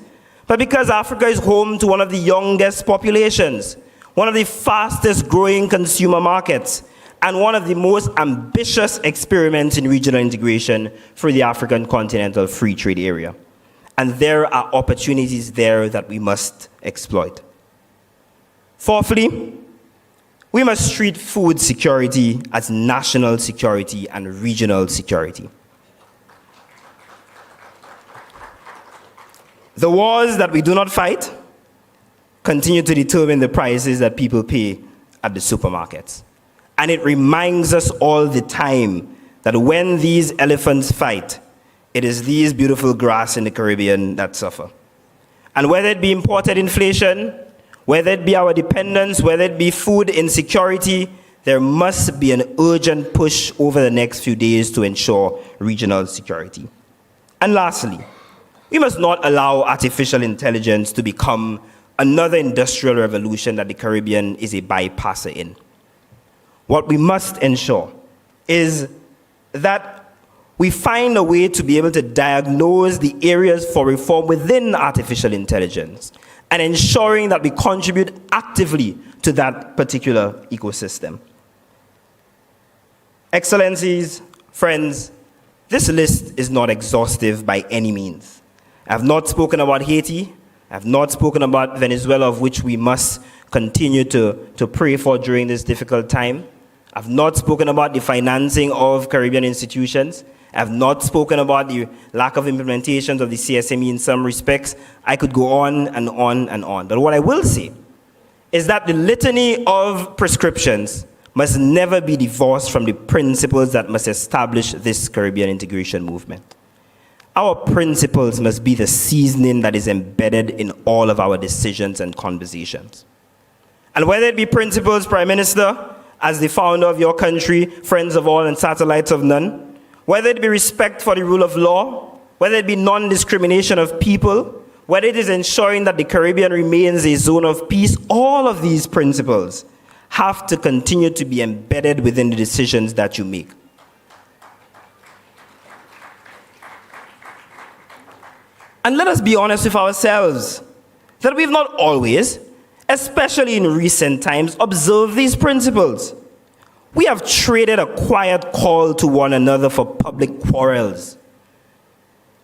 but because Africa is home to one of the youngest populations, one of the fastest growing consumer markets, and one of the most ambitious experiments in regional integration through the African Continental Free Trade Area. And there are opportunities there that we must exploit. Fourthly, we must treat food security as national security and regional security. The wars that we do not fight continue to determine the prices that people pay at the supermarkets. And it reminds us all the time that when these elephants fight, it is these beautiful grass in the Caribbean that suffer. And whether it be imported inflation, whether it be our dependence, whether it be food insecurity, there must be an urgent push over the next few days to ensure regional security. And lastly, we must not allow artificial intelligence to become another industrial revolution that the Caribbean is a bypasser in. What we must ensure is that we find a way to be able to diagnose the areas for reform within artificial intelligence and ensuring that we contribute actively to that particular ecosystem. Excellencies, friends, this list is not exhaustive by any means. I have not spoken about Haiti. I have not spoken about Venezuela, of which we must continue to pray for during this difficult time. I have not spoken about the financing of Caribbean institutions. I have not spoken about the lack of implementations of the CSME in some respects. I could go on and on and on. But what I will say is that the litany of prescriptions must never be divorced from the principles that must establish this Caribbean integration movement. Our principles must be the seasoning that is embedded in all of our decisions and conversations. And whether it be principles, Prime Minister, as the founder of your country, friends of all and satellites of none, whether it be respect for the rule of law, whether it be non-discrimination of people, whether it is ensuring that the Caribbean remains a zone of peace, all of these principles have to continue to be embedded within the decisions that you make. And let us be honest with ourselves, that we've not always, especially in recent times, observed these principles. We have traded a quiet call to one another for public quarrels.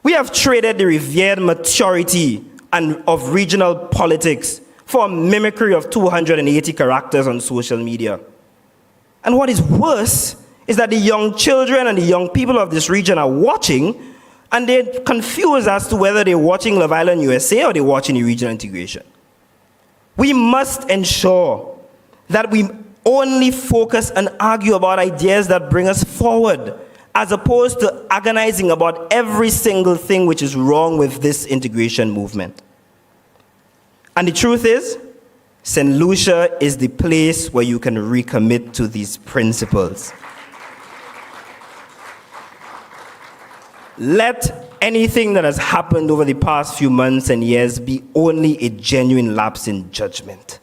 We have traded the revered maturity of regional politics for a mimicry of 280 characters on social media. And what is worse is that the young children and the young people of this region are watching, and they're confused as to whether they're watching Love Island USA or they're watching the regional integration. We must ensure that we only focus and argue about ideas that bring us forward, as opposed to agonizing about every single thing which is wrong with this integration movement. And the truth is, St. Lucia is the place where you can recommit to these principles. Let anything that has happened over the past few months and years be only a genuine lapse in judgment.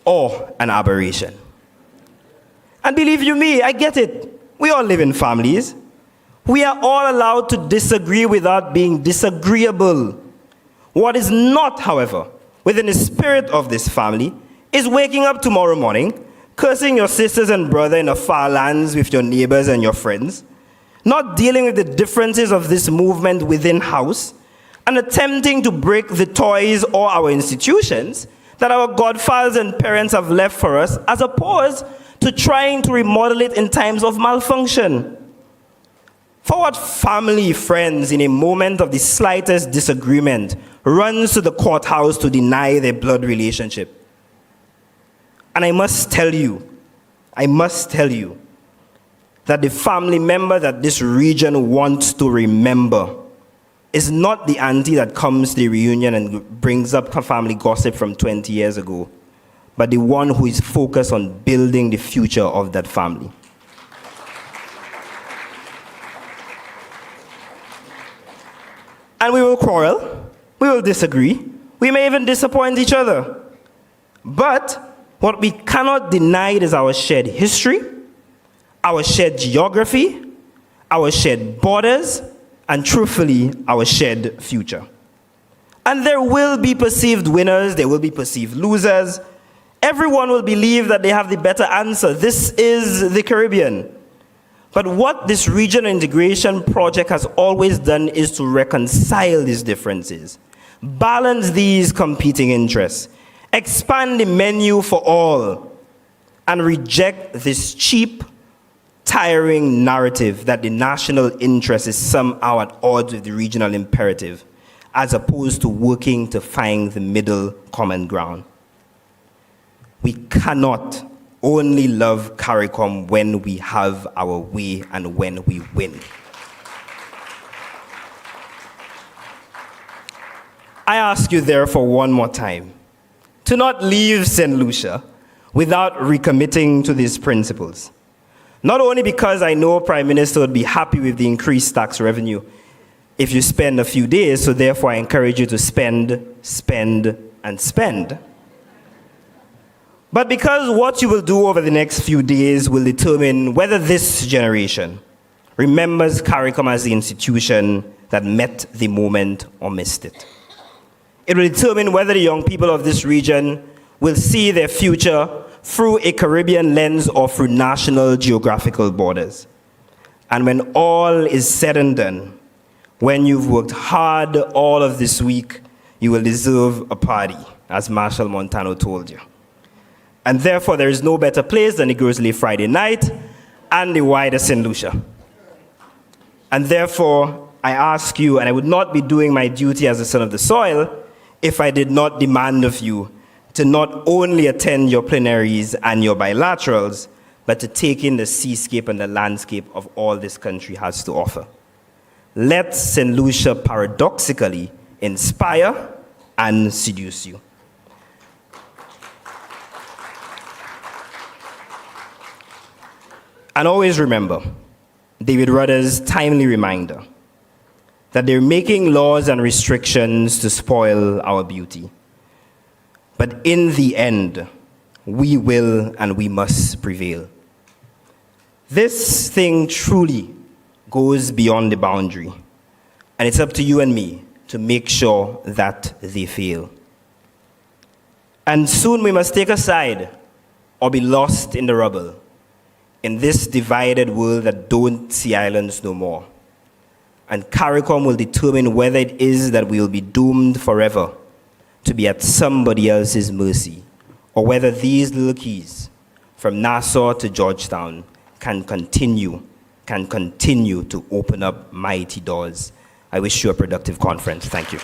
Or an aberration. And believe you me, I get it. We all live in families. We are all allowed to disagree without being disagreeable. What is not, however, within the spirit of this family is waking up tomorrow morning, cursing your sisters and brother in the far lands with your neighbors and your friends, not dealing with the differences of this movement within house, and attempting to break the toys or our institutions that our godfathers and parents have left for us, as opposed to trying to remodel it in times of malfunction. For what family, friends, in a moment of the slightest disagreement, runs to the courthouse to deny their blood relationship? And I must tell you that the family member that this region wants to remember is not the auntie that comes to the reunion and brings up her family gossip from 20 years ago, but the one who is focused on building the future of that family. And we will quarrel, we will disagree. We may even disappoint each other. But what we cannot deny is our shared history, our shared geography, our shared borders, and truthfully, our shared future. And there will be perceived winners, there will be perceived losers. Everyone will believe that they have the better answer. This is the Caribbean. But what this regional integration project has always done is to reconcile these differences, balance these competing interests, expand the menu for all, and reject this cheap, tiring narrative that the national interest is somehow at odds with the regional imperative, as opposed to working to find the middle common ground. We cannot only love CARICOM when we have our way and when we win. I ask you therefore one more time to not leave St. Lucia without recommitting to these principles. Not only because I know Prime Minister would be happy with the increased tax revenue if you spend a few days, so therefore I encourage you to spend, spend, and spend. But because what you will do over the next few days will determine whether this generation remembers CARICOM as the institution that met the moment or missed it. It will determine whether the young people of this region will see their future through a Caribbean lens or through national geographical borders. And when all is said and done, when you've worked hard all of this week, you will deserve a party, as Marshall Montano told you. And therefore, there is no better place than the Grizzly Friday night and the wider St. Lucia. And therefore, I ask you, and I would not be doing my duty as a son of the soil if I did not demand of you to not only attend your plenaries and your bilaterals, but to take in the seascape and the landscape of all this country has to offer. Let St. Lucia paradoxically inspire and seduce you. And always remember David Rudder's timely reminder that they're making laws and restrictions to spoil our beauty. But in the end, we will and we must prevail. This thing truly goes beyond the boundary, and it's up to you and me to make sure that they fail. And soon we must take a side or be lost in the rubble in this divided world that don't see islands no more. And CARICOM will determine whether it is that we will be doomed forever to be at somebody else's mercy, or whether these little keys from Nassau to Georgetown can continue to open up mighty doors. I wish you a productive conference. Thank you.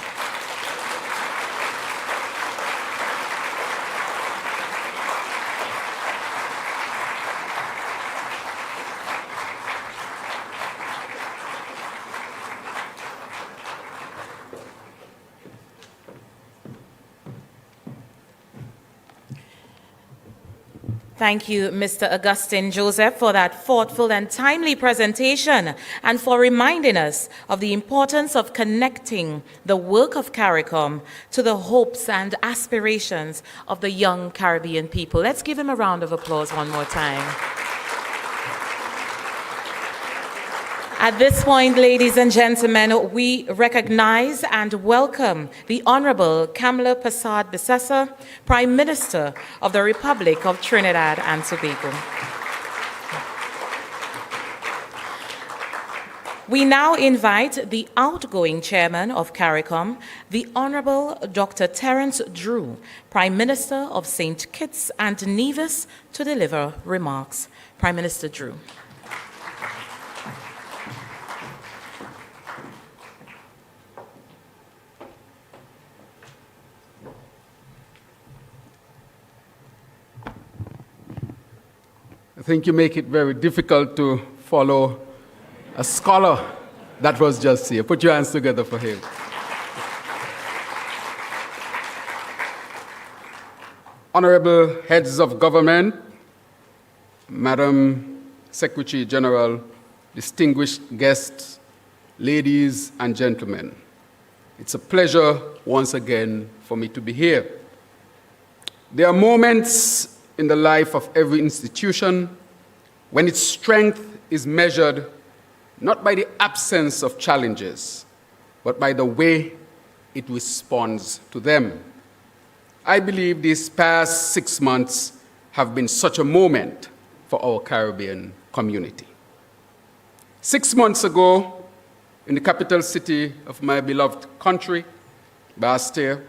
Thank you, Mr. Augustine Joseph, for that thoughtful and timely presentation and for reminding us of the importance of connecting the work of CARICOM to the hopes and aspirations of the young Caribbean people. Let's give him a round of applause one more time. At this point, ladies and gentlemen, we recognize and welcome the Honorable Kamla Persad-Bissessar, Prime Minister of the Republic of Trinidad and Tobago. We now invite the outgoing chairman of CARICOM, the Honorable Dr. Terence Drew, Prime Minister of St. Kitts and Nevis, to deliver remarks. Prime Minister Drew. I think you make it very difficult to follow a scholar that was just here. Put your hands together for him. Honorable heads of government, Madam Secretary General, distinguished guests, ladies and gentlemen. It's a pleasure once again for me to be here. There are moments in the life of every institution when its strength is measured not by the absence of challenges, but by the way it responds to them. I believe these past 6 months have been such a moment for our Caribbean community. 6 months ago, in the capital city of my beloved country, Bastia,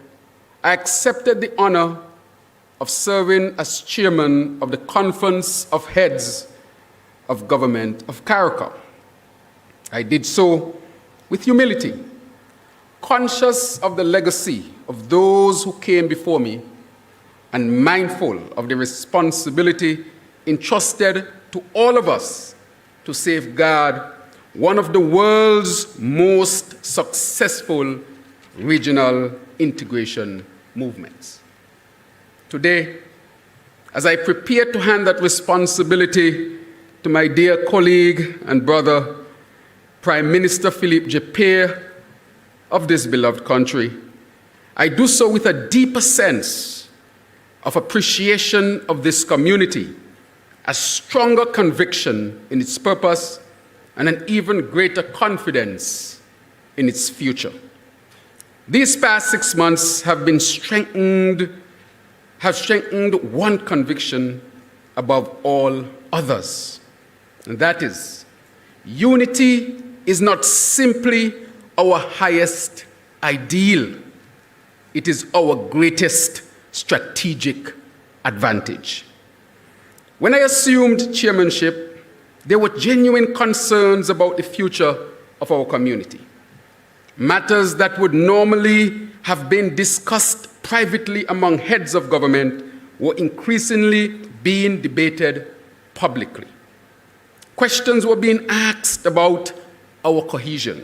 I accepted the honor of serving as chairman of the Conference of Heads of Government of CARICOM. I did so with humility, conscious of the legacy of those who came before me and mindful of the responsibility entrusted to all of us to safeguard one of the world's most successful regional integration movements. Today, as I prepare to hand that responsibility to my dear colleague and brother, Prime Minister Philippe Japere of this beloved country, I do so with a deeper sense of appreciation of this community, a stronger conviction in its purpose, and an even greater confidence in its future. These past 6 months have strengthened one conviction above all others, and that is, unity is not simply our highest ideal, it is our greatest strategic advantage. When I assumed chairmanship, there were genuine concerns about the future of our community. Matters that would normally have been discussed privately among heads of government were increasingly being debated publicly. Questions were being asked about our cohesion.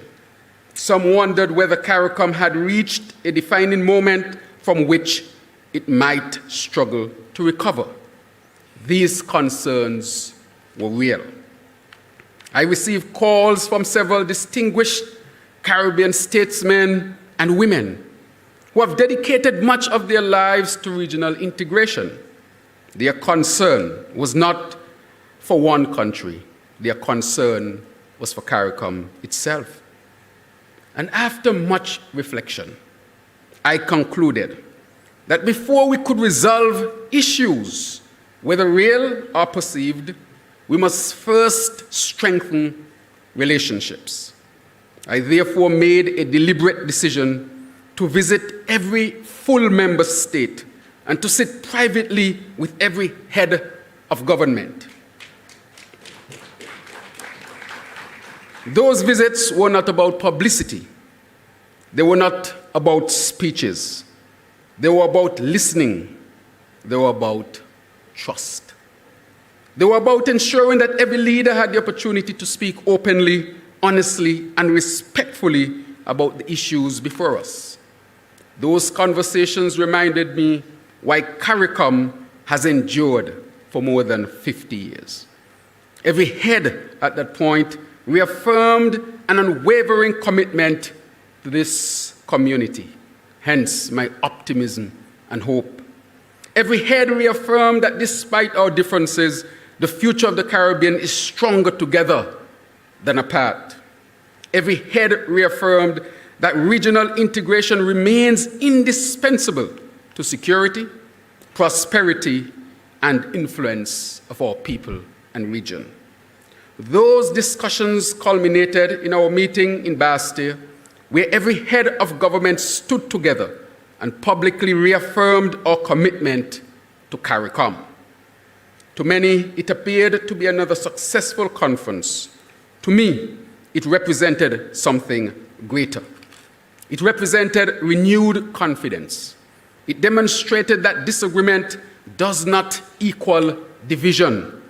Some wondered whether CARICOM had reached a defining moment from which it might struggle to recover. These concerns were real. I received calls from several distinguished Caribbean statesmen and women who have dedicated much of their lives to regional integration. Their concern was not for one country, their concern was for CARICOM itself. And after much reflection, I concluded that before we could resolve issues, whether real or perceived, we must first strengthen relationships. I therefore made a deliberate decision to visit every full member state and to sit privately with every head of government. Those visits were not about publicity. They were not about speeches. They were about listening. They were about trust. They were about ensuring that every leader had the opportunity to speak openly, honestly, and respectfully about the issues before us. Those conversations reminded me why CARICOM has endured for more than 50 years. Every head at that point reaffirmed an unwavering commitment to this community, hence my optimism and hope. Every head reaffirmed that despite our differences, the future of the Caribbean is stronger together than apart. Every head reaffirmed that regional integration remains indispensable to security, prosperity, and influence of our people and region. Those discussions culminated in our meeting in Bastia, where every head of government stood together and publicly reaffirmed our commitment to CARICOM. To many, it appeared to be another successful conference. To me, it represented something greater. It represented renewed confidence. It demonstrated that disagreement does not equal division.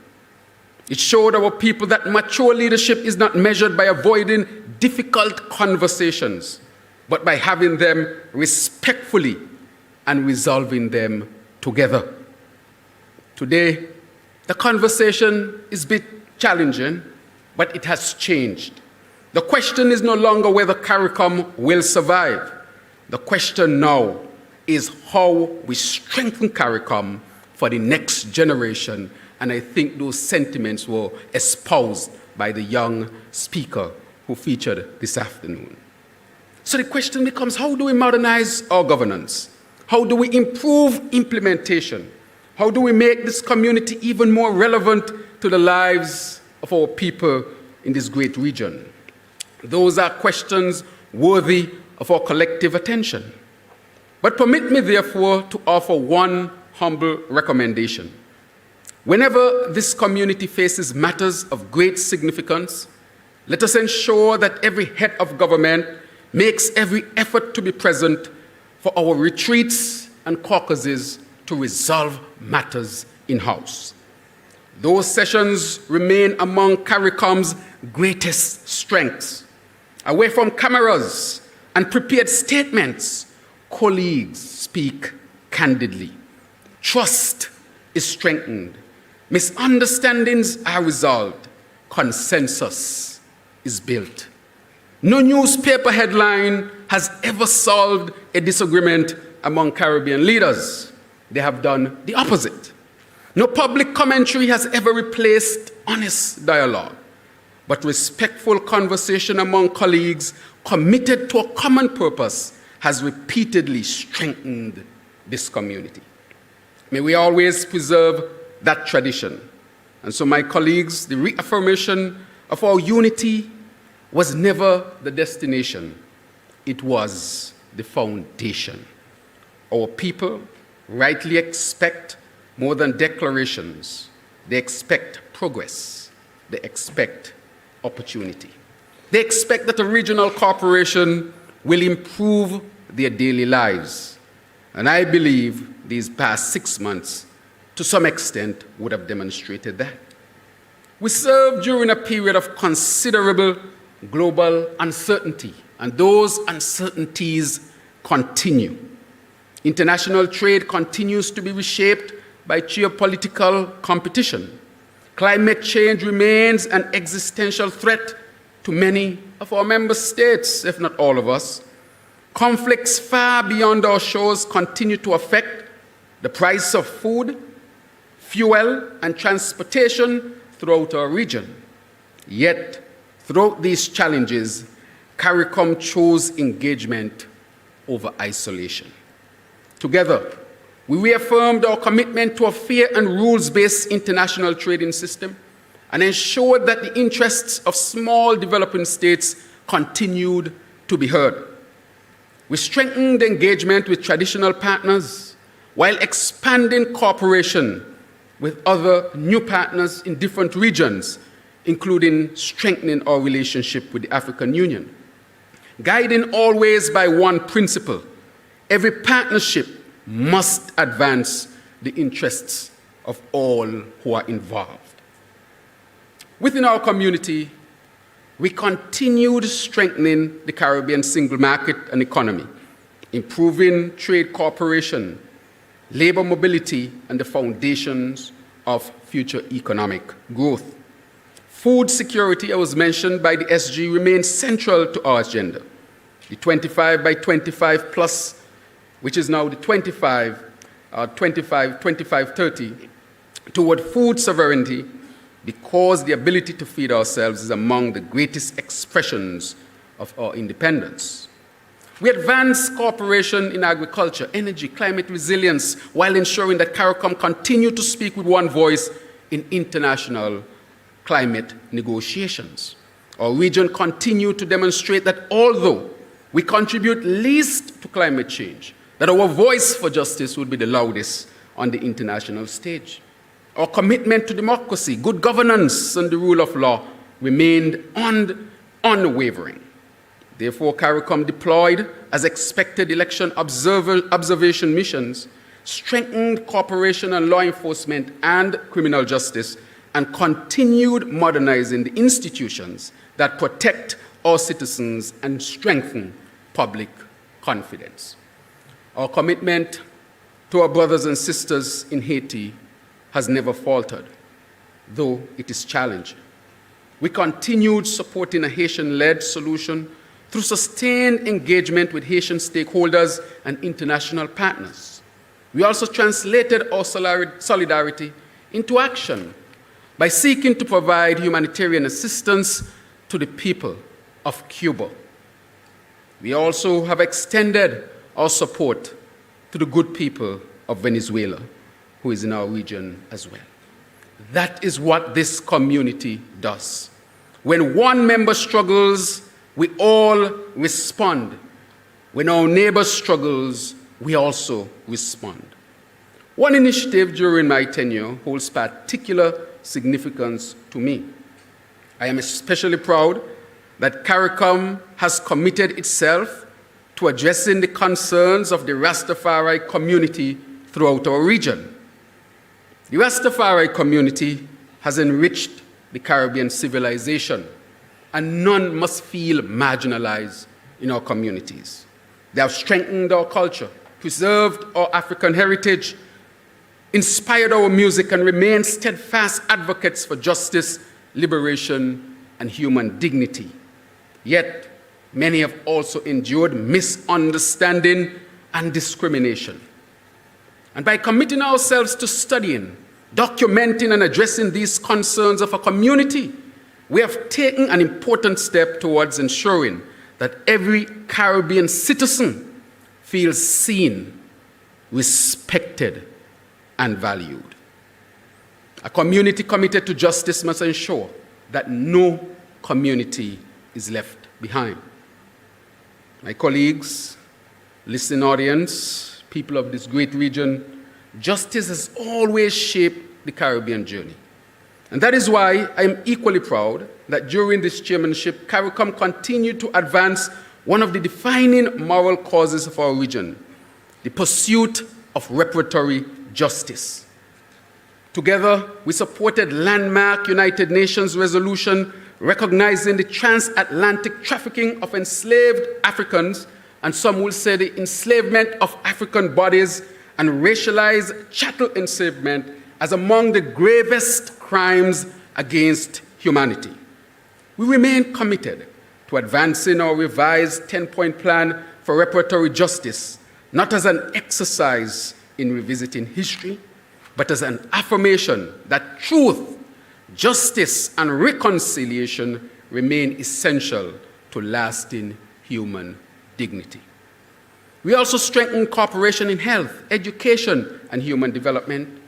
It showed our people that mature leadership is not measured by avoiding difficult conversations, but by having them respectfully and resolving them together. Today, the conversation is a bit challenging, but it has changed. The question is no longer whether CARICOM will survive. The question now is how we strengthen CARICOM for the next generation, and I think those sentiments were espoused by the young speaker who featured this afternoon. So the question becomes, how do we modernize our governance? How do we improve implementation? How do we make this community even more relevant to the lives of our people in this great region? Those are questions worthy of our collective attention. But permit me, therefore, to offer one humble recommendation. Whenever this community faces matters of great significance, let us ensure that every head of government makes every effort to be present for our retreats and caucuses to resolve matters in-house. Those sessions remain among CARICOM's greatest strengths. Away from cameras and prepared statements, colleagues speak candidly. Trust is strengthened. Misunderstandings are resolved. Consensus is built. No newspaper headline has ever solved a disagreement among Caribbean leaders. They have done the opposite. No public commentary has ever replaced honest dialogue, but respectful conversation among colleagues committed to a common purpose has repeatedly strengthened this community. May we always preserve that tradition. And so, my colleagues, the reaffirmation of our unity was never the destination. It was the foundation. Our people rightly expect more than declarations. They expect progress. They expect opportunity. They expect that a regional corporation will improve their daily lives. And I believe these past 6 months, to some extent, would have demonstrated that. We served during a period of considerable global uncertainty, and those uncertainties continue. International trade continues to be reshaped by geopolitical competition. Climate change remains an existential threat to many of our member states, if not all of us. Conflicts far beyond our shores continue to affect the price of food, fuel, and transportation throughout our region. Yet, throughout these challenges, CARICOM chose engagement over isolation. Together, we reaffirmed our commitment to a fair and rules-based international trading system and ensured that the interests of small developing states continued to be heard. We strengthened engagement with traditional partners while expanding cooperation with other new partners in different regions, including strengthening our relationship with the African Union. Guiding always by one principle, every partnership must advance the interests of all who are involved. Within our community, we continued strengthening the Caribbean single market and economy, improving trade cooperation, labor mobility, and the foundations of future economic growth. Food security, as was mentioned by the SG, remains central to our agenda. The 25 by 25 plus, which is now the 25-30, toward food sovereignty, because the ability to feed ourselves is among the greatest expressions of our independence. We advance cooperation in agriculture, energy, climate resilience, while ensuring that CARICOM continue to speak with one voice in international climate negotiations. Our region continued to demonstrate that although we contribute least to climate change, that our voice for justice would be the loudest on the international stage. Our commitment to democracy, good governance, and the rule of law remained unwavering. Therefore, CARICOM deployed, as expected, election observation missions, strengthened cooperation on law enforcement and criminal justice, and continued modernizing the institutions that protect our citizens and strengthen public confidence. Our commitment to our brothers and sisters in Haiti has never faltered, though it is challenging. We continued supporting a Haitian-led solution through sustained engagement with Haitian stakeholders and international partners. We also translated our solidarity into action by seeking to provide humanitarian assistance to the people of Cuba. We also have extended our support to the good people of Venezuela, who is in our region as well. That is what this community does. When one member struggles, we all respond. When our neighbor struggles, we also respond. One initiative during my tenure holds particular significance to me. I am especially proud that CARICOM has committed itself to addressing the concerns of the Rastafari community throughout our region. The Rastafari community has enriched the Caribbean civilization, and none must feel marginalized in our communities. They have strengthened our culture, preserved our African heritage, inspired our music, and remained steadfast advocates for justice, liberation, and human dignity. Yet, many have also endured misunderstanding and discrimination. And by committing ourselves to studying, documenting, and addressing these concerns of a community, we have taken an important step towards ensuring that every Caribbean citizen feels seen, respected, and valued. A community committed to justice must ensure that no community is left behind. My colleagues, listening audience, people of this great region, justice has always shaped the Caribbean journey. And that is why I am equally proud that during this chairmanship, CARICOM continued to advance one of the defining moral causes of our region, the pursuit of reparatory justice. Together, we supported landmark United Nations resolution recognizing the transatlantic trafficking of enslaved Africans, and some will say the enslavement of African bodies and racialized chattel enslavement as among the gravest crimes against humanity. We remain committed to advancing our revised 10-point plan for reparatory justice, not as an exercise in revisiting history, but as an affirmation that truth, justice, and reconciliation remain essential to lasting human dignity. We also strengthen cooperation in health, education, and human development.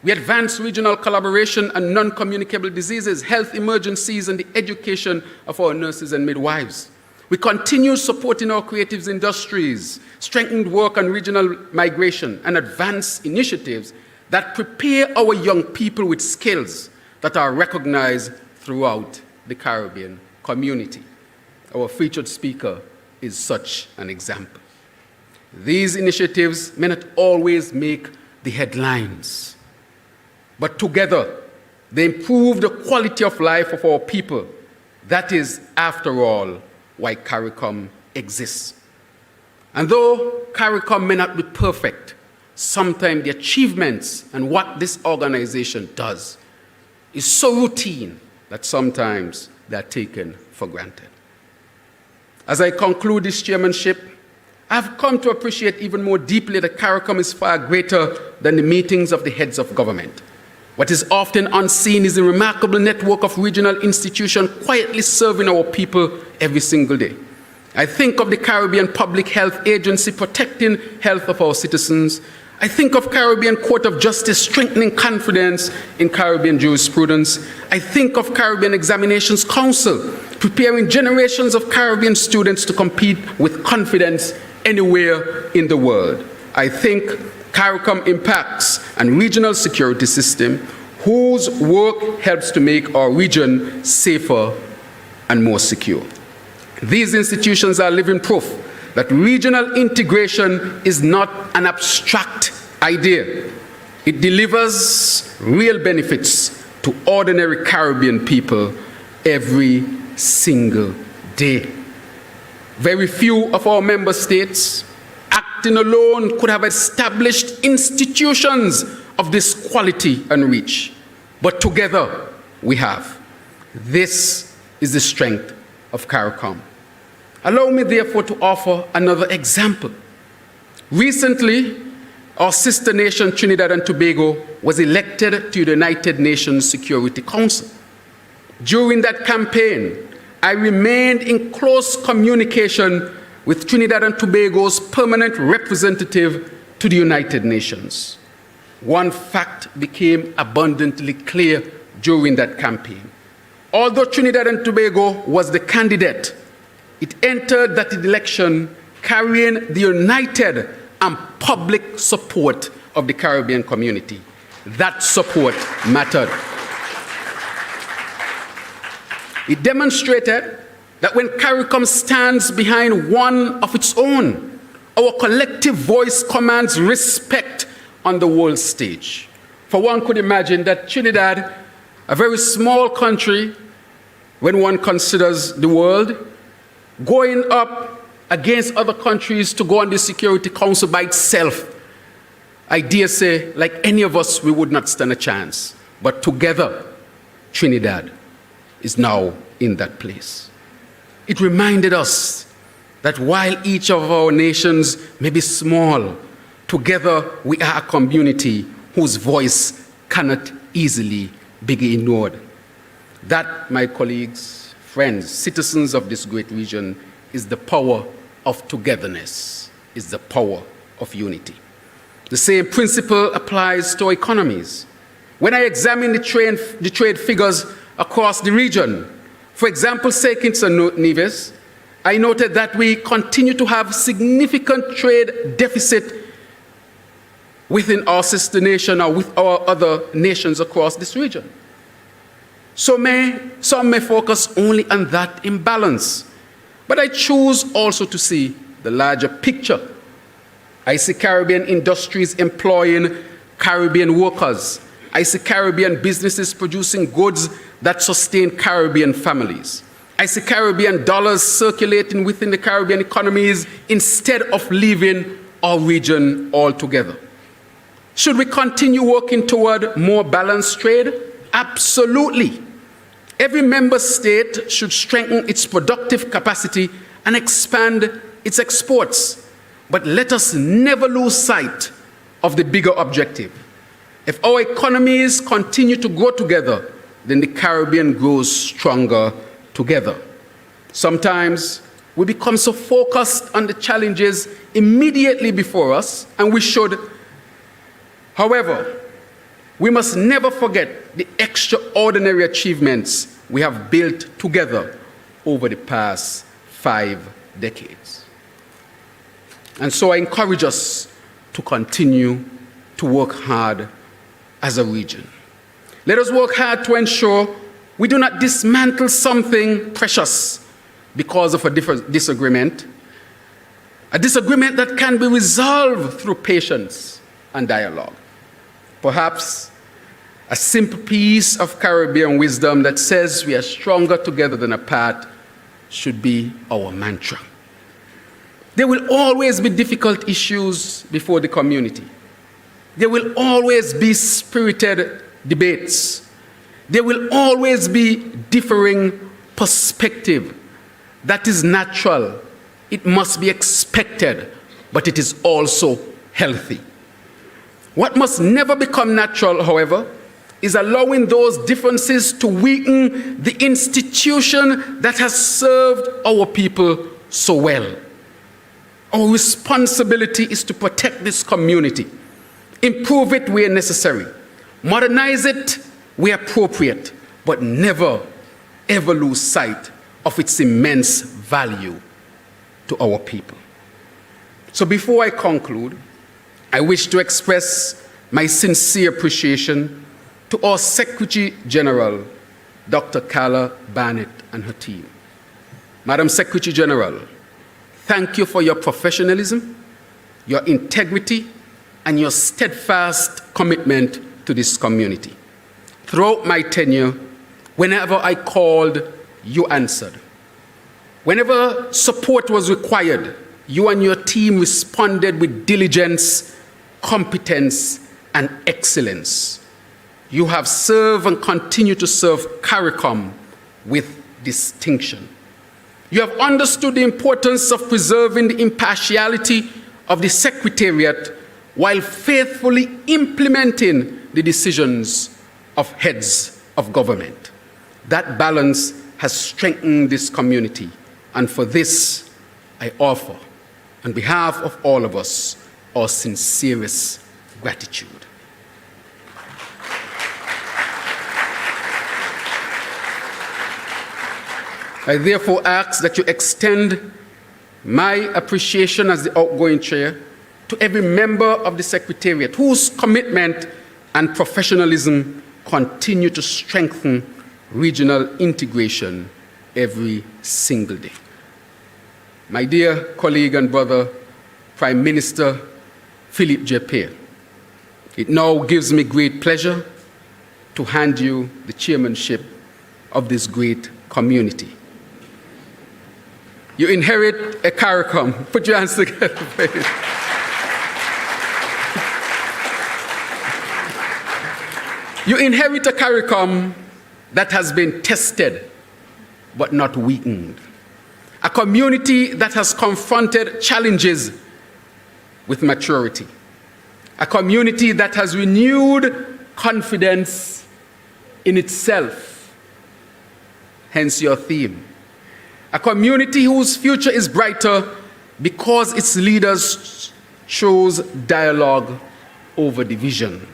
We advance regional collaboration on non-communicable diseases, health emergencies, and the education of our nurses and midwives. We continue supporting our creative industries, strengthened work on regional migration, and advanced initiatives that prepare our young people with skills that are recognized throughout the Caribbean community. Our featured speaker is such an example. These initiatives may not always make the headlines, but together they improve the quality of life of our people. That is, after all, why CARICOM exists. And though CARICOM may not be perfect, sometimes the achievements and what this organization does is so routine that sometimes they are taken for granted. As I conclude this chairmanship, I've come to appreciate even more deeply that CARICOM is far greater than the meetings of the heads of government. What is often unseen is a remarkable network of regional institutions quietly serving our people every single day. I think of the Caribbean Public Health Agency protecting health of our citizens. I think of Caribbean Court of Justice strengthening confidence in Caribbean jurisprudence. I think of Caribbean Examinations Council preparing generations of Caribbean students to compete with confidence anywhere in the world. I think CARICOM impacts and regional security system whose work helps to make our region safer and more secure. These institutions are living proof that regional integration is not an abstract idea. It delivers real benefits to ordinary Caribbean people every single day. Very few of our member states, acting alone, could have established institutions of this quality and reach. But together, we have. This is the strength of CARICOM. Allow me, therefore, to offer another example. Recently, our sister nation, Trinidad and Tobago, was elected to the United Nations Security Council. During that campaign, I remained in close communication with Trinidad and Tobago's permanent representative to the United Nations. One fact became abundantly clear during that campaign. Although Trinidad and Tobago was the candidate, it entered that election carrying the united and public support of the Caribbean community. That support mattered. It demonstrated that when CARICOM stands behind one of its own, our collective voice commands respect on the world stage. For one could imagine that Trinidad, a very small country when one considers the world, going up against other countries to go on the Security Council by itself, I dare say, like any of us, we would not stand a chance. But together, Trinidad is now in that place. It reminded us that while each of our nations may be small, together we are a community whose voice cannot easily be ignored. That, my colleagues, friends, citizens of this great region, is the power of togetherness, is the power of unity. The same principle applies to our economies. When I examine the trade figures across the region, for example, St. Kitts and Nevis, I noted that we continue to have significant trade deficit within our sister nation or with our other nations across this region. Some may focus only on that imbalance, but I choose also to see the larger picture. I see Caribbean industries employing Caribbean workers. I see Caribbean businesses producing goods that sustain Caribbean families. I see Caribbean dollars circulating within the Caribbean economies instead of leaving our region altogether. Should we continue working toward more balanced trade? Absolutely. Every member state should strengthen its productive capacity and expand its exports. But let us never lose sight of the bigger objective. If our economies continue to grow together, then the Caribbean grows stronger together. Sometimes we become so focused on the challenges immediately before us, and we should. However, we must never forget the extraordinary achievements we have built together over the past 5 decades. And so I encourage us to continue to work hard as a region. Let us work hard to ensure we do not dismantle something precious because of a disagreement, a disagreement that can be resolved through patience and dialogue. Perhaps a simple piece of Caribbean wisdom that says we are stronger together than apart should be our mantra. There will always be difficult issues before the community. There will always be spirited debates. There will always be differing perspective. That is natural. It must be expected, but it is also healthy. What must never become natural, however, is allowing those differences to weaken the institution that has served our people so well. Our responsibility is to protect this community, improve it where necessary, modernize it where appropriate, but never, ever lose sight of its immense value to our people. So before I conclude, I wish to express my sincere appreciation to our Secretary General, Dr. Carla Barnett and her team. Madam Secretary General, thank you for your professionalism, your integrity, and your steadfast commitment to this community. Throughout my tenure, whenever I called, you answered. Whenever support was required, you and your team responded with diligence, competence, and excellence. You have served and continue to serve CARICOM with distinction. You have understood the importance of preserving the impartiality of the Secretariat while faithfully implementing the decisions of heads of government. That balance has strengthened this community, and for this, I offer, on behalf of all of us, our sincerest gratitude. I therefore ask that you extend my appreciation as the outgoing chair to every member of the Secretariat whose commitment and professionalism continue to strengthen regional integration every single day. My dear colleague and brother, Prime Minister Philippe J. it now gives me great pleasure to hand you the chairmanship of this great community. You inherit a CARICOM. Put your hands together, please. You inherit a CARICOM that has been tested but not weakened. A community that has confronted challenges with maturity. A community that has renewed confidence in itself, hence your theme. A community whose future is brighter because its leaders chose dialogue over division.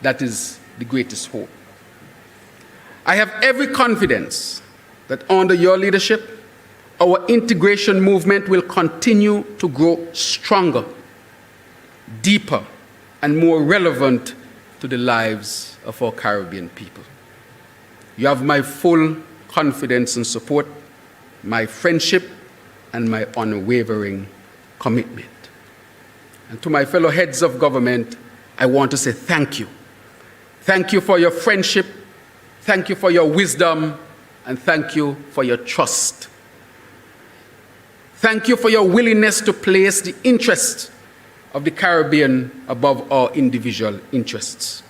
That is the greatest hope. I have every confidence that under your leadership, our integration movement will continue to grow stronger, deeper, and more relevant to the lives of our Caribbean people. You have my full confidence and support, my friendship, and my unwavering commitment. And to my fellow heads of government, I want to say thank you. Thank you for your friendship, thank you for your wisdom, and thank you for your trust. Thank you for your willingness to place the interests of the Caribbean above our individual interests.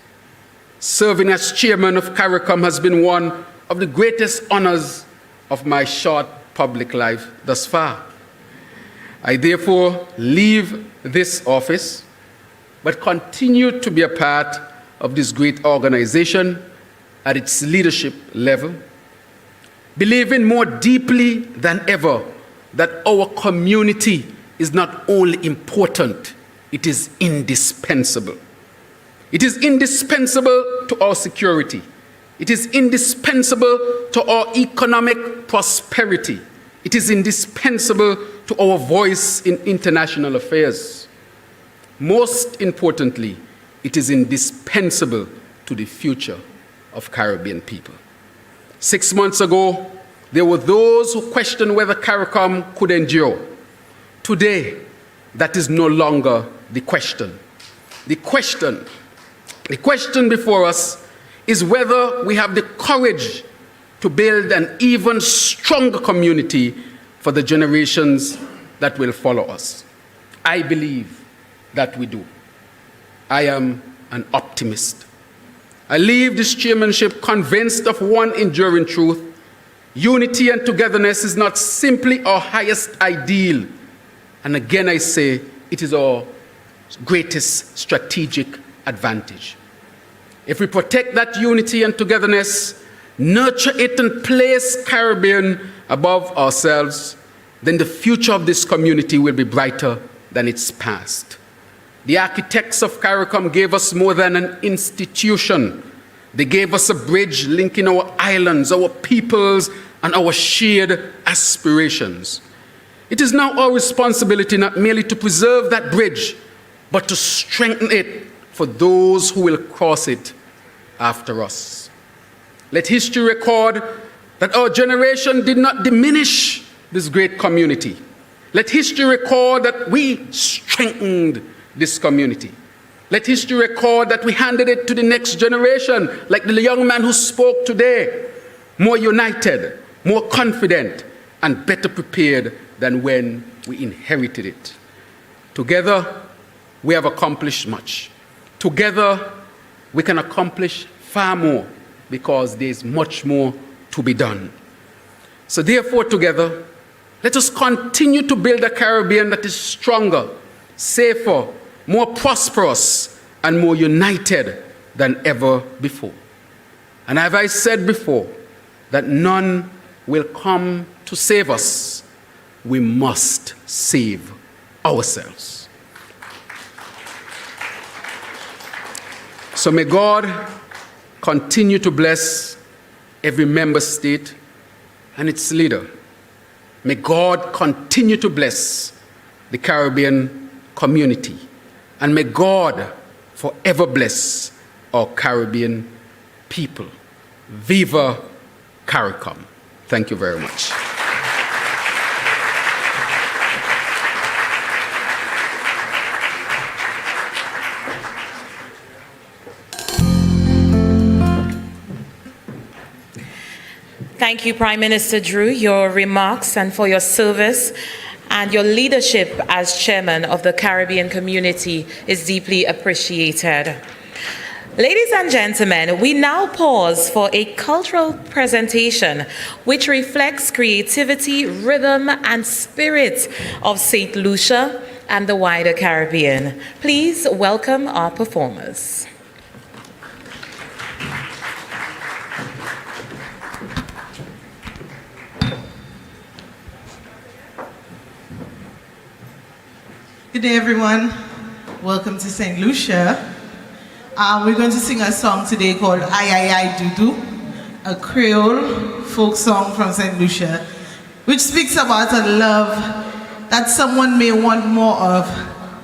Serving as chairman of CARICOM has been one of the greatest honors of my short public life thus far. I therefore leave this office, but continue to be a part of this great organization at its leadership level, believing more deeply than ever that our community is not only important, it is indispensable. It is indispensable to our security. It is indispensable to our economic prosperity. It is indispensable to our voice in international affairs. Most importantly, it is indispensable to the future of Caribbean people. 6 months ago, there were those who questioned whether CARICOM could endure. Today, that is no longer the question. The question before us is whether we have the courage to build an even stronger community for the generations that will follow us. I believe that we do. I am an optimist. I leave this chairmanship convinced of one enduring truth. Unity and togetherness is not simply our highest ideal. And again, I say, it is our greatest strategic advantage. If we protect that unity and togetherness, nurture it and place Caribbean above ourselves, then the future of this community will be brighter than its past. The architects of CARICOM gave us more than an institution. They gave us a bridge linking our islands, our peoples, and our shared aspirations. It is now our responsibility not merely to preserve that bridge, but to strengthen it for those who will cross it after us. Let history record that our generation did not diminish this great community. Let history record that we strengthened this community. Let history record that we handed it to the next generation, like the young man who spoke today, more united, more confident, and better prepared than when we inherited it. Together, we have accomplished much. Together, we can accomplish far more because there's much more to be done. So therefore, together, let us continue to build a Caribbean that is stronger, safer, more prosperous, and more united than ever before. And as I said before, that none will come to save us. We must save ourselves. So may God continue to bless every member state and its leader. May God continue to bless the Caribbean community. And may God forever bless our Caribbean people. Viva CARICOM. Thank you very much. Thank you, Prime Minister Drew, your remarks and for your service and your leadership as chairman of the Caribbean community is deeply appreciated. Ladies and gentlemen, we now pause for a cultural presentation which reflects creativity, rhythm, and spirit of St. Lucia and the wider Caribbean. Please welcome our performers. Good day, everyone. Welcome to St. Lucia. We're going to sing a song today called Ay Ay Ay Dudu, a Creole folk song from St. Lucia, which speaks about a love that someone may want more of,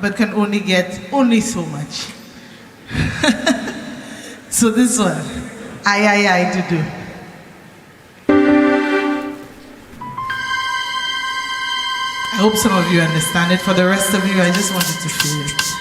but can only get so much. So this one, Ay Ay Ay Dudu. I hope some of you understand it. For the rest of you, I just wanted to feel it.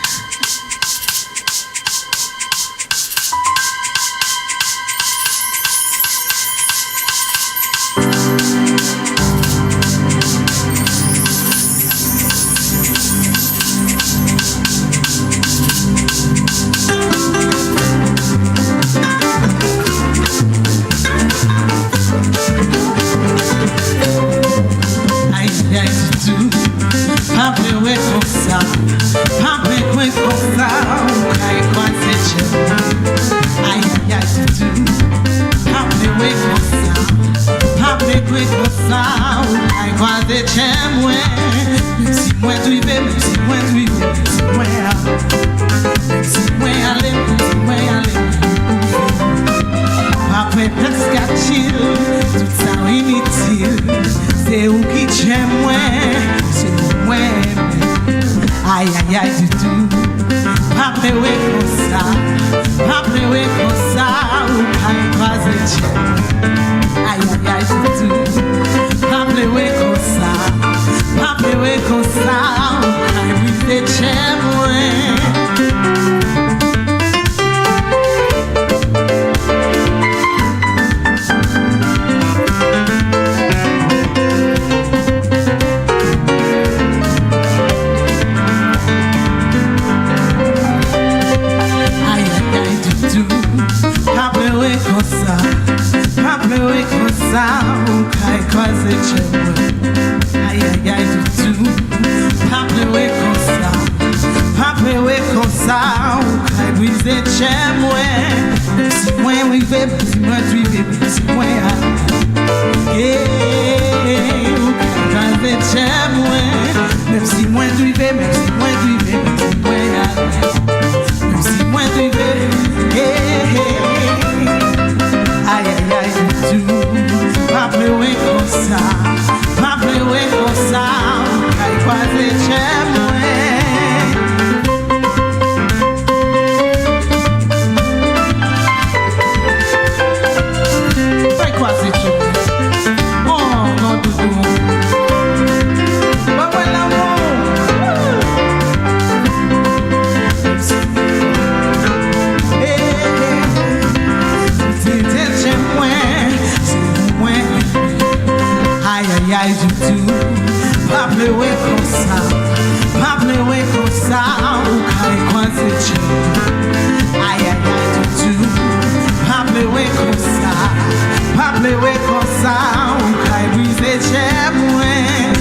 Paple we kosa, ukay brise chemwe.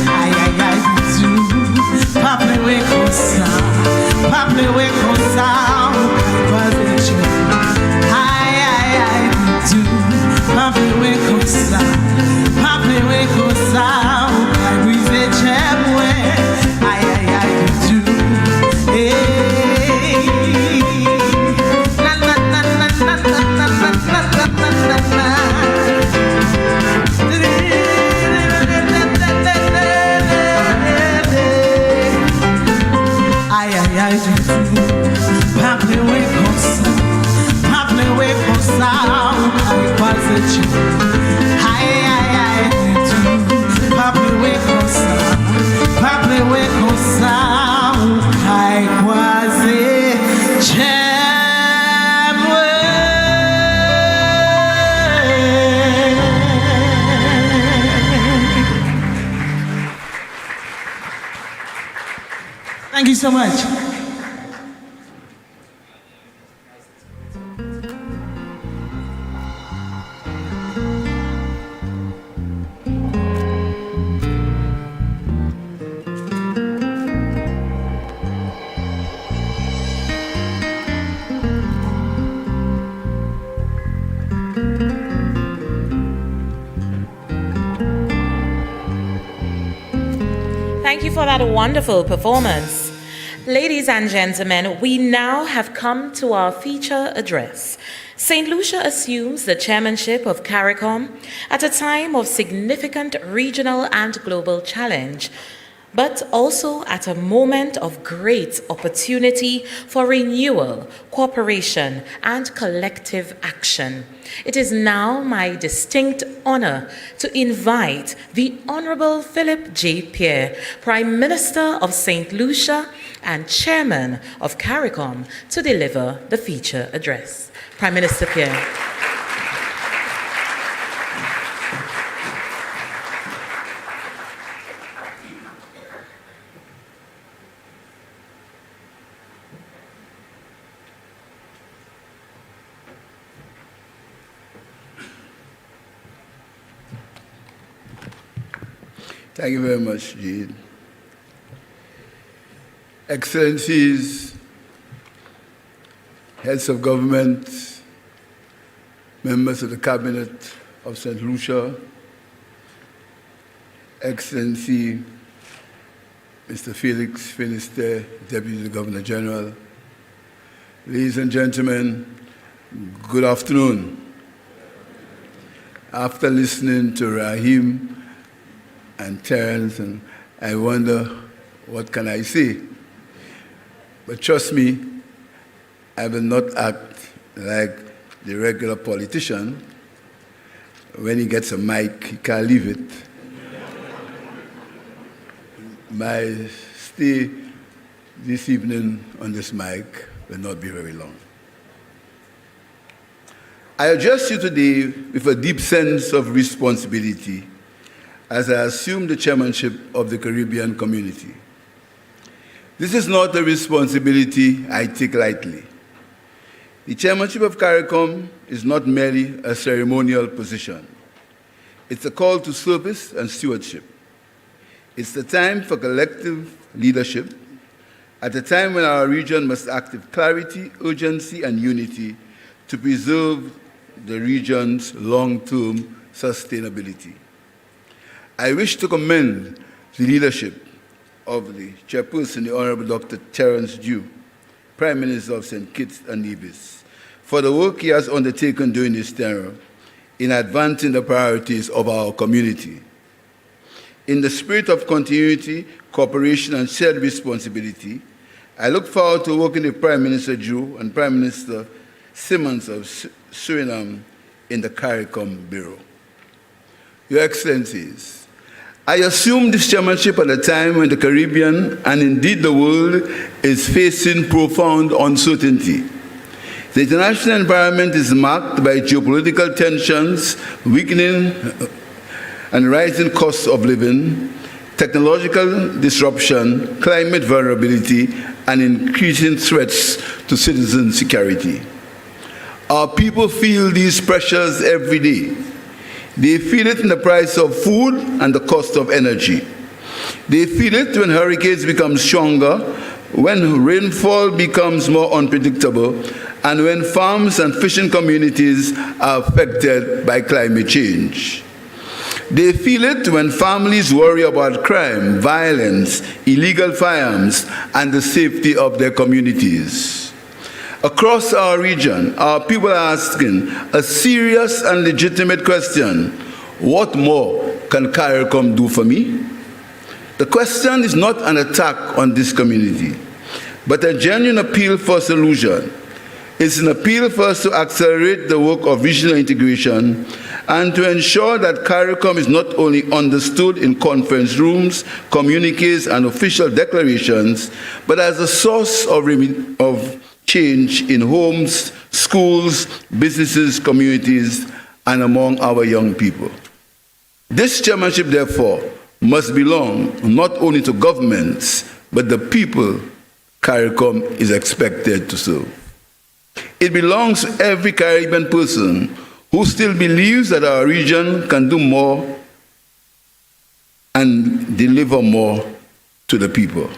Ay, ay, ay, du. Paple we kosa. Paple we kosa. Quase tu. Ay, ay, ay, du. Paple we kosa. Paple we kosa. Ay, quase chemwe. Ay, ay, ay, du. Hey. Na, na, na, na, na, na, na, na, na, na, na, na. Ay, ay, ay, paple we kosa, ay, quase tu. Ay, ay, ay, paple we kosa, ay, quase Thank you so much. Thank you for that wonderful performance. Ladies and gentlemen, we now have come to our feature address. St. Lucia assumes the chairmanship of CARICOM at a time of significant regional and global challenge, but also at a moment of great opportunity for renewal, cooperation, and collective action. It is now my distinct honor to invite the Honorable Philip J. Pierre, Prime Minister of St. Lucia and Chairman of CARICOM, to deliver the feature address. Prime Minister Pierre. Thank you very much, Jean. Excellencies, heads of government, members of the Cabinet of St. Lucia, Excellency Mr. Felix Finisterre, Deputy Governor General, ladies and gentlemen, good afternoon. After listening to Rahim and Terence, and I wonder, what can I say? But trust me, I will not act like the regular politician. When he gets a mic, he can't leave it. My stay this evening on this mic will not be very long. I address you today with a deep sense of responsibility as I assume the chairmanship of the Caribbean community. This is not a responsibility I take lightly. The chairmanship of CARICOM is not merely a ceremonial position. It's a call to service and stewardship. It's the time for collective leadership at a time when our region must act with clarity, urgency, and unity to preserve the region's long-term sustainability. I wish to commend the leadership of the chairperson, the Honorable Dr. Terence Dew, Prime Minister of St. Kitts and Nevis, for the work he has undertaken during his tenure in advancing the priorities of our community. In the spirit of continuity, cooperation, and shared responsibility, I look forward to working with Prime Minister Dew and Prime Minister Simmons of Suriname in the CARICOM Bureau. Your Excellencies, I assume this chairmanship at a time when the Caribbean, and indeed the world, is facing profound uncertainty. The international environment is marked by geopolitical tensions, weakening and rising costs of living, technological disruption, climate vulnerability, and increasing threats to citizen security. Our people feel these pressures every day. They feel it in the price of food and the cost of energy. They feel it when hurricanes become stronger, when rainfall becomes more unpredictable, and when farms and fishing communities are affected by climate change. They feel it when families worry about crime, violence, illegal firearms, and the safety of their communities. Across our region, our people are asking a serious and legitimate question: what more can CARICOM do for me? The question is not an attack on this community, but a genuine appeal for solution. It's an appeal for us to accelerate the work of regional integration and to ensure that CARICOM is not only understood in conference rooms, communiques, and official declarations, but as a source of change in homes, schools, businesses, communities, and among our young people. This chairmanship, therefore, must belong not only to governments, but the people CARICOM is expected to serve. It belongs to every Caribbean person who still believes that our region can do more and deliver more to the people.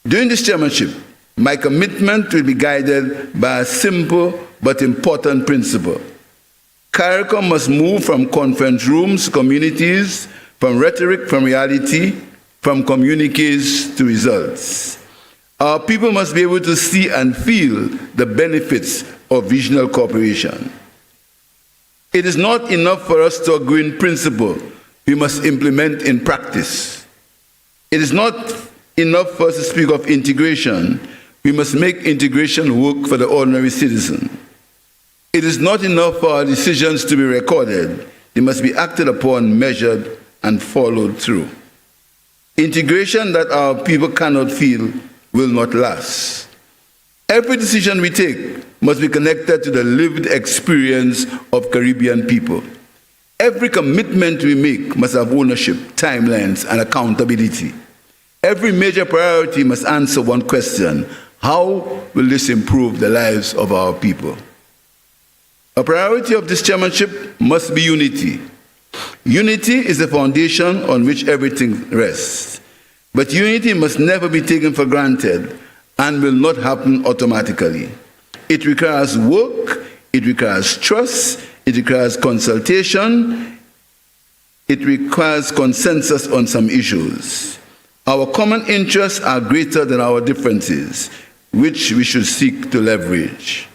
During this chairmanship, my commitment will be guided by a simple but important principle. CARICOM must move from conference rooms to communities, from rhetoric from reality, from communiques to results. Our people must be able to see and feel the benefits of regional cooperation. It is not enough for us to agree in principle. We must implement in practice. It is not enough for us to speak of integration. We must make integration work for the ordinary citizen. It is not enough for our decisions to be recorded. They must be acted upon, measured, and followed through. Integration that our people cannot feel will not last. Every decision we take must be connected to the lived experience of Caribbean people. Every commitment we make must have ownership, timelines, and accountability. Every major priority must answer one question: how will this improve the lives of our people? A priority of this chairmanship must be unity. Unity is the foundation on which everything rests. But unity must never be taken for granted and will not happen automatically. It requires work, it requires trust, it requires consultation, it requires consensus on some issues. Our common interests are greater than our differences, which we should seek to leverage.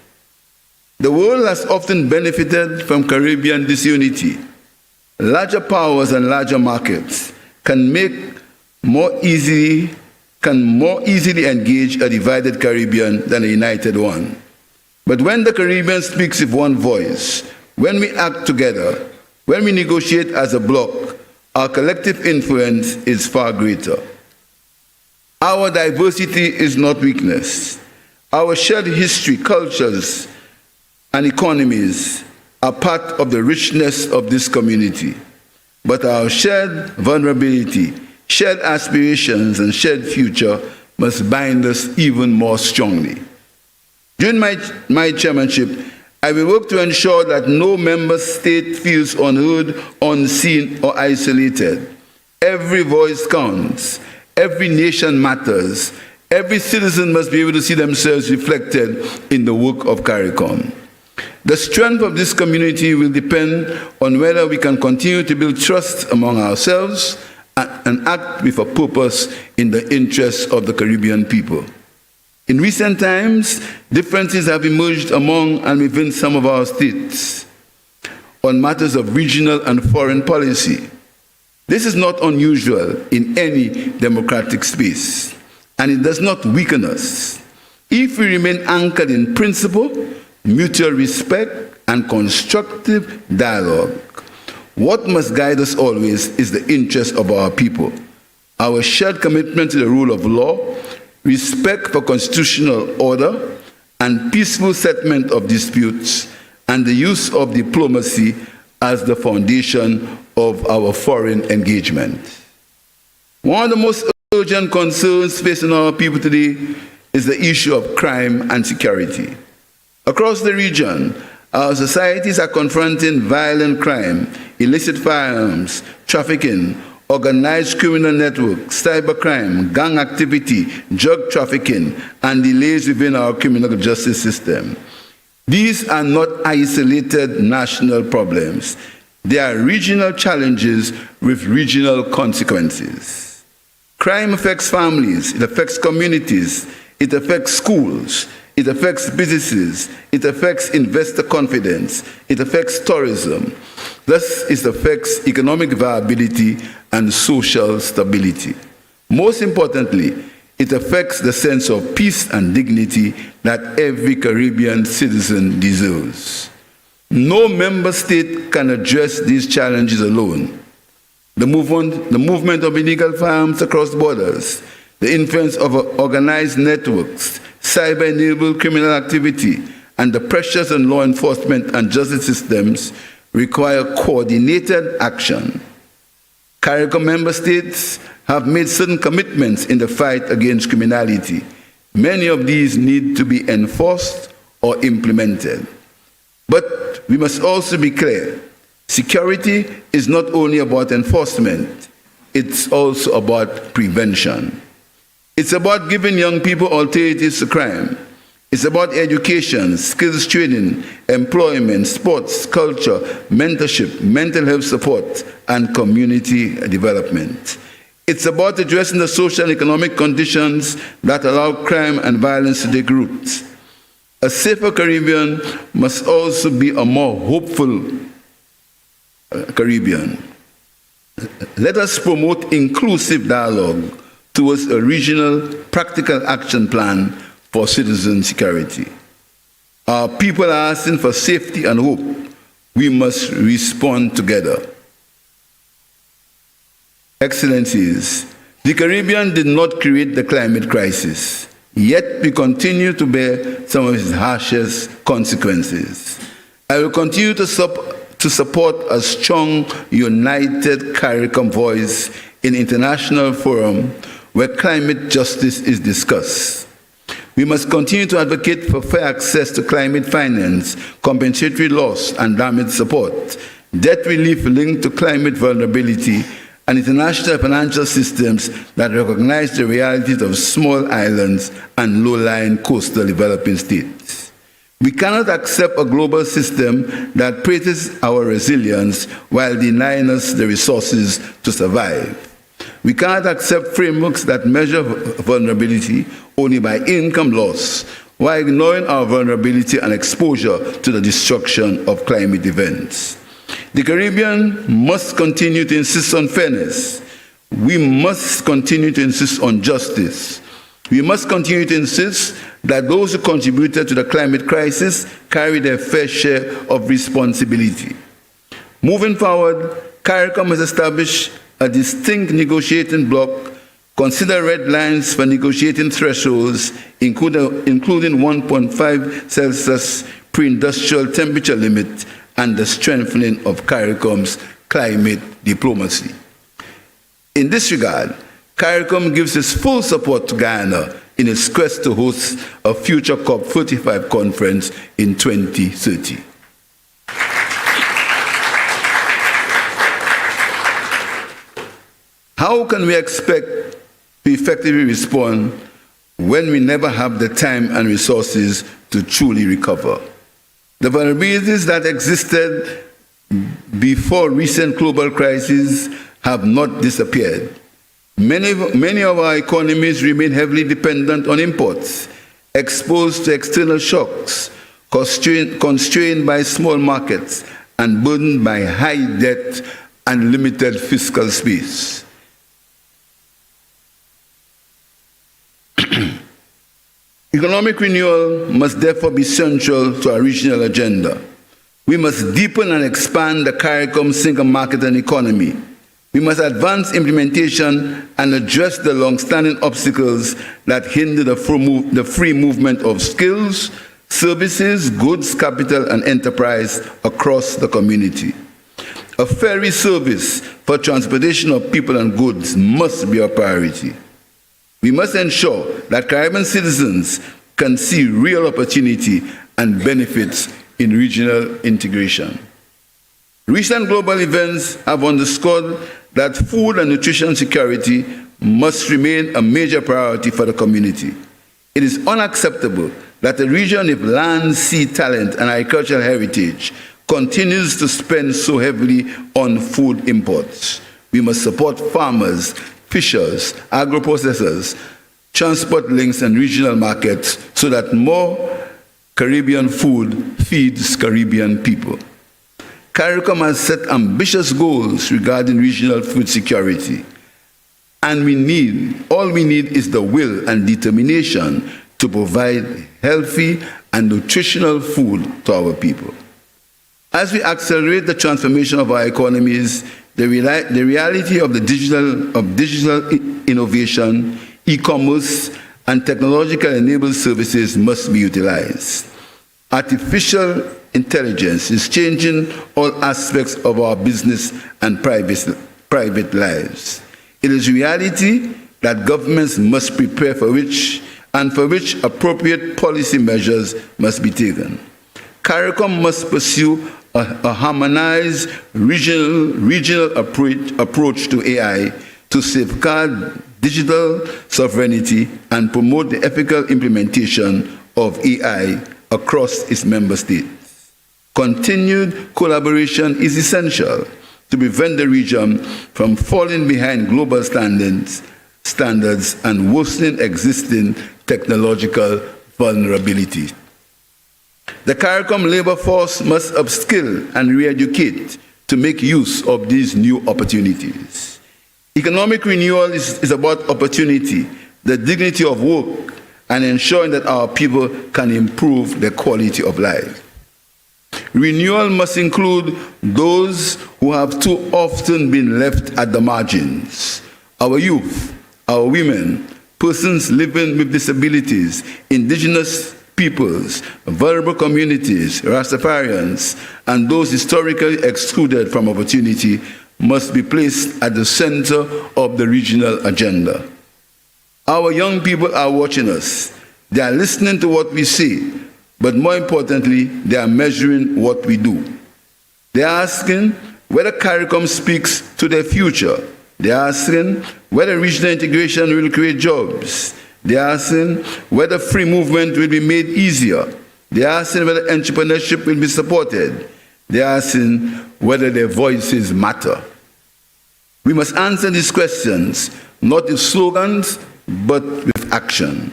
The world has often benefited from Caribbean disunity. Larger powers and larger markets can more easily engage a divided Caribbean than a united one. But when the Caribbean speaks with one voice, when we act together, when we negotiate as a bloc, our collective influence is far greater. Our diversity is not weakness. Our shared history, cultures, and economies are part of the richness of this community. But our shared vulnerability, shared aspirations, and shared future must bind us even more strongly. During my chairmanship, I will work to ensure that no member state feels unheard, unseen, or isolated. Every voice counts. Every nation matters. Every citizen must be able to see themselves reflected in the work of CARICOM. The strength of this community will depend on whether we can continue to build trust among ourselves and act with a purpose in the interests of the Caribbean people. In recent times, differences have emerged among and within some of our states on matters of regional and foreign policy. This is not unusual in any democratic space, and it does not weaken us. If we remain anchored in principle, mutual respect, and constructive dialogue, what must guide us always is the interest of our people, our shared commitment to the rule of law, respect for constitutional order, and peaceful settlement of disputes, and the use of diplomacy as the foundation of our foreign engagement. One of the most urgent concerns facing our people today is the issue of crime and security. Across the region, Our societies are confronting violent crime, illicit firearms, trafficking, organized criminal networks, cybercrime, gang activity, drug trafficking, and delays within our criminal justice system. These are not isolated national problems. They are regional challenges with regional consequences. Crime affects families, it affects communities, it affects schools, it affects businesses, it affects investor confidence, it affects tourism. Thus, it affects economic viability and social stability. Most importantly, it affects the sense of peace and dignity that every Caribbean citizen deserves. No member state can address these challenges alone. The movement of illegal firearms across borders, the influence of organized networks, cyber-enabled criminal activity, and the pressures on law enforcement and justice systems require coordinated action. CARICOM member states have made certain commitments in the fight against criminality. Many of these need to be enforced or implemented. But we must also be clear, security is not only about enforcement, it's also about prevention. It's about giving young people alternatives to crime. It's about education, skills training, employment, sports, culture, mentorship, mental health support, and community development. It's about addressing the social and economic conditions that allow crime and violence to take root. A safer Caribbean must also be a more hopeful Caribbean. Let us promote inclusive dialogue towards a regional practical action plan for citizen security. Our people are asking for safety and hope. We must respond together. Excellencies, the Caribbean did not create the climate crisis, yet we continue to bear some of its harshest consequences. I will continue to support a strong, united CARICOM voice in international forum where climate justice is discussed. We must continue to advocate for fair access to climate finance, compensatory loss and damage support, debt relief linked to climate vulnerability, and international financial systems that recognize the realities of small islands and low-lying coastal developing states. We cannot accept a global system that praises our resilience while denying us the resources to survive. We cannot accept frameworks that measure vulnerability only by income loss, while ignoring our vulnerability and exposure to the destruction of climate events. The Caribbean must continue to insist on fairness. We must continue to insist on justice. We must continue to insist that those who contributed to the climate crisis carry their fair share of responsibility. Moving forward, CARICOM has established a distinct negotiating bloc, consider red lines for negotiating thresholds, including 1.5 Celsius pre-industrial temperature limit and the strengthening of CARICOM's climate diplomacy. In this regard, CARICOM gives its full support to Guyana in its quest to host a future COP35 conference in 2030. How can we expect to effectively respond when we never have the time and resources to truly recover? The vulnerabilities that existed before recent global crises have not disappeared. Many of our economies remain heavily dependent on imports, exposed to external shocks, constrained by small markets, and burdened by high debt and limited fiscal space. Economic renewal must therefore be central to our regional agenda. We must deepen and expand the CARICOM single market and economy. We must advance implementation and address the long-standing obstacles that hinder the free movement of skills, services, goods, capital, and enterprise across the community. A ferry service for transportation of people and goods must be a priority. We must ensure that Caribbean citizens can see real opportunity and benefits in regional integration. Recent global events have underscored that food and nutrition security must remain a major priority for the community. It is unacceptable that a region with land, sea talent, and agricultural heritage continues to spend so heavily on food imports. We must support farmers, fishers, agro-processors, transport links, and regional markets so that more Caribbean food feeds Caribbean people. CARICOM has set ambitious goals regarding regional food security, and all we need is the will and determination to provide healthy and nutritional food to our people. As we accelerate the transformation of our economies, the reality of digital innovation, e-commerce, and technologically enabled services must be utilized. Artificial intelligence is changing all aspects of our business and private lives. It is reality that governments must prepare for which appropriate policy measures must be taken. CARICOM must pursue a harmonized regional approach to AI to safeguard digital sovereignty and promote the ethical implementation of AI across its member states. Continued collaboration is essential to prevent the region from falling behind global standards and worsening existing technological vulnerability. The CARICOM labor force must upskill and re-educate to make use of these new opportunities. Economic renewal is about opportunity, the dignity of work, and ensuring that our people can improve their quality of life. Renewal must include those who have too often been left at the margins: our youth, our women, persons living with disabilities, indigenous peoples, vulnerable communities, Rastafarians, and those historically excluded from opportunity must be placed at the center of the regional agenda. Our young people are watching us. They are listening to what we say, but more importantly, they are measuring what we do. They are asking whether CARICOM speaks to their future. They are asking whether regional integration will create jobs. They are asking whether free movement will be made easier. They are asking whether entrepreneurship will be supported. They are asking whether their voices matter. We must answer these questions, not with slogans, but with action.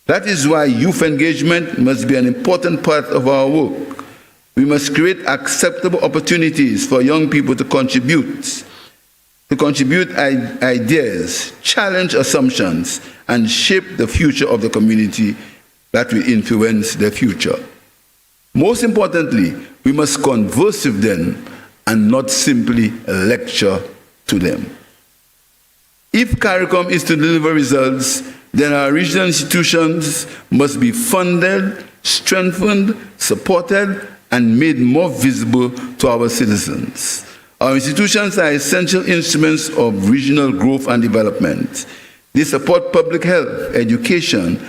That is why youth engagement must be an important part of our work. We must create acceptable opportunities for young people to contribute ideas, challenge assumptions, and shape the future of the community that will influence their future. Most importantly, we must converse with them and not simply lecture to them. If CARICOM is to deliver results, then our regional institutions must be funded, strengthened, supported, and made more visible to our citizens. Our institutions are essential instruments of regional growth and development. They support public health, education,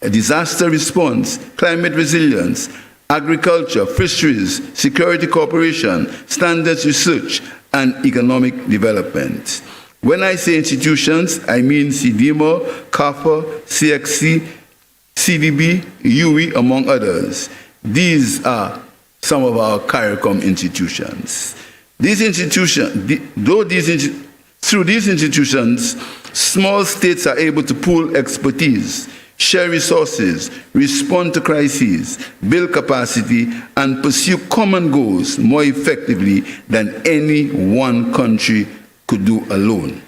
disaster response, climate resilience, agriculture, fisheries, security cooperation, standards research, and economic development. When I say institutions, I mean CDMO, CAFA, CXC, CDB, UE, among others. These are some of our CARICOM institutions. Through these institutions, small states are able to pool expertise, share resources, respond to crises, build capacity, and pursue common goals more effectively than any one country could do alone.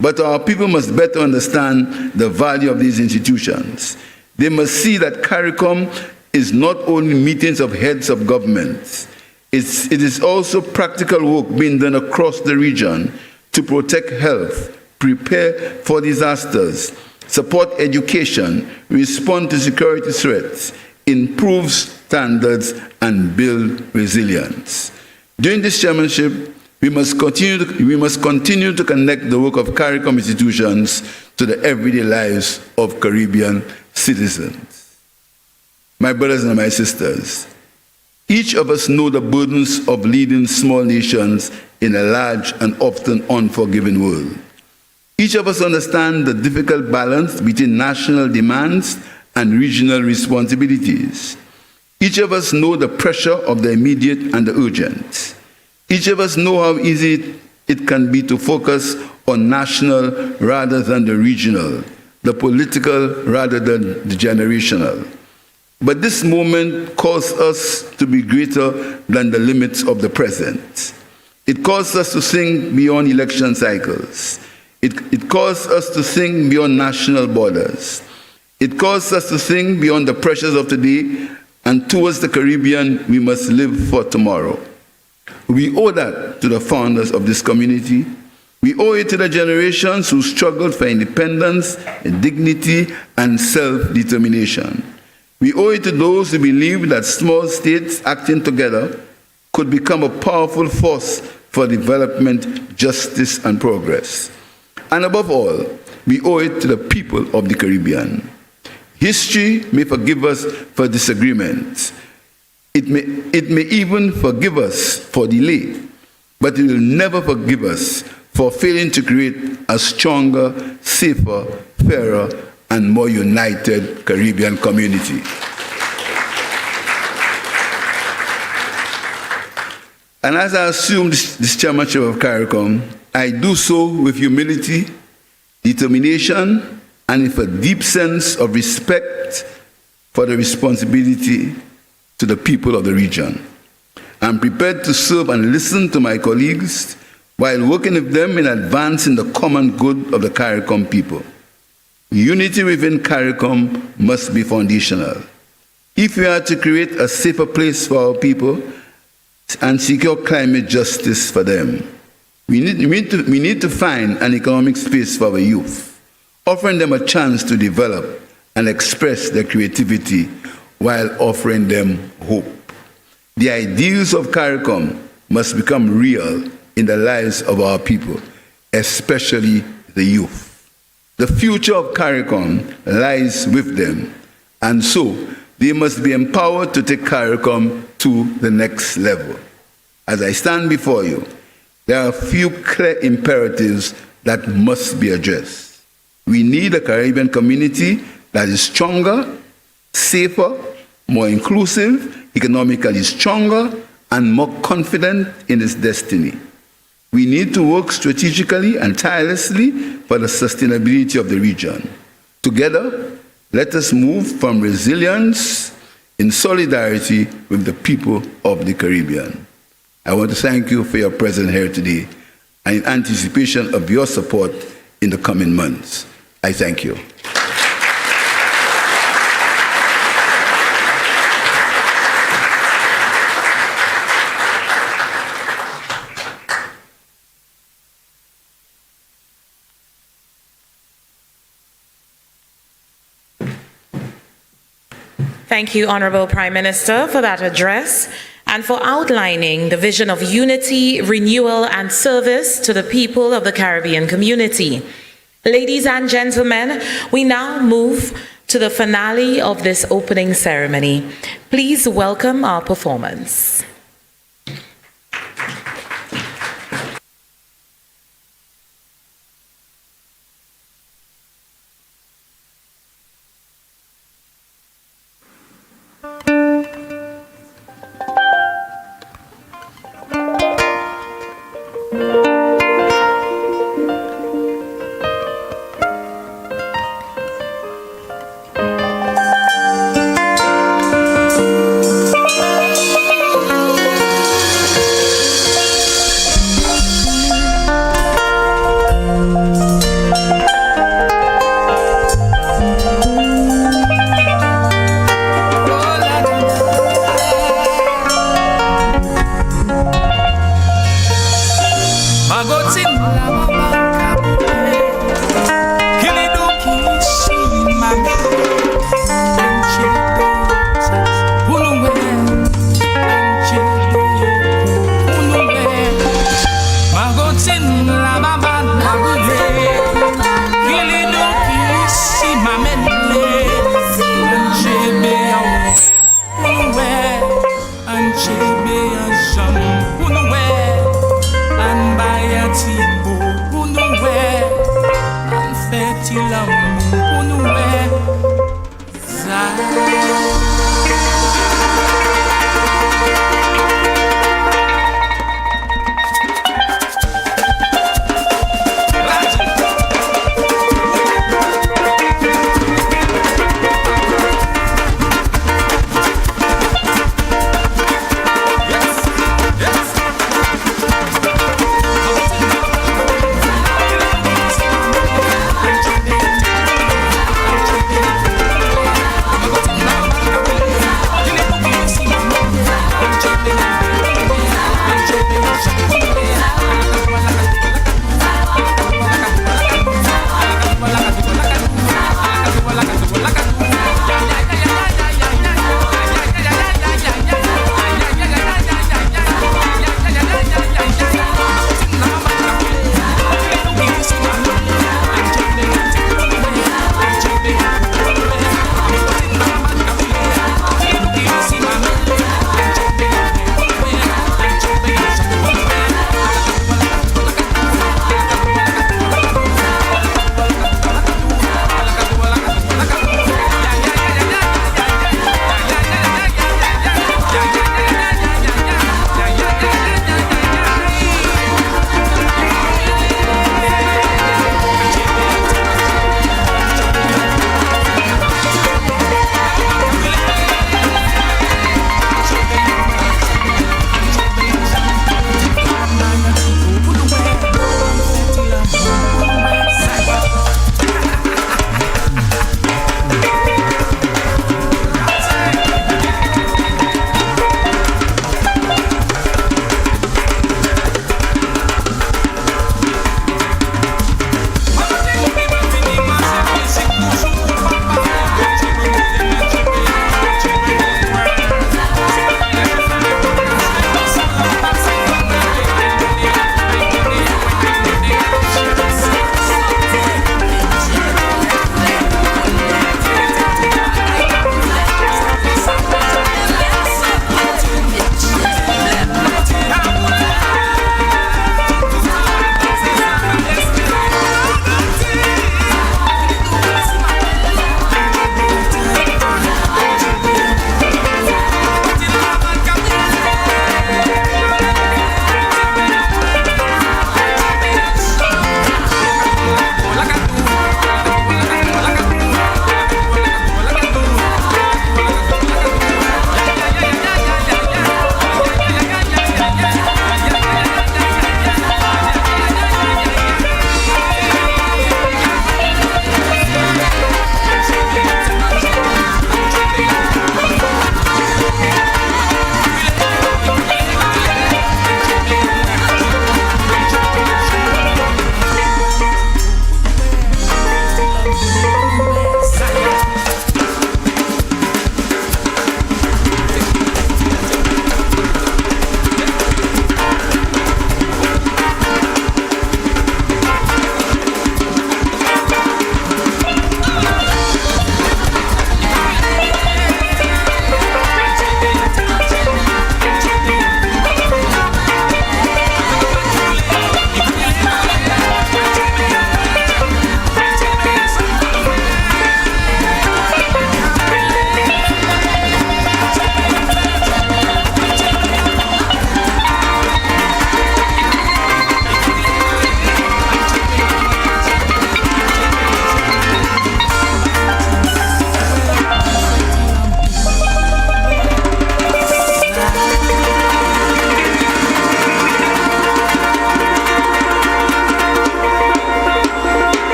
But our people must better understand the value of these institutions. They must see that CARICOM is not only meetings of heads of governments, it is also practical work being done across the region to protect health, prepare for disasters, support education, respond to security threats, improve standards, and build resilience. During this chairmanship, we must continue to connect the work of CARICOM institutions to the everyday lives of Caribbean citizens. My brothers and my sisters, Each of us know the burdens of leading small nations in a large and often unforgiving world. Each of us understands the difficult balance between national demands and regional responsibilities. Each of us know the pressure of the immediate and the urgent. Each of us know how easy it can be to focus on national rather than the regional, the political rather than the generational. But this moment calls us to be greater than the limits of the present. It calls us to think beyond election cycles. It calls us to think beyond national borders. It calls us to think beyond the pressures of today and towards the Caribbean we must live for tomorrow. We owe that to the founders of this community. We owe it to the generations who struggled for independence, dignity, and self-determination. We owe it to those who believe that small states acting together could become a powerful force for development, justice, and progress. And above all, we owe it to the people of the Caribbean. History may forgive us for disagreements. It may even forgive us for delay, but it will never forgive us for failing to create a stronger, safer, fairer, and more united Caribbean community. And as I assume this chairmanship of CARICOM, I do so with humility, determination, and with a deep sense of respect for the responsibility to the people of the region. I'm prepared to serve and listen to my colleagues while working with them in advancing the common good of the CARICOM people. Unity within CARICOM must be foundational. If we are to create a safer place for our people and secure climate justice for them, we need to find an economic space for our youth, offering them a chance to develop and express their creativity while offering them hope. The ideals of CARICOM must become real in the lives of our people, especially the youth. The future of CARICOM lies with them, and so they must be empowered to take CARICOM to the next level. As I stand before you, there are a few clear imperatives that must be addressed. We need a Caribbean community that is stronger, safer, more inclusive, economically stronger, and more confident in its destiny. We need to work strategically and tirelessly for the sustainability of the region. Together, let us move from resilience in solidarity with the people of the Caribbean. I want to thank you for your presence here today and in anticipation of your support in the coming months. I thank you. Thank you, Honorable Prime Minister, for that address and for outlining the vision of unity, renewal, and service to the people of the Caribbean community. Ladies and gentlemen, we now move to the finale of this opening ceremony. Please welcome our performance.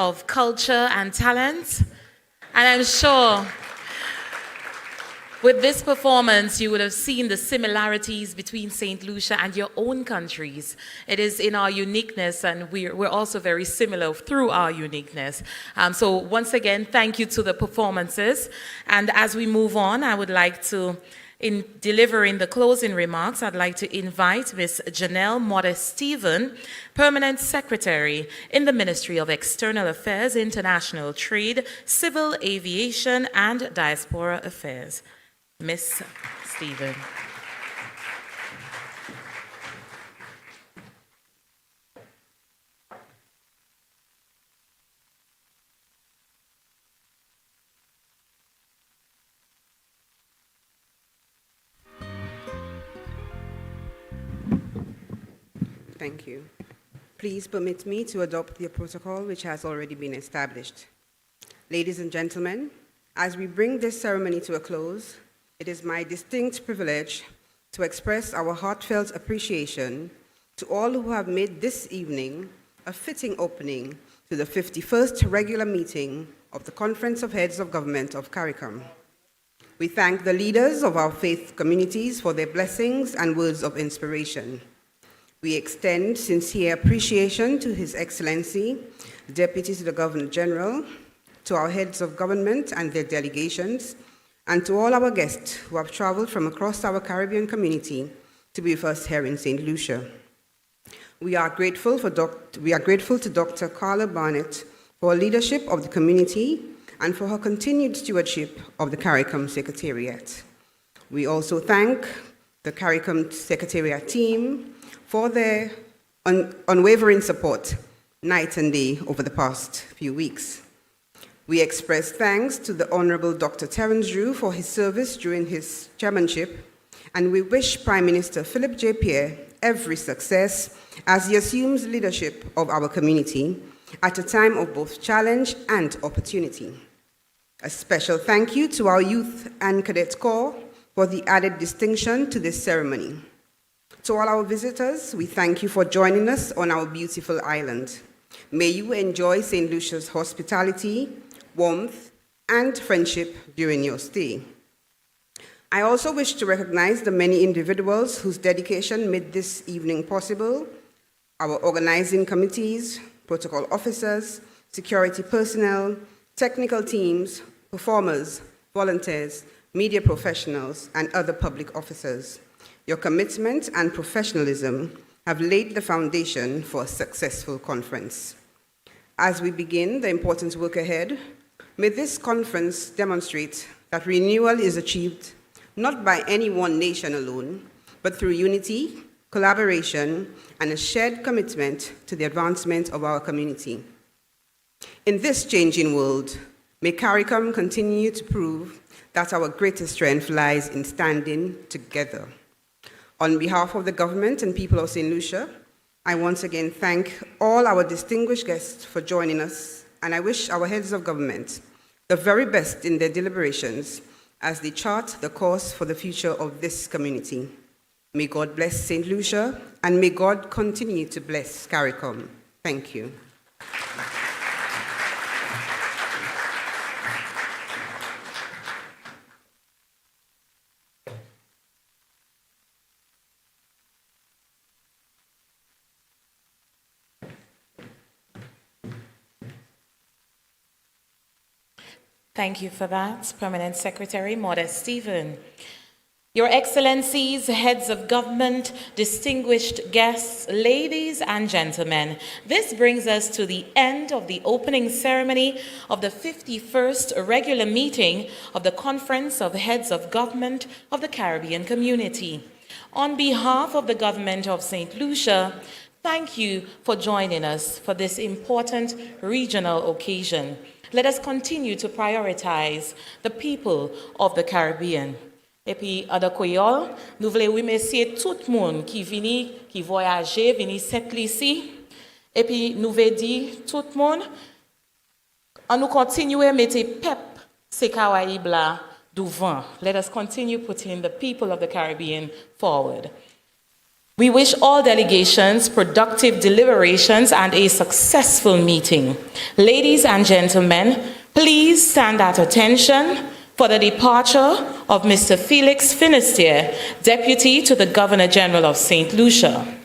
of culture and talent. And I'm sure With this performance, you would have seen the similarities between St. Lucia and your own countries. It is in our uniqueness, and we're also very similar through our uniqueness. So once again, thank you to the performances. And as we move on, I would like to, in delivering the closing remarks, I'd like to invite Ms. Janelle Modest-Stephen, Permanent Secretary in the Ministry of External Affairs, International Trade, Civil Aviation, and Diaspora Affairs. Ms. Stephen. Thank you. Please permit me to adopt the protocol which has already been established. Ladies and gentlemen, as we bring this ceremony to a close, it is my distinct privilege to express our heartfelt appreciation to all who have made this evening a fitting opening to the 51st regular meeting of the Conference of Heads of Government of CARICOM. We thank the leaders of our faith communities for their blessings and words of inspiration. We extend sincere appreciation to His Excellency, Deputy to the Governor General, to our heads of government and their delegations, and to all our guests who have traveled from across our Caribbean community to be with us here in St. Lucia. We are grateful to Dr. Carla Barnett for her leadership of the community and for her continued stewardship of the CARICOM Secretariat. We also thank the CARICOM Secretariat team for their unwavering support night and day over the past few weeks. We express thanks to the Honorable Dr. Terence Drew for his service during his chairmanship, and we wish Prime Minister Philip J. Pierre every success as he assumes leadership of our community at a time of both challenge and opportunity. A special thank you to our Youth and Cadet Corps for the added distinction to this ceremony. To all our visitors, we thank you for joining us on our beautiful island. May you enjoy St. Lucia's hospitality, warmth, and friendship during your stay. I also wish to recognize the many individuals whose dedication made this evening possible: our organizing committees, protocol officers, security personnel, technical teams, performers, volunteers, media professionals, and other public officers. Your commitment and professionalism have laid the foundation for a successful conference. As we begin the important work ahead, may this conference demonstrate that renewal is achieved not by any one nation alone, but through unity, collaboration, and a shared commitment to the advancement of our community. In this changing world, may CARICOM continue to prove that our greatest strength lies in standing together. On behalf of the government and people of St. Lucia, I once again thank all our distinguished guests for joining us, and I wish our heads of government the very best in their deliberations as they chart the course for the future of this community. May God bless St. Lucia, and may God continue to bless CARICOM. Thank you. Thank you for that, Permanent Secretary Modest-Stephen. Your Excellencies, heads of government, distinguished guests, ladies and gentlemen, this brings us to the end of the opening ceremony of the 51st regular meeting of the Conference of Heads of Government of the Caribbean Community. On behalf of the government of St. Lucia, thank you for joining us for this important regional occasion. Let us continue to prioritize the people of the Caribbean. Et puis, à de Koyol, nous voulons remercier tout le monde qui vient, qui voyage, vient cette ici. Et puis, nous voulons dire tout le monde, on nous continue à mettre pep ces Caraïbes là devant. Let us continue putting the people of the Caribbean forward. We wish all delegations productive deliberations and a successful meeting. Ladies and gentlemen, please stand at attention for the departure of Mr. Felix Finisterre, Deputy to the Governor General of St. Lucia.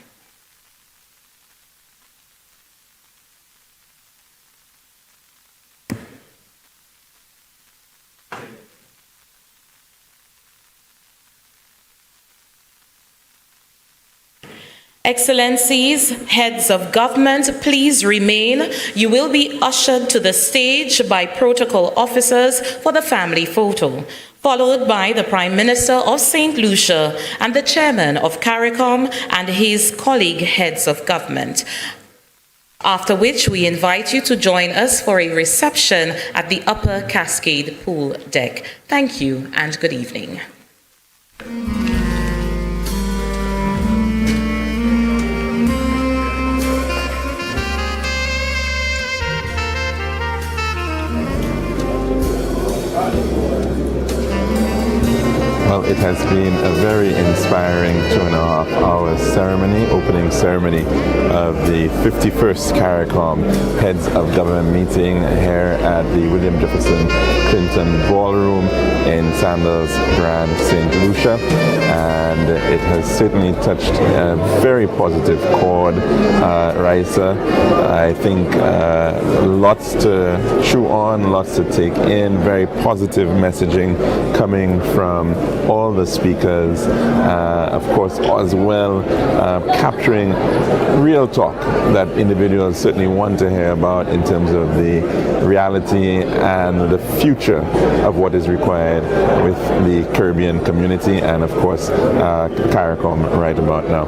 Excellencies, heads of government, please remain. You will be ushered to the stage by protocol officers for the family photo, followed by the Prime Minister of St. Lucia and the Chairman of CARICOM and his colleague heads of government. After which we invite you to join us for a reception at the Upper Cascade Pool Deck. Thank you and good evening. Well, it has been a very inspiring 2.5 hour ceremony, opening ceremony of the 51st CARICOM Heads of Government meeting here at the William Jefferson Clinton Ballroom in Sandals Grand, St. Lucia. And it has certainly touched a very positive chord, Raisa. I think lots to chew on, lots to take in, very positive messaging coming from all the speakers, of course, as well capturing real talk that individuals certainly want to hear about in terms of the reality and the future of what is required with the Caribbean community and, of course, CARICOM right about now.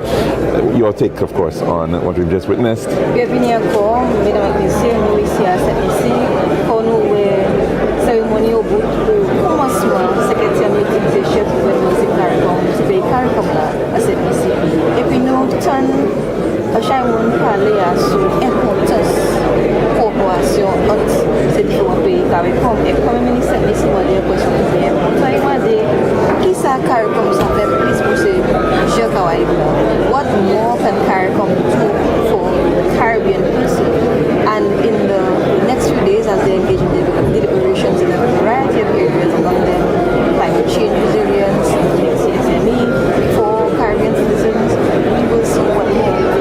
Your take, of course, on what we've just witnessed. Bienvenue encore, mesdames et messieurs, nous ici à cette ici pour nous cérémonie au bout du commencement, secrétaire meeting chef gouvernement de CARICOM, du pays CARICOM là, à cette ici. Et puis nous tenons à chaque monde parler sur l'importance de coopération entre ces différents pays CARICOM. Et comme le ministre ici m'a dit une question très importante, il m'a dit qui ça CARICOM ça fait plus pour ces jeux Caraïbes là. What more can CARICOM do for Caribbean people? And in the next few days, as they engage in deliberations in a variety of areas, among them climate change resilience, CSME for Caribbean citizens, we will see what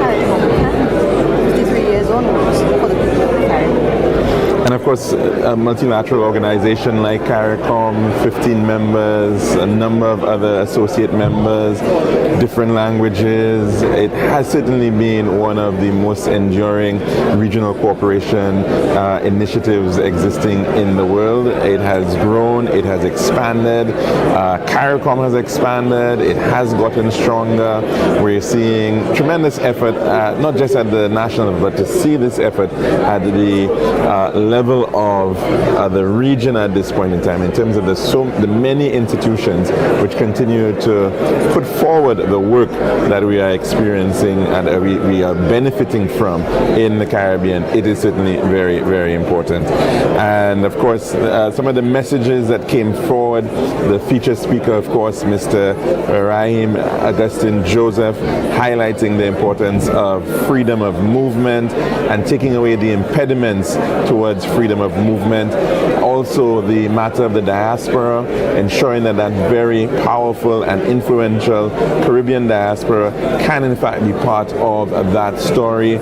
CARICOM can do 53 years onwards for the people of the Caribbean. And of course, a multilateral organization like CARICOM, 15 members, a number of other associate members, different languages. It has certainly been one of the most enduring regional cooperation initiatives existing in the world. It has grown, it has expanded, CARICOM has expanded, it has gotten stronger. We're seeing tremendous effort, not just at the national, but to see this effort at the level of the region at this point in time, in terms of the many institutions which continue to put forward the work that we are experiencing and we are benefiting from in the Caribbean. It is certainly very, very important. And of course, some of the messages that came forward, the featured speaker, of course, Mr. Rahim Augustine Joseph, highlighting the importance of freedom of movement and taking away the impediments towards freedom of movement. Also the matter of the diaspora, ensuring that that very powerful and influential Caribbean diaspora can in fact be part of that story.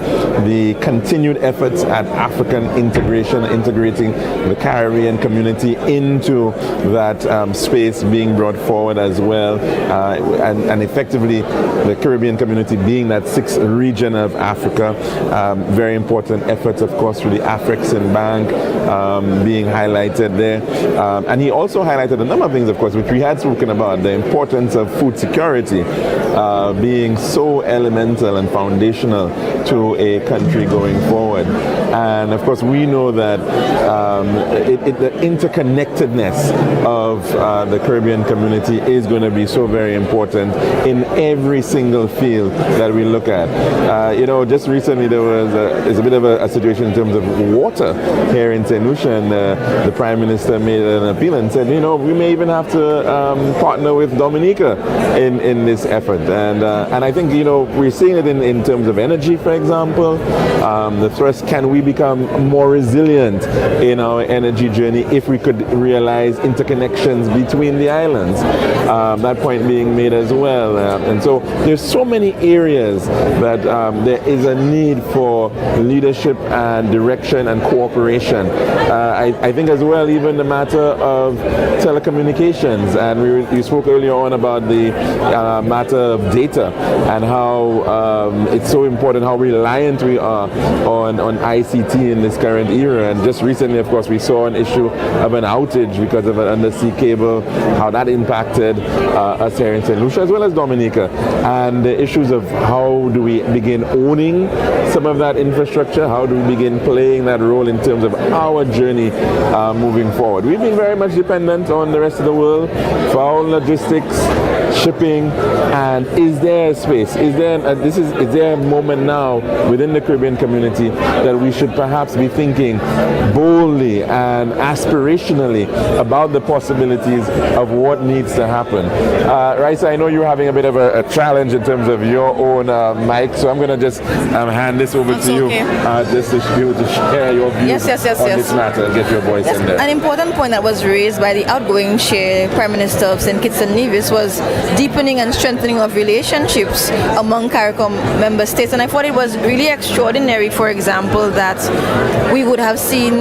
The continued efforts at African integration, integrating the Caribbean community into that space being brought forward as well, and effectively the Caribbean community being that sixth region of Africa. Very important efforts, of course, through the Afrexim Bank being highlighted there. And he also highlighted a number of things, of course, which we had spoken about, the importance of food security being so elemental and foundational to a country going forward. And of course, we know that the interconnectedness of the Caribbean community is going to be so very important in every single field that we look at. Just recently there was a bit of a situation in terms of water here in St. Lucia, and the Prime Minister made an appeal and said, we may even have to partner with Dominica in this effort. And I think, we're seeing it in terms of energy, for example. The thrust, can we become more resilient in our energy journey if we could realize interconnections between the islands? That point being made as well. And so there's so many areas that there is a need for leadership and direction and cooperation. I think as well, even the matter of telecommunications, and you spoke earlier on about the matter of data and how it's so important, how reliant we are on ICT in this current era. And just recently, of course, we saw an issue of an outage because of an undersea cable, how that impacted us here in St. Lucia as well as Dominica, and the issues of how do we begin owning some of that infrastructure, how do we begin playing that role in terms of our journey moving forward. We've been very much dependent on the rest of the world for our logistics, shipping, and is there a space? Is there a moment now within the Caribbean community that we should perhaps be thinking boldly and aspirationally about the possibilities of what needs to happen? Raisa, I know you're having a bit of a challenge in terms of your own mic, so I'm going to just hand this over to you, just to be able to share your views on this matter and get your voice in there. An important point that was raised by the outgoing chair, Prime Minister of St. Kitts and Nevis, was deepening and strengthening of relationships among CARICOM member states. And I thought it was really extraordinary, for example, that we would have seen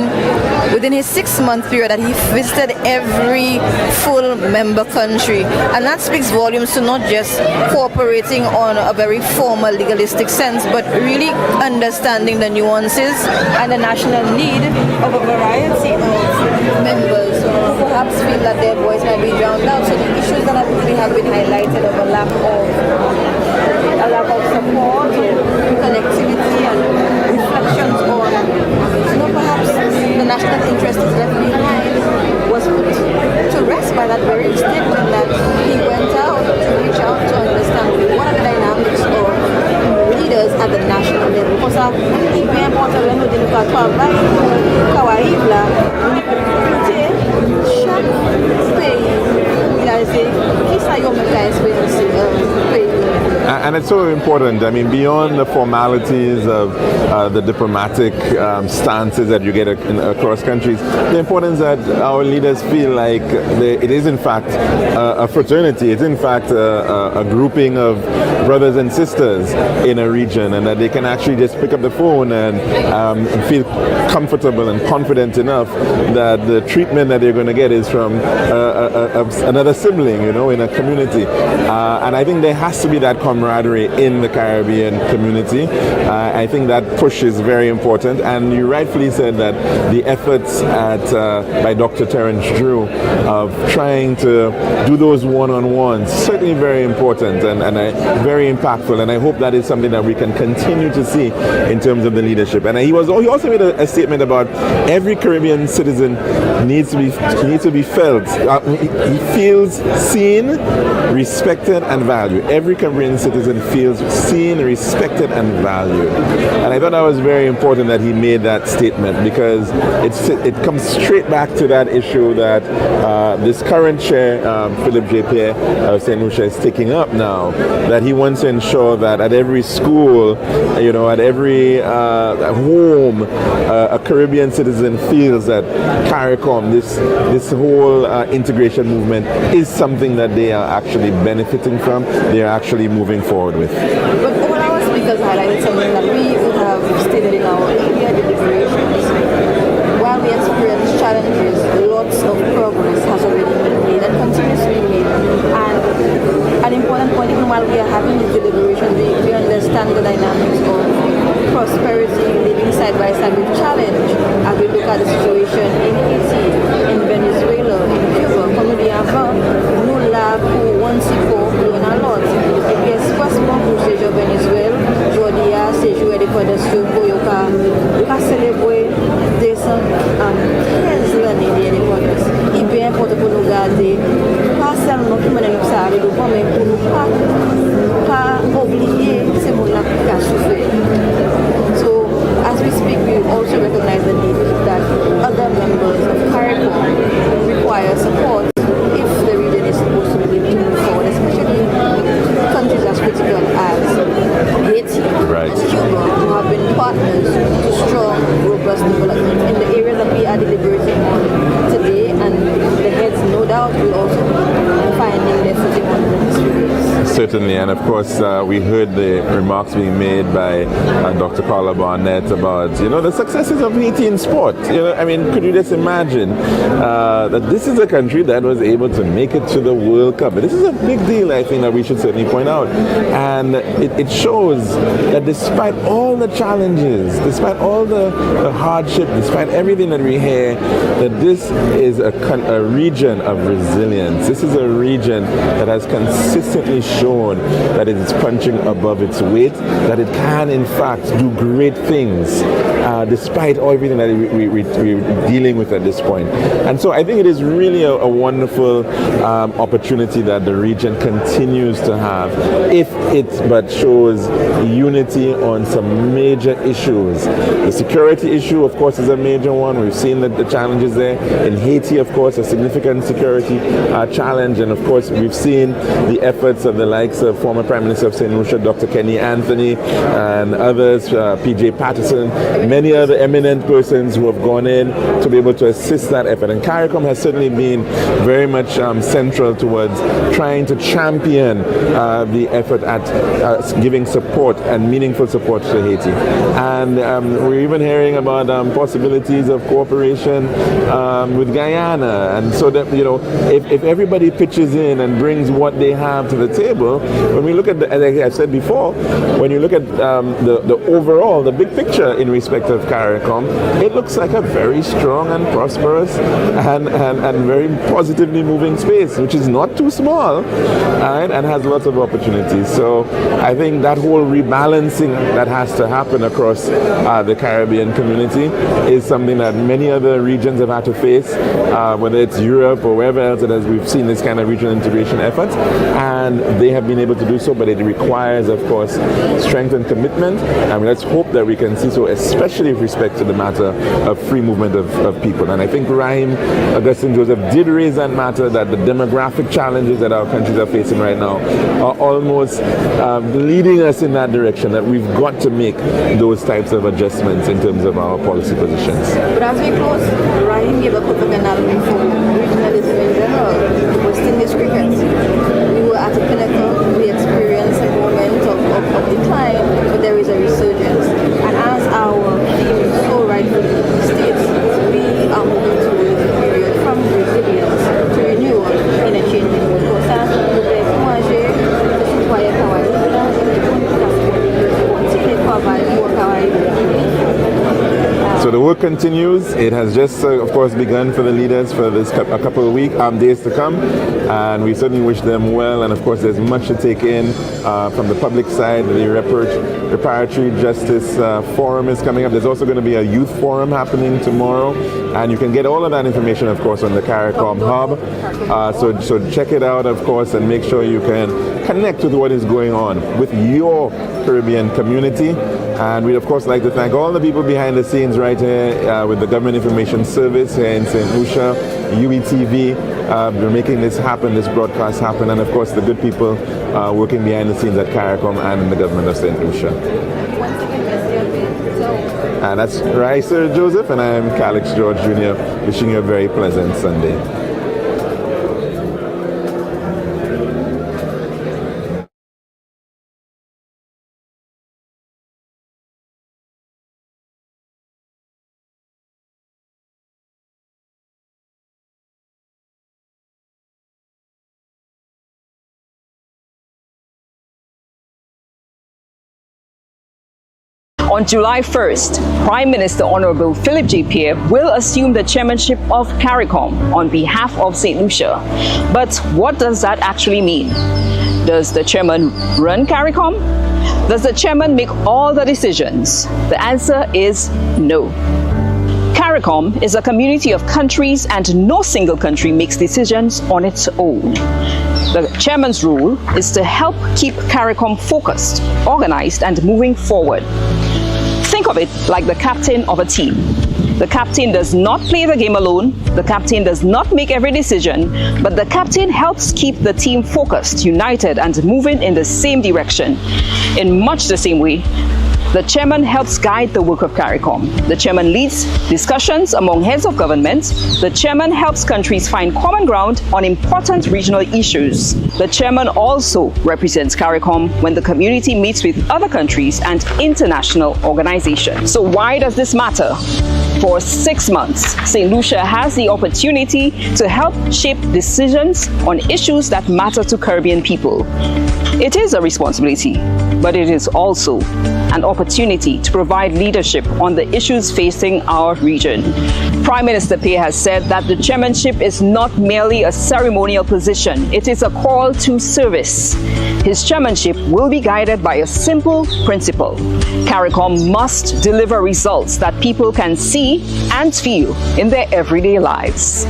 within his 6-month period that he visited every full member country. And that speaks volumes to not just cooperating on a very formal legalistic sense, but really understanding the nuances and the national need of a variety of members who perhaps feel that their voice might be drowned out. So the issues that we have been highlighted of a lack of support or connectivity and reflections on, perhaps the national interest is left behind, was put to rest by that very statement that he went out to reach out to understand what are the dynamics of leaders at the national level. Kwa sababu hii bien important leno de nous travail kawaida la chaque pays il a dit qui ça yo me pays. And it's so important. I mean, beyond the formalities of the diplomatic stances that you get across countries, the importance that our leaders feel like it is in fact a fraternity. It's in fact a grouping of brothers and sisters in a region, and that they can actually just pick up the phone and feel comfortable and confident enough that the treatment that they're going to get is from another sibling, in a community. And I think there has to be that camaraderie in the Caribbean community. I think that push is very important, and you rightfully said that the efforts by Dr. Terence Drew of trying to do those one-on-ones, certainly very important and very impactful, and I hope that is something that we can continue to see in terms of the leadership. And he also made a statement about every Caribbean citizen needs to be felt. He feels seen, respected, and valued. Every Caribbean citizen feels seen, respected, and valued. And I thought that was very important that he made that statement, because it comes straight back to that issue that this current chair, Philip J. Pierre of St. Lucia, is taking up now, that he wants to ensure that at every school, at every home, a Caribbean citizen feels that CARICOM, this whole integration movement, is something that they are actually benefiting from, they are actually moving forward with. But all our speakers highlighted something that we would have stated in our earlier deliberations. While we experience challenges, lots of progress has already been made and continues to be made. And an important point, even while we are having these deliberations, we understand the dynamics of prosperity living side by side with challenge as we look at the situation in Haiti, in Venezuela, in Cuba, comme nous avant, nous là pour un petit peu, nous en lot. Et puis especially pour ces jours Venezuela, aujourd'hui c'est jour d'indépendance pour yo ka célébrer 215 l'année d'indépendance. Il est bien important pour nous garder pas seulement pour nous savoir le bon, mais pour nous pas oublier ces mots-là qui ont souffert. So as we speak, we also recognize the need that other members of CARICOM certainly. And of course, we heard the remarks being made by Dr. Carla Barnett about, the successes of Haiti in sport. I mean, could you just imagine that this is a country that was able to make it to the World Cup? This is a big deal, I think, that we should certainly point out. And it shows that despite all the challenges, despite all the hardship, despite everything that we hear, that this is a region of resilience. This is a region that has consistently shown that it is punching above its weight, that it can in fact do great things despite everything that we're dealing with at this point. And so I think it is really a wonderful opportunity that the region continues to have, if it but shows unity on some major issues. The security issue, of course, is a major one. We've seen the challenges there. In Haiti, of course, a significant security challenge. And of course, we've seen the efforts of the likes of former Prime Minister of St. Lucia, Dr. Kenny Anthony, and others, P.J. Patterson, many other eminent persons who have gone in to be able to assist that effort. And CARICOM has certainly been very much central towards trying to champion the effort at giving support and meaningful support to Haiti. And we're even hearing about possibilities of cooperation with Guyana. And so that, if everybody pitches in and brings what they have to the table, when we look at, as I said before, when you look at the overall, the big picture in respect of CARICOM, it looks like a very strong and prosperous and very positively moving space, which is not too small, right, and has lots of opportunities. So I think that whole rebalancing that has to happen across the Caribbean community is something that many other regions have had to face, whether it's Europe or wherever else as we've seen this kind of regional integration efforts, and they have been able to do so, but it requires, of course, strength and commitment, and let's hope that we can see so, especially with respect to the matter of free movement of people. And I think Rahim Augustine Joseph did raise that matter, that the demographic challenges that our countries are facing right now are almost leading us in that direction, that we've got to make those types of adjustments in terms of our policy positions. But as we close, Rahim gave a propaganda for regionalism in general. West Indies cricket. We were at a pinnacle, we experienced a moment of decline, but there is a resurgence. And as our theme so rightfully states, we are moving towards a period from resilience to renewal in a changing world. Pour ça, nous devons encourager les citoyens hawaïens de continuer de travailler pour Hawaï. So the work continues. It has just, of course, begun for the leaders for this a couple of days to come, and we certainly wish them well. And of course, there's much to take in from the public side. The Reparatory Justice Forum is coming up. There's also going to be a youth forum happening tomorrow, and you can get all of that information, of course, on the CARICOM hub. So check it out, of course, and make sure you can connect with what is going on with your Caribbean community. And we'd, of course, like to thank all the people behind the scenes right here with the Government Information Service here in St. Lucia, UETV, we're making this happen, this broadcast happen, and of course the good people working behind the scenes at CARICOM and in the government of St. Lucia. And that's Raisa Joseph, and I'm Calix George Jr., wishing you a very pleasant Sunday. On July 1st, Prime Minister Honorable Philip J. Pierre will assume the chairmanship of CARICOM on behalf of St. Lucia. But what does that actually mean? Does the chairman run CARICOM? Does the chairman make all the decisions? The answer is no. CARICOM is a community of countries, and no single country makes decisions on its own. The chairman's role is to help keep CARICOM focused, organized, and moving forward. Think of it like the captain of a team. The captain does not play the game alone. The captain does not make every decision, but the captain helps keep the team focused, united, and moving in the same direction. In much the same way, the chairman helps guide the work of CARICOM. The chairman leads discussions among heads of government. The chairman helps countries find common ground on important regional issues. The chairman also represents CARICOM when the community meets with other countries and international organizations. So why does this matter? For 6 months, St. Lucia has the opportunity to help shape decisions on issues that matter to Caribbean people. It is a responsibility, but it is also an opportunity to provide leadership on the issues facing our region. Prime Minister Pay has said that the chairmanship is not merely a ceremonial position, it is a call to service. His chairmanship will be guided by a simple principle. CARICOM must deliver results that people can see and feel in their everyday lives.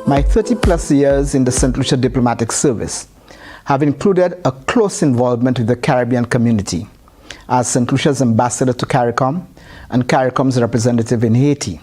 My 30-plus years in the St. Lucia diplomatic service have included a close involvement with the Caribbean community as St. Lucia's ambassador to CARICOM and CARICOM's representative in Haiti.